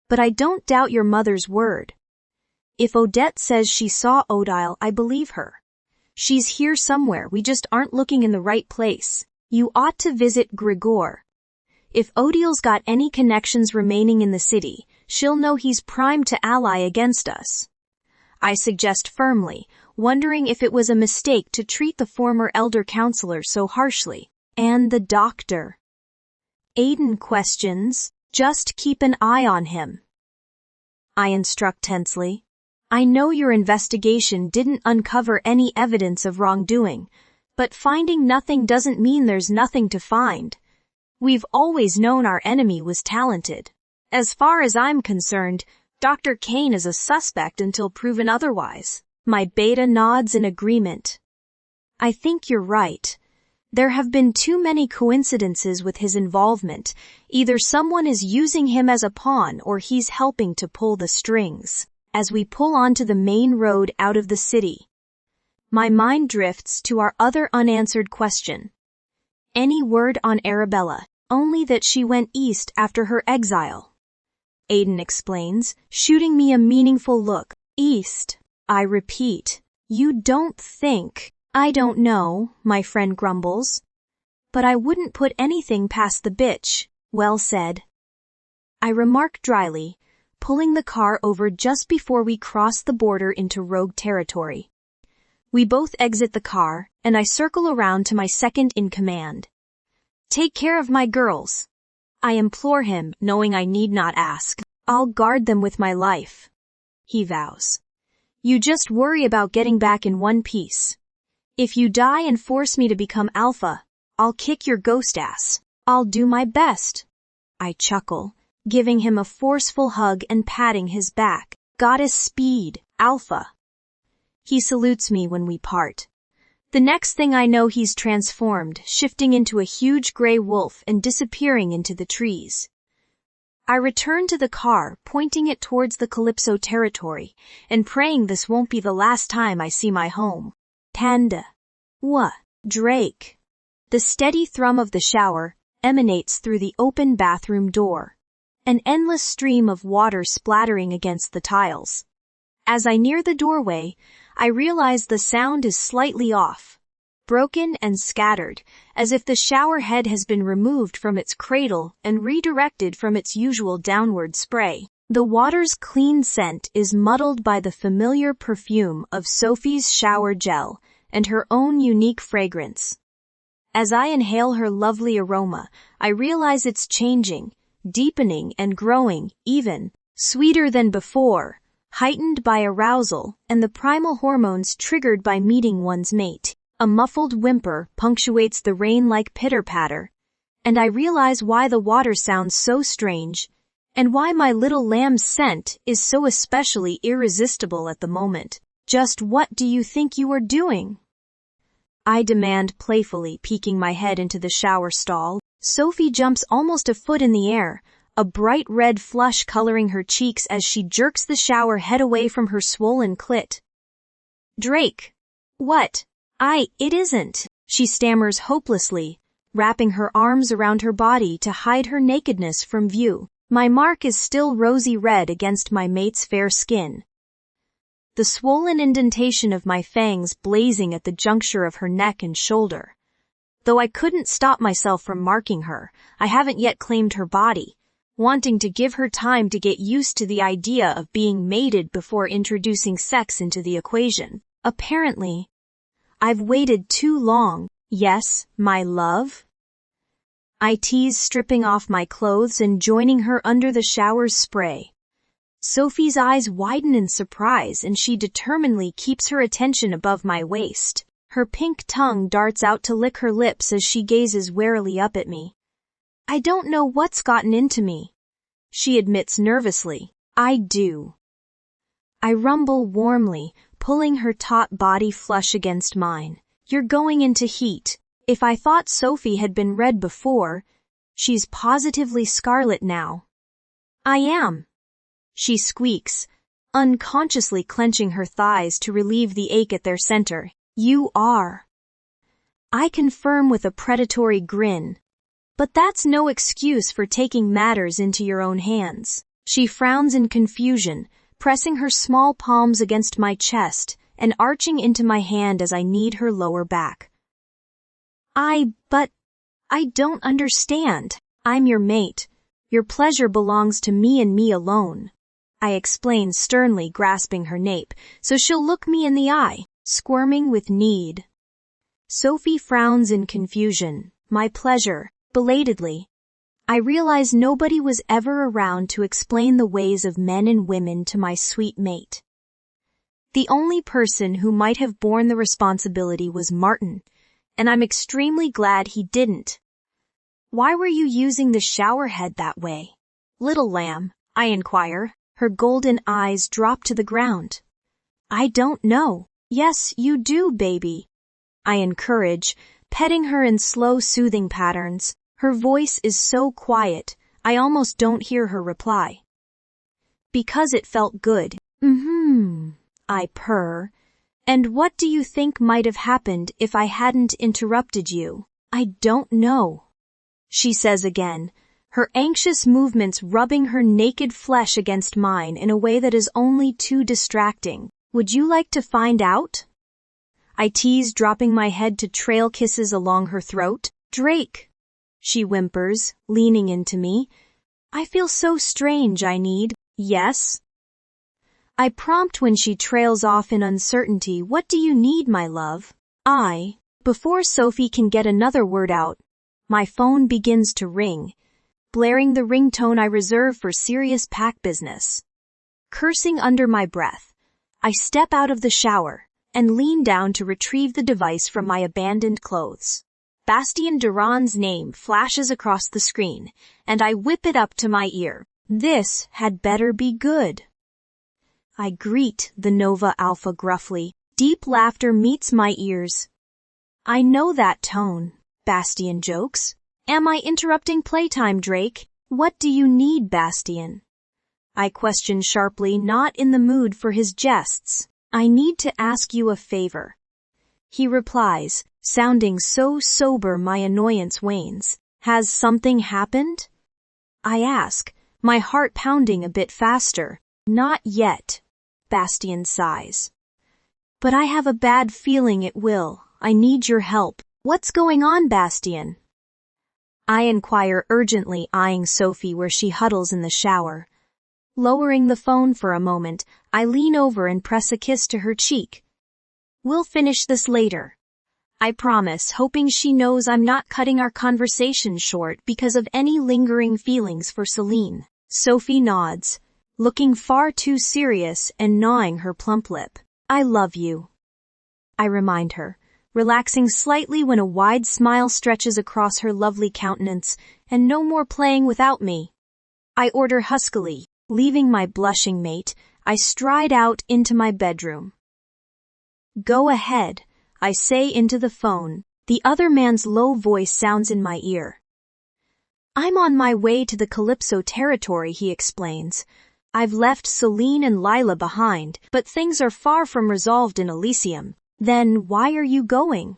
But I don't doubt your mother's word. If Odette says she saw Audile, I believe her. She's here somewhere, we just aren't looking in the right place. You ought to visit Grigor. If Odile's got any connections remaining in the city, she'll know he's primed to ally against us. I suggest firmly, wondering if it was a mistake to treat the former elder counselor so harshly. And the doctor. Aiden questions, just keep an eye on him. I instruct tensely. I know your investigation didn't uncover any evidence of wrongdoing, but finding nothing doesn't mean there's nothing to find. We've always known our enemy was talented. As far as I'm concerned, Dr. Kane is a suspect until proven otherwise. My beta nods in agreement. I think you're right. There have been too many coincidences with his involvement. Either someone is using him as a pawn or he's helping to pull the strings. As we pull onto the main road out of the city, my mind drifts to our other unanswered question. Any word on Arabella? Only that she went east after her exile. Aiden explains, shooting me a meaningful look. East. I repeat. You don't think. I don't know, my friend grumbles. But I wouldn't put anything past the bitch. Well said. I remark dryly, pulling the car over just before we cross the border into rogue territory. We both exit the car, and I circle around to my second-in-command. Take care of my girls. I implore him, knowing I need not ask. I'll guard them with my life. He vows. You just worry about getting back in one piece. If you die and force me to become alpha, I'll kick your ghost ass. I'll do my best. I chuckle, giving him a forceful hug and patting his back. Goddess speed, alpha. He salutes me when we part. The next thing I know, he's transformed, shifting into a huge gray wolf and disappearing into the trees. I return to the car, pointing it towards the Calypso territory, and praying this won't be the last time I see my home. Panda. What? Drake. The steady thrum of the shower emanates through the open bathroom door, an endless stream of water splattering against the tiles. As I near the doorway, I realize the sound is slightly off, broken and scattered, as if the shower head has been removed from its cradle and redirected from its usual downward spray. The water's clean scent is muddled by the familiar perfume of Sophie's shower gel and her own unique fragrance. As I inhale her lovely aroma, I realize it's changing, deepening and growing, even sweeter than before, heightened by arousal and the primal hormones triggered by meeting one's mate. A muffled whimper punctuates the rain-like pitter-patter, and I realize why the water sounds so strange, and why my little lamb's scent is so especially irresistible at the moment. Just what do you think you are doing? I demand playfully, peeking my head into the shower stall. Sophie jumps almost a foot in the air, a bright red flush coloring her cheeks as she jerks the shower head away from her swollen clit. Drake. What? It isn't. She stammers hopelessly, wrapping her arms around her body to hide her nakedness from view. My mark is still rosy red against my mate's fair skin, the swollen indentation of my fangs blazing at the juncture of her neck and shoulder. Though I couldn't stop myself from marking her, I haven't yet claimed her body, wanting to give her time to get used to the idea of being mated before introducing sex into the equation. Apparently, I've waited too long. Yes, my love? I tease, stripping off my clothes and joining her under the shower's spray. Sophie's eyes widen in surprise, and she determinedly keeps her attention above my waist. Her pink tongue darts out to lick her lips as she gazes warily up at me. I don't know what's gotten into me, she admits nervously. I do. I rumble warmly, pulling her taut body flush against mine. You're going into heat. If I thought Sophie had been red before, she's positively scarlet now. I am. She squeaks, unconsciously clenching her thighs to relieve the ache at their center. You are. I confirm with a predatory grin. But that's no excuse for taking matters into your own hands. She frowns in confusion, pressing her small palms against my chest and arching into my hand as I knead her lower back. But I don't understand. I'm your mate. Your pleasure belongs to me and me alone. I explain, sternly grasping her nape so she'll look me in the eye, squirming with need. Sophie frowns in confusion. My pleasure, belatedly. I realize nobody was ever around to explain the ways of men and women to my sweet mate. The only person who might have borne the responsibility was Martin, and I'm extremely glad he didn't. Why were you using the shower head that way, little lamb? I inquire. Her golden eyes drop to the ground. I don't know. Yes, you do, baby. I encourage, petting her in slow, soothing patterns. Her voice is so quiet, I almost don't hear her reply. Because it felt good. I purr. And what do you think might have happened if I hadn't interrupted you? I don't know. She says again, her anxious movements rubbing her naked flesh against mine in a way that is only too distracting. Would you like to find out? I tease, dropping my head to trail kisses along her throat. Drake, she whimpers, leaning into me. I feel so strange, I need. Yes? I prompt when she trails off in uncertainty. What do you need, my love? Before Sophie can get another word out, my phone begins to ring, blaring the ringtone I reserve for serious pack business. Cursing under my breath, I step out of the shower and lean down to retrieve the device from my abandoned clothes. Bastien Durand's name flashes across the screen, and I whip it up to my ear. This had better be good. I greet the Nova Alpha gruffly. Deep laughter meets my ears. I know that tone, Bastien jokes. Am I interrupting playtime, Drake? What do you need, Bastien? I question sharply, not in the mood for his jests. I need to ask you a favor. He replies, sounding so sober my annoyance wanes. Has something happened? I ask, my heart pounding a bit faster. Not yet, Bastien sighs. But I have a bad feeling it will. I need your help. What's going on, Bastien? I inquire urgently, eyeing Sophie where she huddles in the shower. Lowering the phone for a moment, I lean over and press a kiss to her cheek. We'll finish this later, I promise, hoping she knows I'm not cutting our conversation short because of any lingering feelings for Celine. Sophie nods, looking far too serious and gnawing her plump lip. I love you, I remind her, relaxing slightly when a wide smile stretches across her lovely countenance. And no more playing without me, I order huskily. Leaving my blushing mate, I stride out into my bedroom. Go ahead, I say into the phone. The other man's low voice sounds in my ear. I'm on my way to the Calypso territory, he explains. I've left Celine and Lila behind, but things are far from resolved in Elysium. Then why are you going?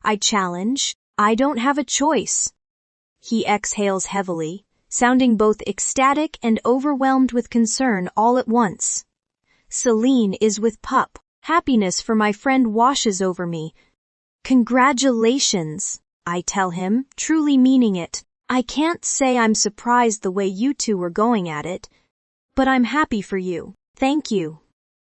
I challenge. I don't have a choice. He exhales heavily, sounding both ecstatic and overwhelmed with concern all at once. Celine is with Pup. Happiness for my friend washes over me. Congratulations, I tell him, truly meaning it. I can't say I'm surprised the way you two were going at it, but I'm happy for you. Thank you.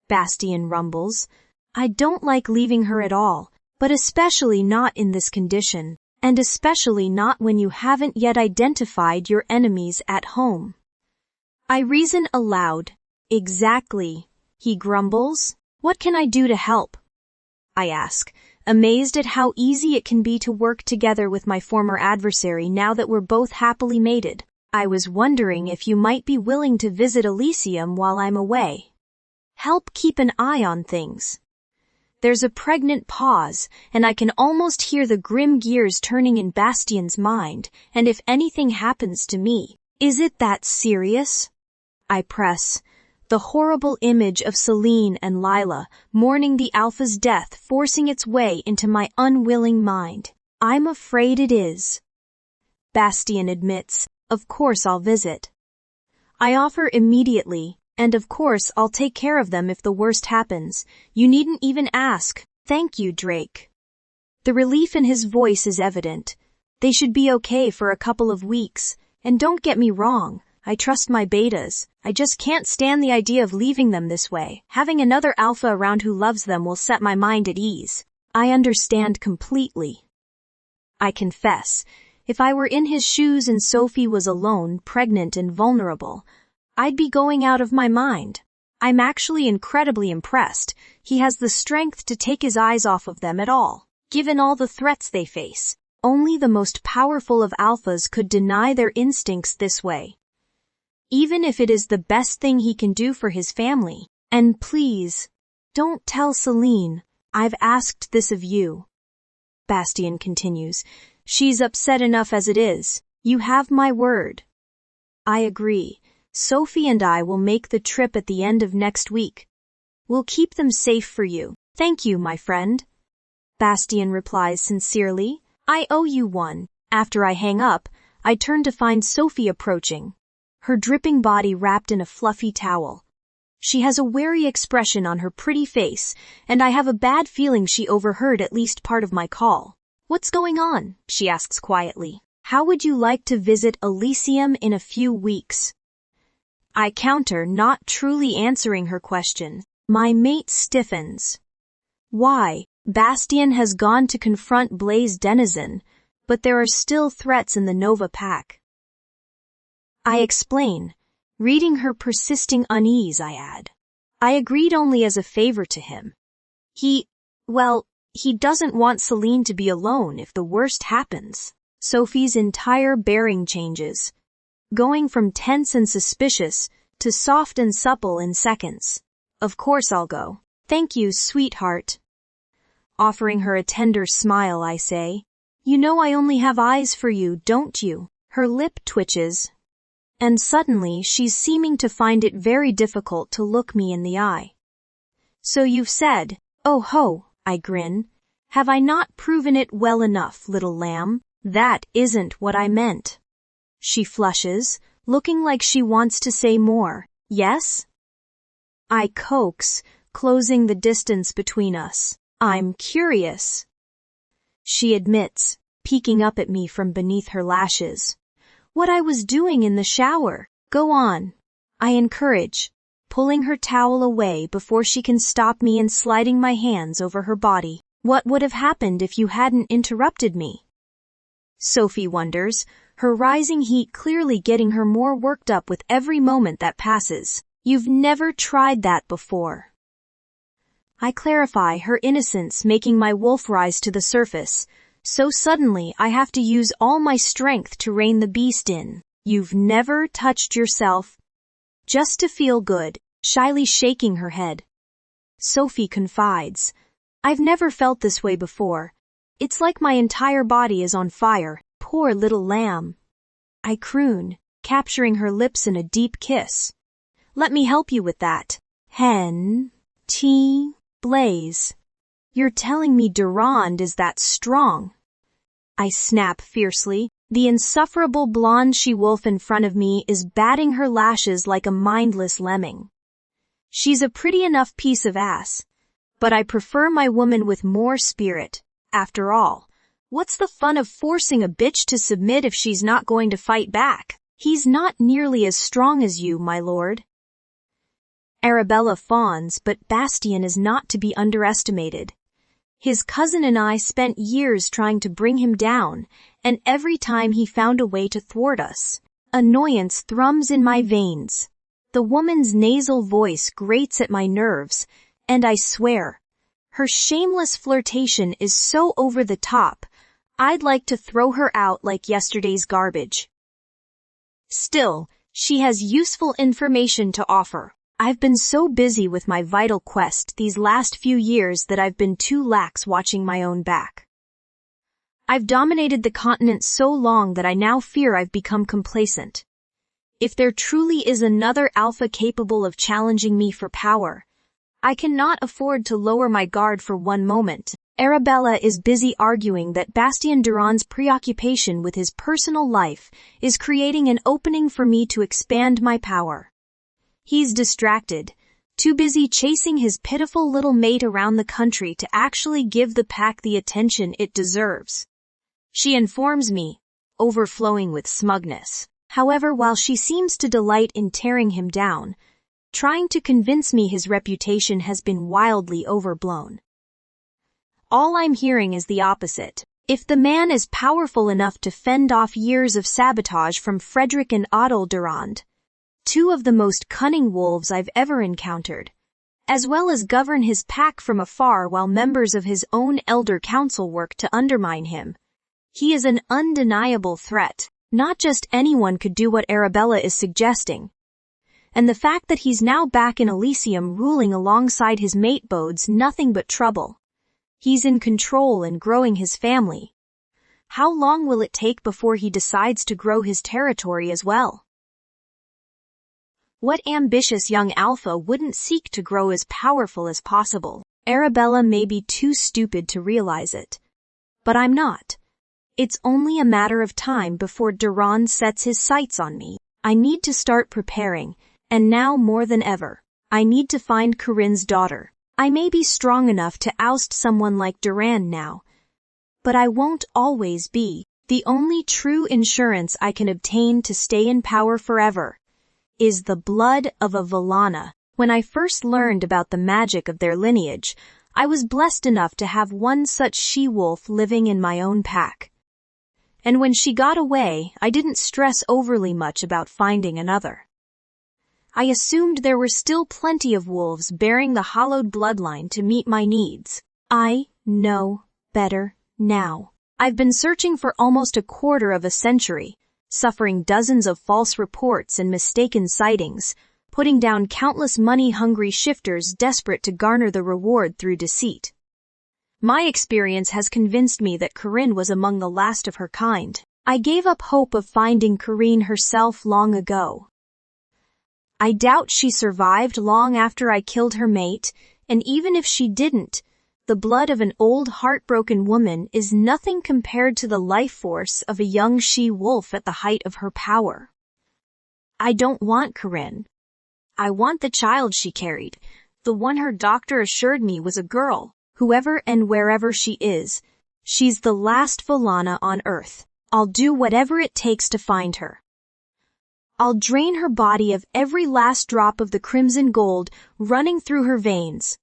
Bastien rumbles. I don't like leaving her at all, but especially not in this condition. And especially not when you haven't yet identified your enemies at home. I reason aloud. Exactly, he grumbles. What can I do to help? I ask, amazed at how easy it can be to work together with my former adversary now that we're both happily mated. I was wondering if you might be willing to visit Elysium while I'm away. Help keep an eye on things. There's a pregnant pause, and I can almost hear the grim gears turning in Bastien's mind. And if anything happens to me, is it that serious? I press, the horrible image of Celine and Lila mourning the Alpha's death forcing its way into my unwilling mind. I'm afraid it is. Bastien admits, of course I'll visit. I offer immediately. And of course I'll take care of them if the worst happens. You needn't even ask. Thank you, Drake. The relief in his voice is evident. They should be okay for a couple of weeks. And don't get me wrong, I trust my betas. I just can't stand the idea of leaving them this way. Having another alpha around who loves them will set my mind at ease. I understand completely. I confess, if I were in his shoes and Sophie was alone, pregnant and vulnerable, I'd be going out of my mind. I'm actually incredibly impressed. He has the strength to take his eyes off of them at all, given all the threats they face. Only the most powerful of alphas could deny their instincts this way. even if it is the best thing he can do for his family. And please, don't tell Celine, I've asked this of you. Bastien continues, she's upset enough as it is. You have my word. I agree. Sophie and I will make the trip at the end of next week. We'll keep them safe for you. Thank you, my friend. Bastien replies sincerely, I owe you one. After I hang up, I turn to find Sophie approaching, her dripping body wrapped in a fluffy towel. She has a wary expression on her pretty face, and I have a bad feeling she overheard at least part of my call. What's going on? She asks quietly. How would you like to visit Elysium in a few weeks? I counter, not truly answering her question. My mate stiffens. Why? Bastien has gone to confront Blaze Denizen, but there are still threats in the Nova Pack. I explain. Reading her persisting unease, I add. I agreed only as a favor to him. He doesn't want Celine to be alone if the worst happens. Sophie's entire bearing changes, going from tense and suspicious to soft and supple in seconds. Of course I'll go. Thank you, sweetheart. Offering her a tender smile, I say, you know I only have eyes for you, don't you? Her lip twitches, and suddenly she's seeming to find it very difficult to look me in the eye. So you've said, oh ho, I grin. Have I not proven it well enough, little lamb? That isn't what I meant. She flushes, looking like she wants to say more. Yes? I coax, closing the distance between us. I'm curious. She admits, peeking up at me from beneath her lashes. What I was doing in the shower. Go on. I encourage, pulling her towel away before she can stop me and sliding my hands over her body. What would have happened if you hadn't interrupted me? Sophie wonders, her rising heat clearly getting her more worked up with every moment that passes. You've never tried that before. I clarify, her innocence making my wolf rise to the surface. So suddenly I have to use all my strength to rein the beast in. You've never touched yourself. Just to feel good, shyly shaking her head. Sophie confides. I've never felt this way before. It's like my entire body is on fire. Poor little lamb. I croon, capturing her lips in a deep kiss. Let me help you with that. Blaze. You're telling me Durand is that strong? I snap fiercely. The insufferable blonde she-wolf in front of me is batting her lashes like a mindless lemming. She's a pretty enough piece of ass, but I prefer my woman with more spirit. After all, what's the fun of forcing a bitch to submit if she's not going to fight back? He's not nearly as strong as you, my lord. Arabella fawns, but Bastien is not to be underestimated. His cousin and I spent years trying to bring him down, and every time he found a way to thwart us. Annoyance thrums in my veins. The woman's nasal voice grates at my nerves, and I swear, her shameless flirtation is so over the top, I'd like to throw her out like yesterday's garbage. Still, she has useful information to offer. I've been so busy with my vital quest these last few years that I've been too lax watching my own back. I've dominated the continent so long that I now fear I've become complacent. If there truly is another alpha capable of challenging me for power, I cannot afford to lower my guard for one moment. Arabella is busy arguing that Bastien Durand's preoccupation with his personal life is creating an opening for me to expand my power. He's distracted, too busy chasing his pitiful little mate around the country to actually give the pack the attention it deserves. She informs me, overflowing with smugness. However, while she seems to delight in tearing him down, trying to convince me his reputation has been wildly overblown. All I'm hearing is the opposite. If the man is powerful enough to fend off years of sabotage from Frederick and Otto Durand, two of the most cunning wolves I've ever encountered, as well as govern his pack from afar while members of his own elder council work to undermine him, he is an undeniable threat. Not just anyone could do what Arabella is suggesting. and the fact that he's now back in Elysium ruling alongside his mate bodes nothing but trouble. He's in control and growing his family. How long will it take before he decides to grow his territory as well? What ambitious young alpha wouldn't seek to grow as powerful as possible? Arabella may be too stupid to realize it. But I'm not. It's only a matter of time before Durand sets his sights on me. I need to start preparing, and now more than ever, I need to find Corinne's daughter. I may be strong enough to oust someone like Durand now, but I won't always be. The only true insurance I can obtain to stay in power forever is the blood of a Vallana. When I first learned about the magic of their lineage, I was blessed enough to have one such she-wolf living in my own pack. And when she got away, I didn't stress overly much about finding another. I assumed there were still plenty of wolves bearing the hallowed bloodline to meet my needs. I know better now. I've been searching for almost a quarter of a century, suffering dozens of false reports and mistaken sightings, putting down countless money-hungry shifters desperate to garner the reward through deceit. My experience has convinced me that Corinne was among the last of her kind. I gave up hope of finding Corinne herself long ago. I doubt she survived long after I killed her mate, and even if she didn't, the blood of an old heartbroken woman is nothing compared to the life force of a young she-wolf at the height of her power. I don't want Corinne. I want the child she carried, the one her doctor assured me was a girl. Whoever and wherever she is, she's the last Vallana on Earth. I'll do whatever it takes to find her. I'll drain her body of every last drop of the crimson gold running through her veins.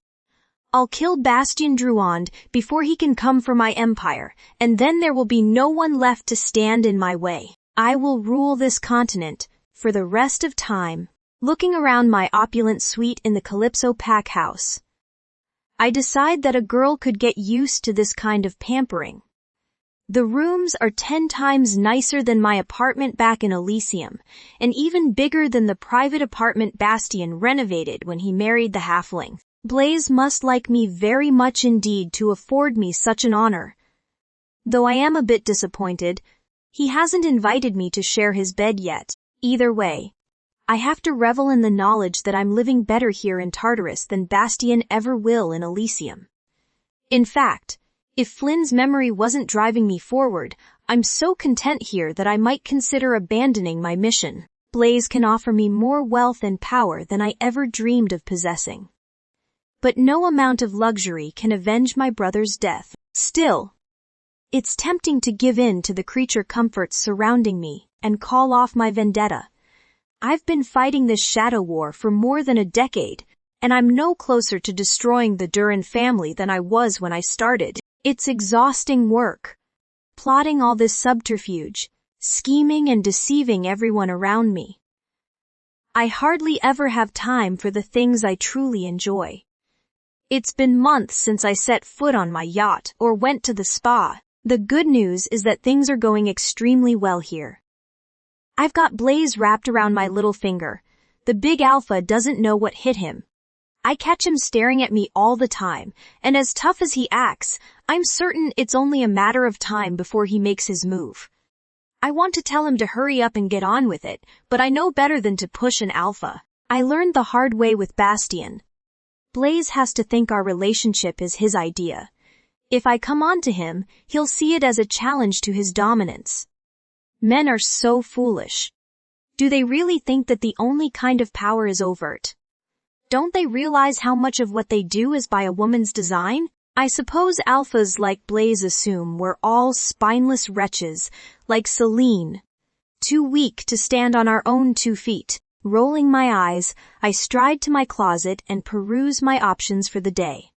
I'll kill Bastien Druand before he can come for my empire, and then there will be no one left to stand in my way. I will rule this continent for the rest of time. Looking around my opulent suite in the Calypso pack house, I decide that a girl could get used to this kind of pampering. The rooms are 10 times nicer than my apartment back in Elysium, and even bigger than the private apartment Bastien renovated when he married the halfling. Blaze must like me very much indeed to afford me such an honor. Though I am a bit disappointed, he hasn't invited me to share his bed yet. Either way, I have to revel in the knowledge that I'm living better here in Tartarus than Bastien ever will in Elysium. In fact, if Flynn's memory wasn't driving me forward, I'm so content here that I might consider abandoning my mission. Blaze can offer me more wealth and power than I ever dreamed of possessing. But no amount of luxury can avenge my brother's death. Still, it's tempting to give in to the creature comforts surrounding me and call off my vendetta. I've been fighting this shadow war for more than a decade, and I'm no closer to destroying the Durand family than I was when I started. It's exhausting work, plotting all this subterfuge, scheming and deceiving everyone around me. I hardly ever have time for the things I truly enjoy. It's been months since I set foot on my yacht or went to the spa. The good news is that things are going extremely well here. I've got Blaze wrapped around my little finger. The big alpha doesn't know what hit him. I catch him staring at me all the time, and as tough as he acts, I'm certain it's only a matter of time before he makes his move. I want to tell him to hurry up and get on with it, but I know better than to push an alpha. I learned the hard way with Bastien. Blaze has to think our relationship is his idea. If I come on to him, he'll see it as a challenge to his dominance. Men are so foolish. Do they really think that the only kind of power is overt? Don't they realize how much of what they do is by a woman's design? I suppose alphas like Blaze assume we're all spineless wretches, like Celine, too weak to stand on our own 2 feet. Rolling my eyes, I stride to my closet and peruse my options for the day.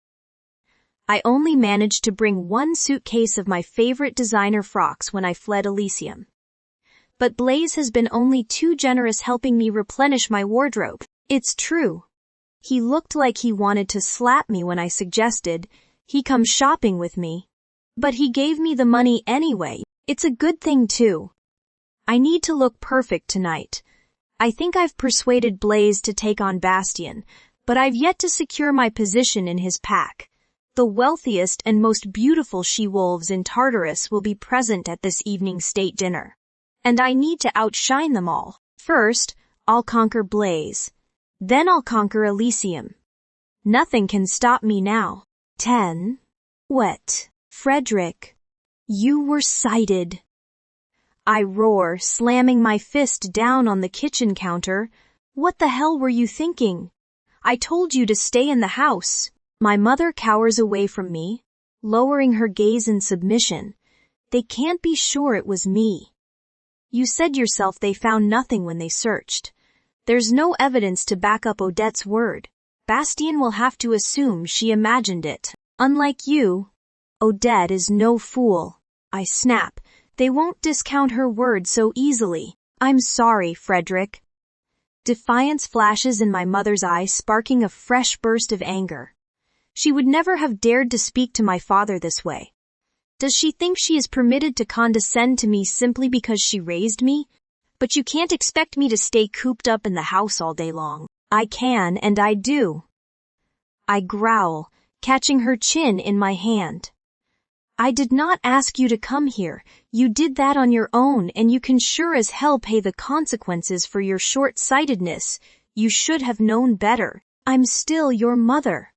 I only managed to bring 1 suitcase of my favorite designer frocks when I fled Elysium. But Blaze has been only too generous helping me replenish my wardrobe. It's true. He looked like he wanted to slap me when I suggested he come shopping with me. But he gave me the money anyway. It's a good thing too. I need to look perfect tonight. I think I've persuaded Blaze to take on Bastian, but I've yet to secure my position in his pack. The wealthiest and most beautiful she-wolves in Tartarus will be present at this evening's state dinner. And I need to outshine them all. First, I'll conquer Blaze. Then I'll conquer Elysium. Nothing can stop me now. 10. What? Frederick. You were sighted. I roar, slamming my fist down on the kitchen counter. What the hell were you thinking? I told you to stay in the house. My mother cowers away from me, lowering her gaze in submission. They can't be sure it was me. You said yourself they found nothing when they searched. There's no evidence to back up Odette's word. Bastien will have to assume she imagined it. Unlike you, Odette is no fool. I snap. They won't discount her word so easily. I'm sorry, Frederick. Defiance flashes in my mother's eyes, sparking a fresh burst of anger. She would never have dared to speak to my father this way. Does she think she is permitted to condescend to me simply because she raised me? But you can't expect me to stay cooped up in the house all day long. I can, and I do. I growl, catching her chin in my hand. I did not ask you to come here. You did that on your own, and you can sure as hell pay the consequences for your short-sightedness. You should have known better. I'm still your mother.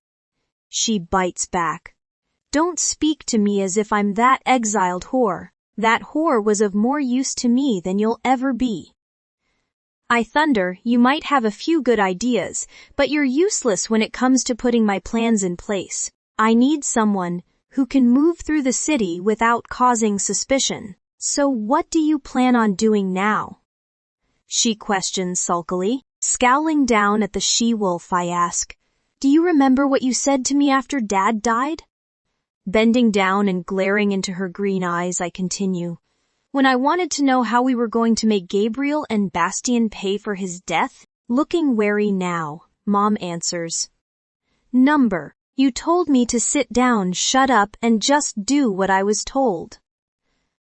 She bites back. Don't speak to me as if I'm that exiled whore. That whore was of more use to me than you'll ever be. I thunder, you might have a few good ideas, but you're useless when it comes to putting my plans in place. I need someone who can move through the city without causing suspicion. So what do you plan on doing now? She questions sulkily. Scowling down at the she-wolf, I ask, do you remember what you said to me after Dad died? Bending down and glaring into her green eyes, I continue. When I wanted to know how we were going to make Gabriel and Bastien pay for his death, looking wary now, Mom answers. Number. You told me to sit down, shut up, and just do what I was told.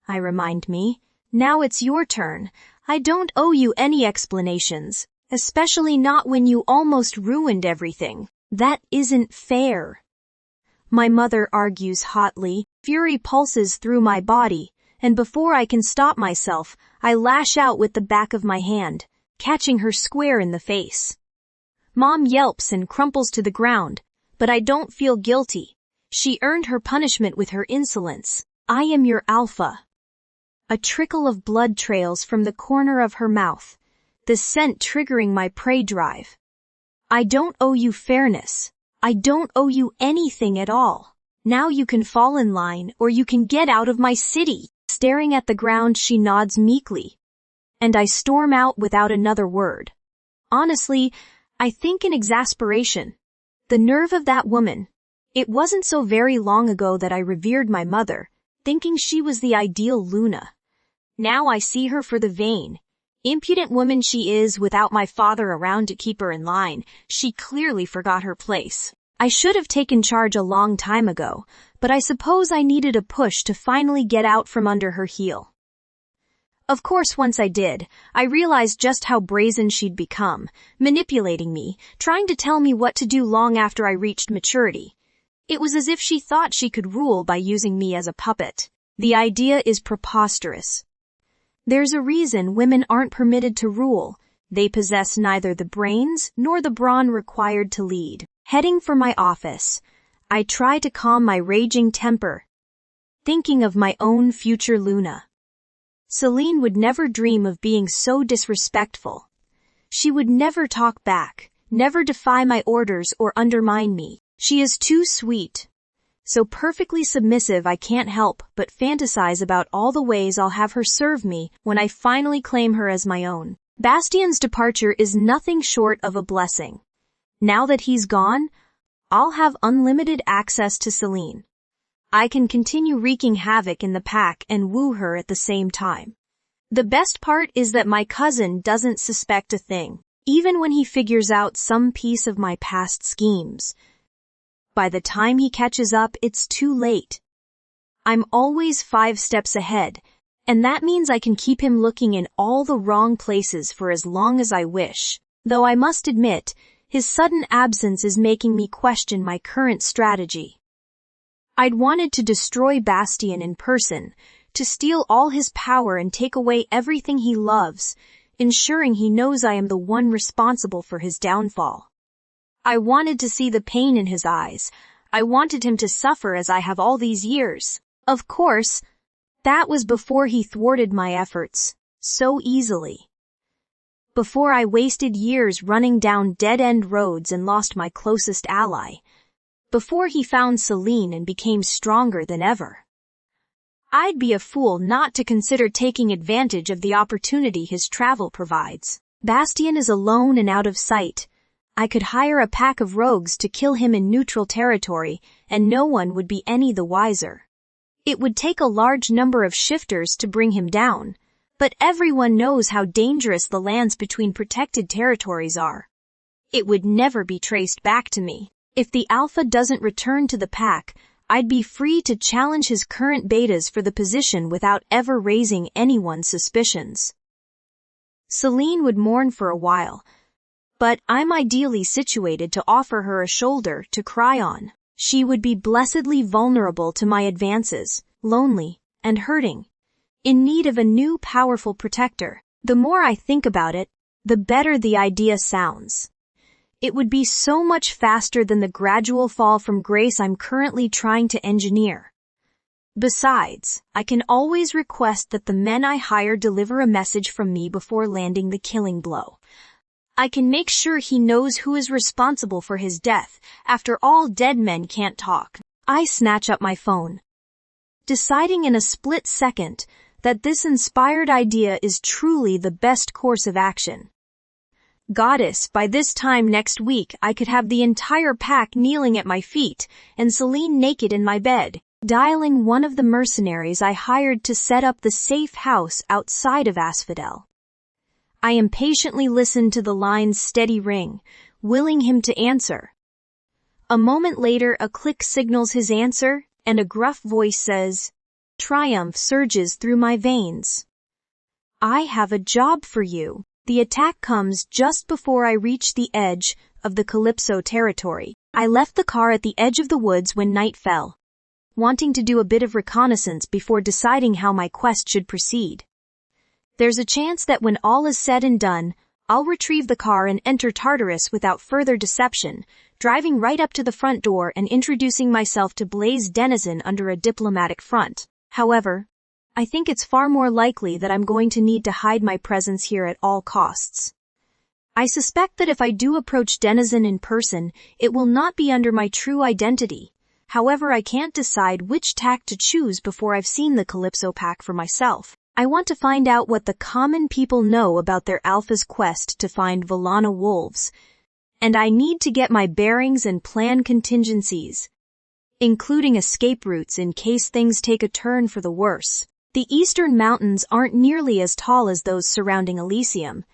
I remind me, now it's your turn. I don't owe you any explanations, especially not when you almost ruined everything. That isn't fair. My mother argues hotly, fury pulses through my body, and before I can stop myself, I lash out with the back of my hand, catching her square in the face. Mom yelps and crumples to the ground, but I don't feel guilty. She earned her punishment with her insolence. I am your alpha. A trickle of blood trails from the corner of her mouth, the scent triggering my prey drive. I don't owe you fairness. I don't owe you anything at all. Now you can fall in line or you can get out of my city. Staring at the ground, she nods meekly, and I storm out without another word. Honestly, I think in exasperation. The nerve of that woman. It wasn't so very long ago that I revered my mother, thinking she was the ideal Luna. Now I see her for the vain, impudent woman she is without my father around to keep her in line. She clearly forgot her place. I should have taken charge a long time ago, but I suppose I needed a push to finally get out from under her heel. Of course, once I did, I realized just how brazen she'd become, manipulating me, trying to tell me what to do long after I reached maturity. It was as if she thought she could rule by using me as a puppet. The idea is preposterous. There's a reason women aren't permitted to rule. They possess neither the brains nor the brawn required to lead. Heading for my office, I try to calm my raging temper, thinking of my own future Luna. Celine would never dream of being so disrespectful. She would never talk back, never defy my orders or undermine me. She is too sweet. So perfectly submissive I can't help but fantasize about all the ways I'll have her serve me when I finally claim her as my own. Bastien's departure is nothing short of a blessing. Now that he's gone, I'll have unlimited access to Celine. I can continue wreaking havoc in the pack and woo her at the same time. The best part is that my cousin doesn't suspect a thing, even when he figures out some piece of my past schemes. By the time he catches up, it's too late. I'm always 5 steps ahead, And that means I can keep him looking in all the wrong places for as long as I wish. Though I must admit, his sudden absence is making me question my current strategy. I'd wanted to destroy Bastien in person, to steal all his power and take away everything he loves, ensuring he knows I am the one responsible for his downfall. I wanted to see the pain in his eyes. I wanted him to suffer as I have all these years. Of course, that was before he thwarted my efforts so easily. Before I wasted years running down dead-end roads and lost my closest ally. Before he found Celine and became stronger than ever. I'd be a fool not to consider taking advantage of the opportunity his travel provides. Bastien is alone and out of sight. I could hire a pack of rogues to kill him in neutral territory, and no one would be any the wiser. It would take a large number of shifters to bring him down, but everyone knows how dangerous the lands between protected territories are. It would never be traced back to me. If the alpha doesn't return to the pack, I'd be free to challenge his current betas for the position without ever raising anyone's suspicions. Celine would mourn for a while, but I'm ideally situated to offer her a shoulder to cry on. She would be blessedly vulnerable to my advances, lonely and hurting, in need of a new powerful protector. The more I think about it, the better the idea sounds. It would be so much faster than the gradual fall from grace I'm currently trying to engineer. Besides, I can always request that the men I hire deliver a message from me before landing the killing blow. I can make sure he knows who is responsible for his death. After all, dead men can't talk. I snatch up my phone, deciding in a split second that this inspired idea is truly the best course of action. Goddess, by this time next week I could have the entire pack kneeling at my feet and Celine naked in my bed, dialing one of the mercenaries I hired to set up the safe house outside of Asphodel. I impatiently listened to the line's steady ring, willing him to answer. A moment later, a click signals his answer, and a gruff voice says, "Triumph surges through my veins. I have a job for you." The attack comes just before I reach the edge of the Calypso territory. I left the car at the edge of the woods when night fell, wanting to do a bit of reconnaissance before deciding how my quest should proceed. There's a chance that when all is said and done, I'll retrieve the car and enter Tartarus without further deception, driving right up to the front door and introducing myself to Blaze Denizen under a diplomatic front. However, I think it's far more likely that I'm going to need to hide my presence here at all costs. I suspect that if I do approach Denizen in person, it will not be under my true identity. However, I can't decide which tack to choose before I've seen the Calypso pack for myself. I want to find out what the common people know about their alpha's quest to find Vallana wolves, and I need to get my bearings and plan contingencies, including escape routes in case things take a turn for the worse. The eastern mountains aren't nearly as tall as those surrounding Elysium,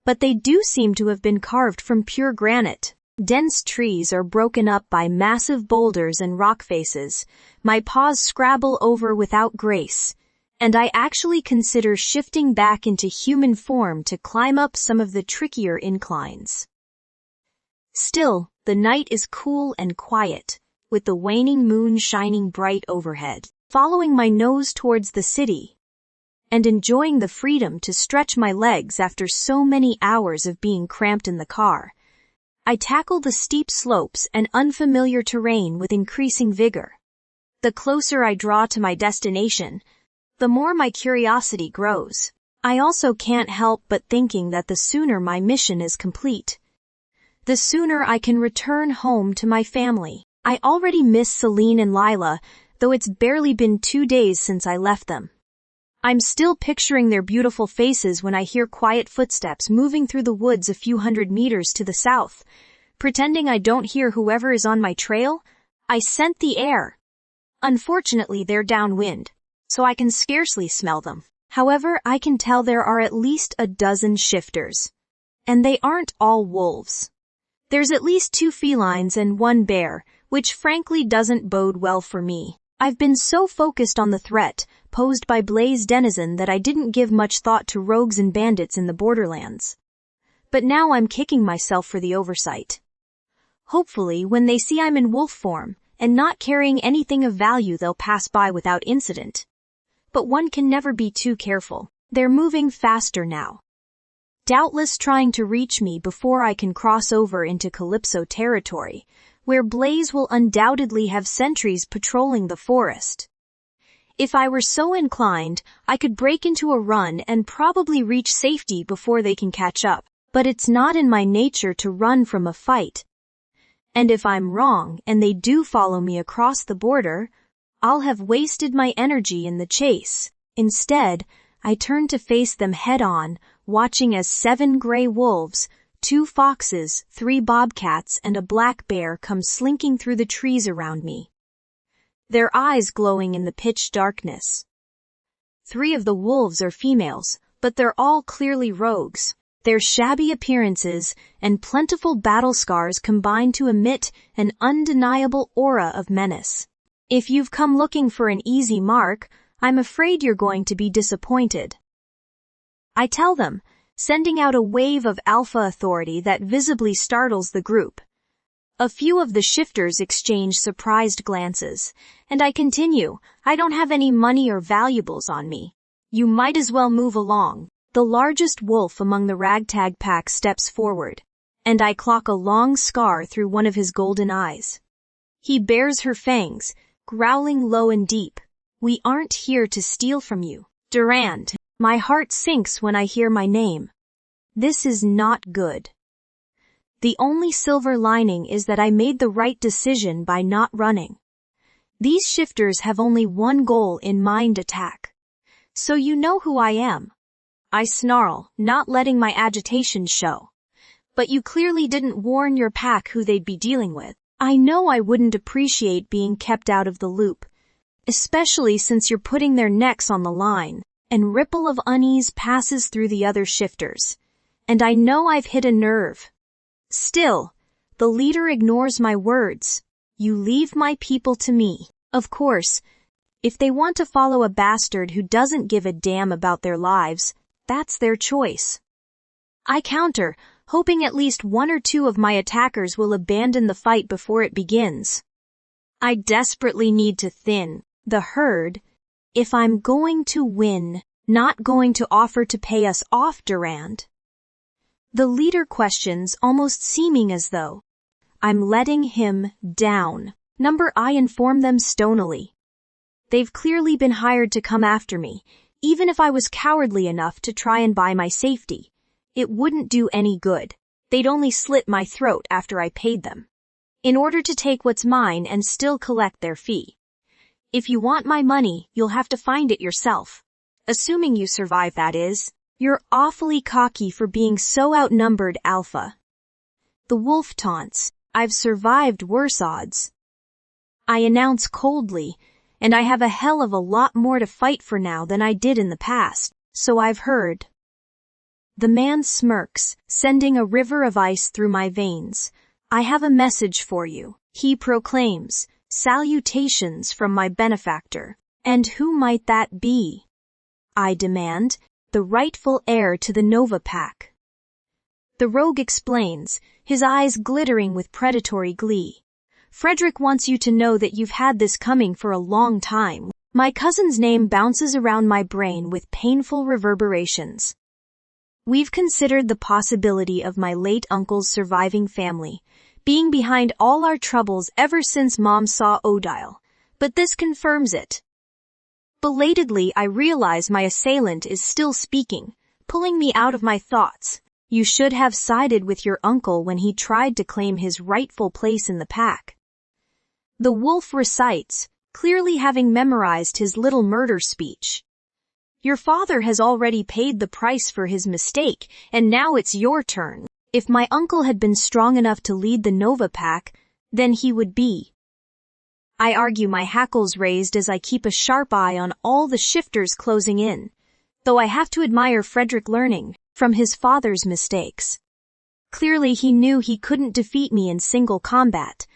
but they do seem to have been carved from pure granite. Dense trees are broken up by massive boulders and rock faces. My paws scrabble over without grace, and I actually consider shifting back into human form to climb up some of the trickier inclines. Still, the night is cool and quiet, with the waning moon shining bright overhead. Following my nose towards the city, and enjoying the freedom to stretch my legs after so many hours of being cramped in the car, I tackle the steep slopes and unfamiliar terrain with increasing vigor. The closer I draw to my destination, the more my curiosity grows. I also can't help but thinking that the sooner my mission is complete, the sooner I can return home to my family. I already miss Celine and Lila, though it's barely been 2 days since I left them. I'm still picturing their beautiful faces when I hear quiet footsteps moving through the woods a few hundred meters to the south. Pretending I don't hear whoever is on my trail, I scent the air. Unfortunately, they're downwind, so I can scarcely smell them. However, I can tell there are at least a dozen shifters, and they aren't all wolves. There's at least 2 felines and 1 bear, which frankly doesn't bode well for me. I've been so focused on the threat, posed by Blaze denizen that I didn't give much thought to rogues and bandits in the borderlands. But now I'm kicking myself for the oversight. Hopefully, when they see I'm in wolf form and not carrying anything of value, they'll pass by without incident. But one can never be too careful. They're moving faster now, doubtless trying to reach me before I can cross over into Calypso territory, where Blaze will undoubtedly have sentries patrolling the forest. If I were so inclined, I could break into a run and probably reach safety before they can catch up, but it's not in my nature to run from a fight. And if I'm wrong and they do follow me across the border, I'll have wasted my energy in the chase. Instead, I turn to face them head-on, watching as 7 gray wolves, 2 foxes, 3 bobcats, and a black bear come slinking through the trees around me, their eyes glowing in the pitch darkness. 3 of the wolves are females, but they're all clearly rogues. Their shabby appearances and plentiful battle scars combine to emit an undeniable aura of menace. If you've come looking for an easy mark, I'm afraid you're going to be disappointed. I tell them, sending out a wave of alpha authority that visibly startles the group. A few of the shifters exchange surprised glances, and I continue, I don't have any money or valuables on me. You might as well move along. The largest wolf among the ragtag pack steps forward, and I clock a long scar through one of his golden eyes. He bares her fangs, growling low and deep. We aren't here to steal from you, Durand. My heart sinks when I hear my name. This is not good. The only silver lining is that I made the right decision by not running. These shifters have only one goal in mind: attack. So you know who I am. I snarl, not letting my agitation show. But you clearly didn't warn your pack who they'd be dealing with. I know I wouldn't appreciate being kept out of the loop, especially since you're putting their necks on the line. An ripple of unease passes through the other shifters, and I know I've hit a nerve. Still, the leader ignores my words. You leave my people to me. Of course, if they want to follow a bastard who doesn't give a damn about their lives, that's their choice. I counter, hoping at least 1 or 2 of my attackers will abandon the fight before it begins. I desperately need to thin the herd if I'm going to win, not going to offer to pay us off, Durand. The leader questions, almost seeming as though I'm letting him down. I inform them stonily. They've clearly been hired to come after me. Even if I was cowardly enough to try and buy my safety, it wouldn't do any good. They'd only slit my throat after I paid them, in order to take what's mine and still collect their fee. If you want my money, you'll have to find it yourself. Assuming you survive, that is. You're awfully cocky for being so outnumbered, Alpha. The wolf taunts, I've survived worse odds. I announce coldly, and I have a hell of a lot more to fight for now than I did in the past, so I've heard. The man smirks, sending a river of ice through my veins. I have a message for you, he proclaims. Salutations from my benefactor. And who might that be? I demand, the rightful heir to the Nova Pack. The rogue explains, his eyes glittering with predatory glee. Frederick wants you to know that you've had this coming for a long time. My cousin's name bounces around my brain with painful reverberations. We've considered the possibility of my late uncle's surviving family being behind all our troubles ever since Mom saw Odile, but this confirms it. Belatedly, I realize my assailant is still speaking, pulling me out of my thoughts. You should have sided with your uncle when he tried to claim his rightful place in the pack. The wolf recites, clearly having memorized his little murder speech. Your father has already paid the price for his mistake, and now it's your turn. If my uncle had been strong enough to lead the Nova Pack, then he would be. I argue, my hackles raised as I keep a sharp eye on all the shifters closing in, though I have to admire Frederick learning from his father's mistakes. Clearly he knew he couldn't defeat me in single combat.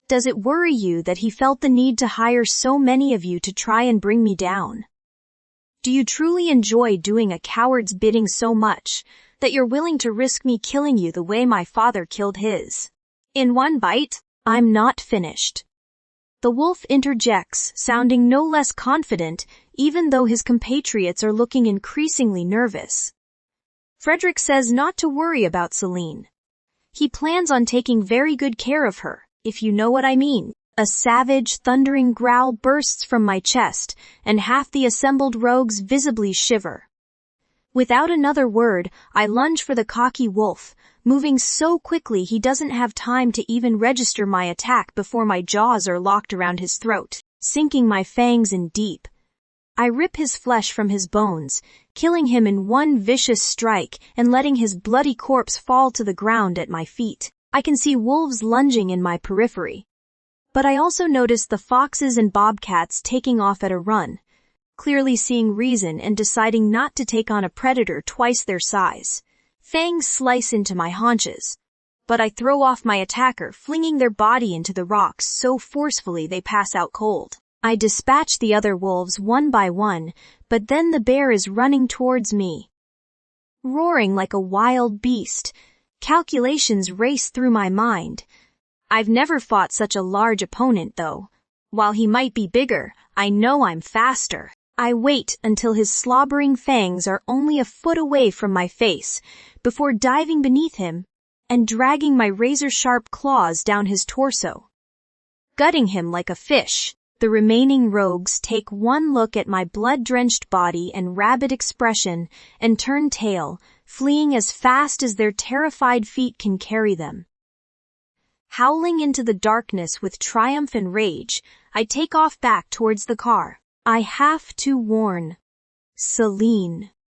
Does it worry you that he felt the need to hire so many of you to try and bring me down? Do you truly enjoy doing a coward's bidding so much that you're willing to risk me killing you the way my father killed his? In one bite? I'm not finished. The wolf interjects, sounding no less confident, even though his compatriots are looking increasingly nervous. Frederick says not to worry about Celine. He plans on taking very good care of her, if you know what I mean. A savage, thundering growl bursts from my chest, and half the assembled rogues visibly shiver. Without another word, I lunge for the cocky wolf, moving so quickly he doesn't have time to even register my attack before my jaws are locked around his throat, sinking my fangs in deep. I rip his flesh from his bones, killing him in one vicious strike and letting his bloody corpse fall to the ground at my feet. I can see wolves lunging in my periphery. But I also notice the foxes and bobcats taking off at a run, clearly seeing reason and deciding not to take on a predator twice their size. Fangs slice into my haunches, but I throw off my attacker, flinging their body into the rocks so forcefully they pass out cold. I dispatch the other wolves one by one, but then the bear is running towards me. Roaring like a wild beast, calculations race through my mind. I've never fought such a large opponent though. While he might be bigger, I know I'm faster. I wait until his slobbering fangs are only a foot away from my face before diving beneath him and dragging my razor-sharp claws down his torso. Gutting him like a fish, the remaining rogues take one look at my blood-drenched body and rabid expression and turn tail, fleeing as fast as their terrified feet can carry them. Howling into the darkness with triumph and rage, I take off back towards the car. I have to warn Celine.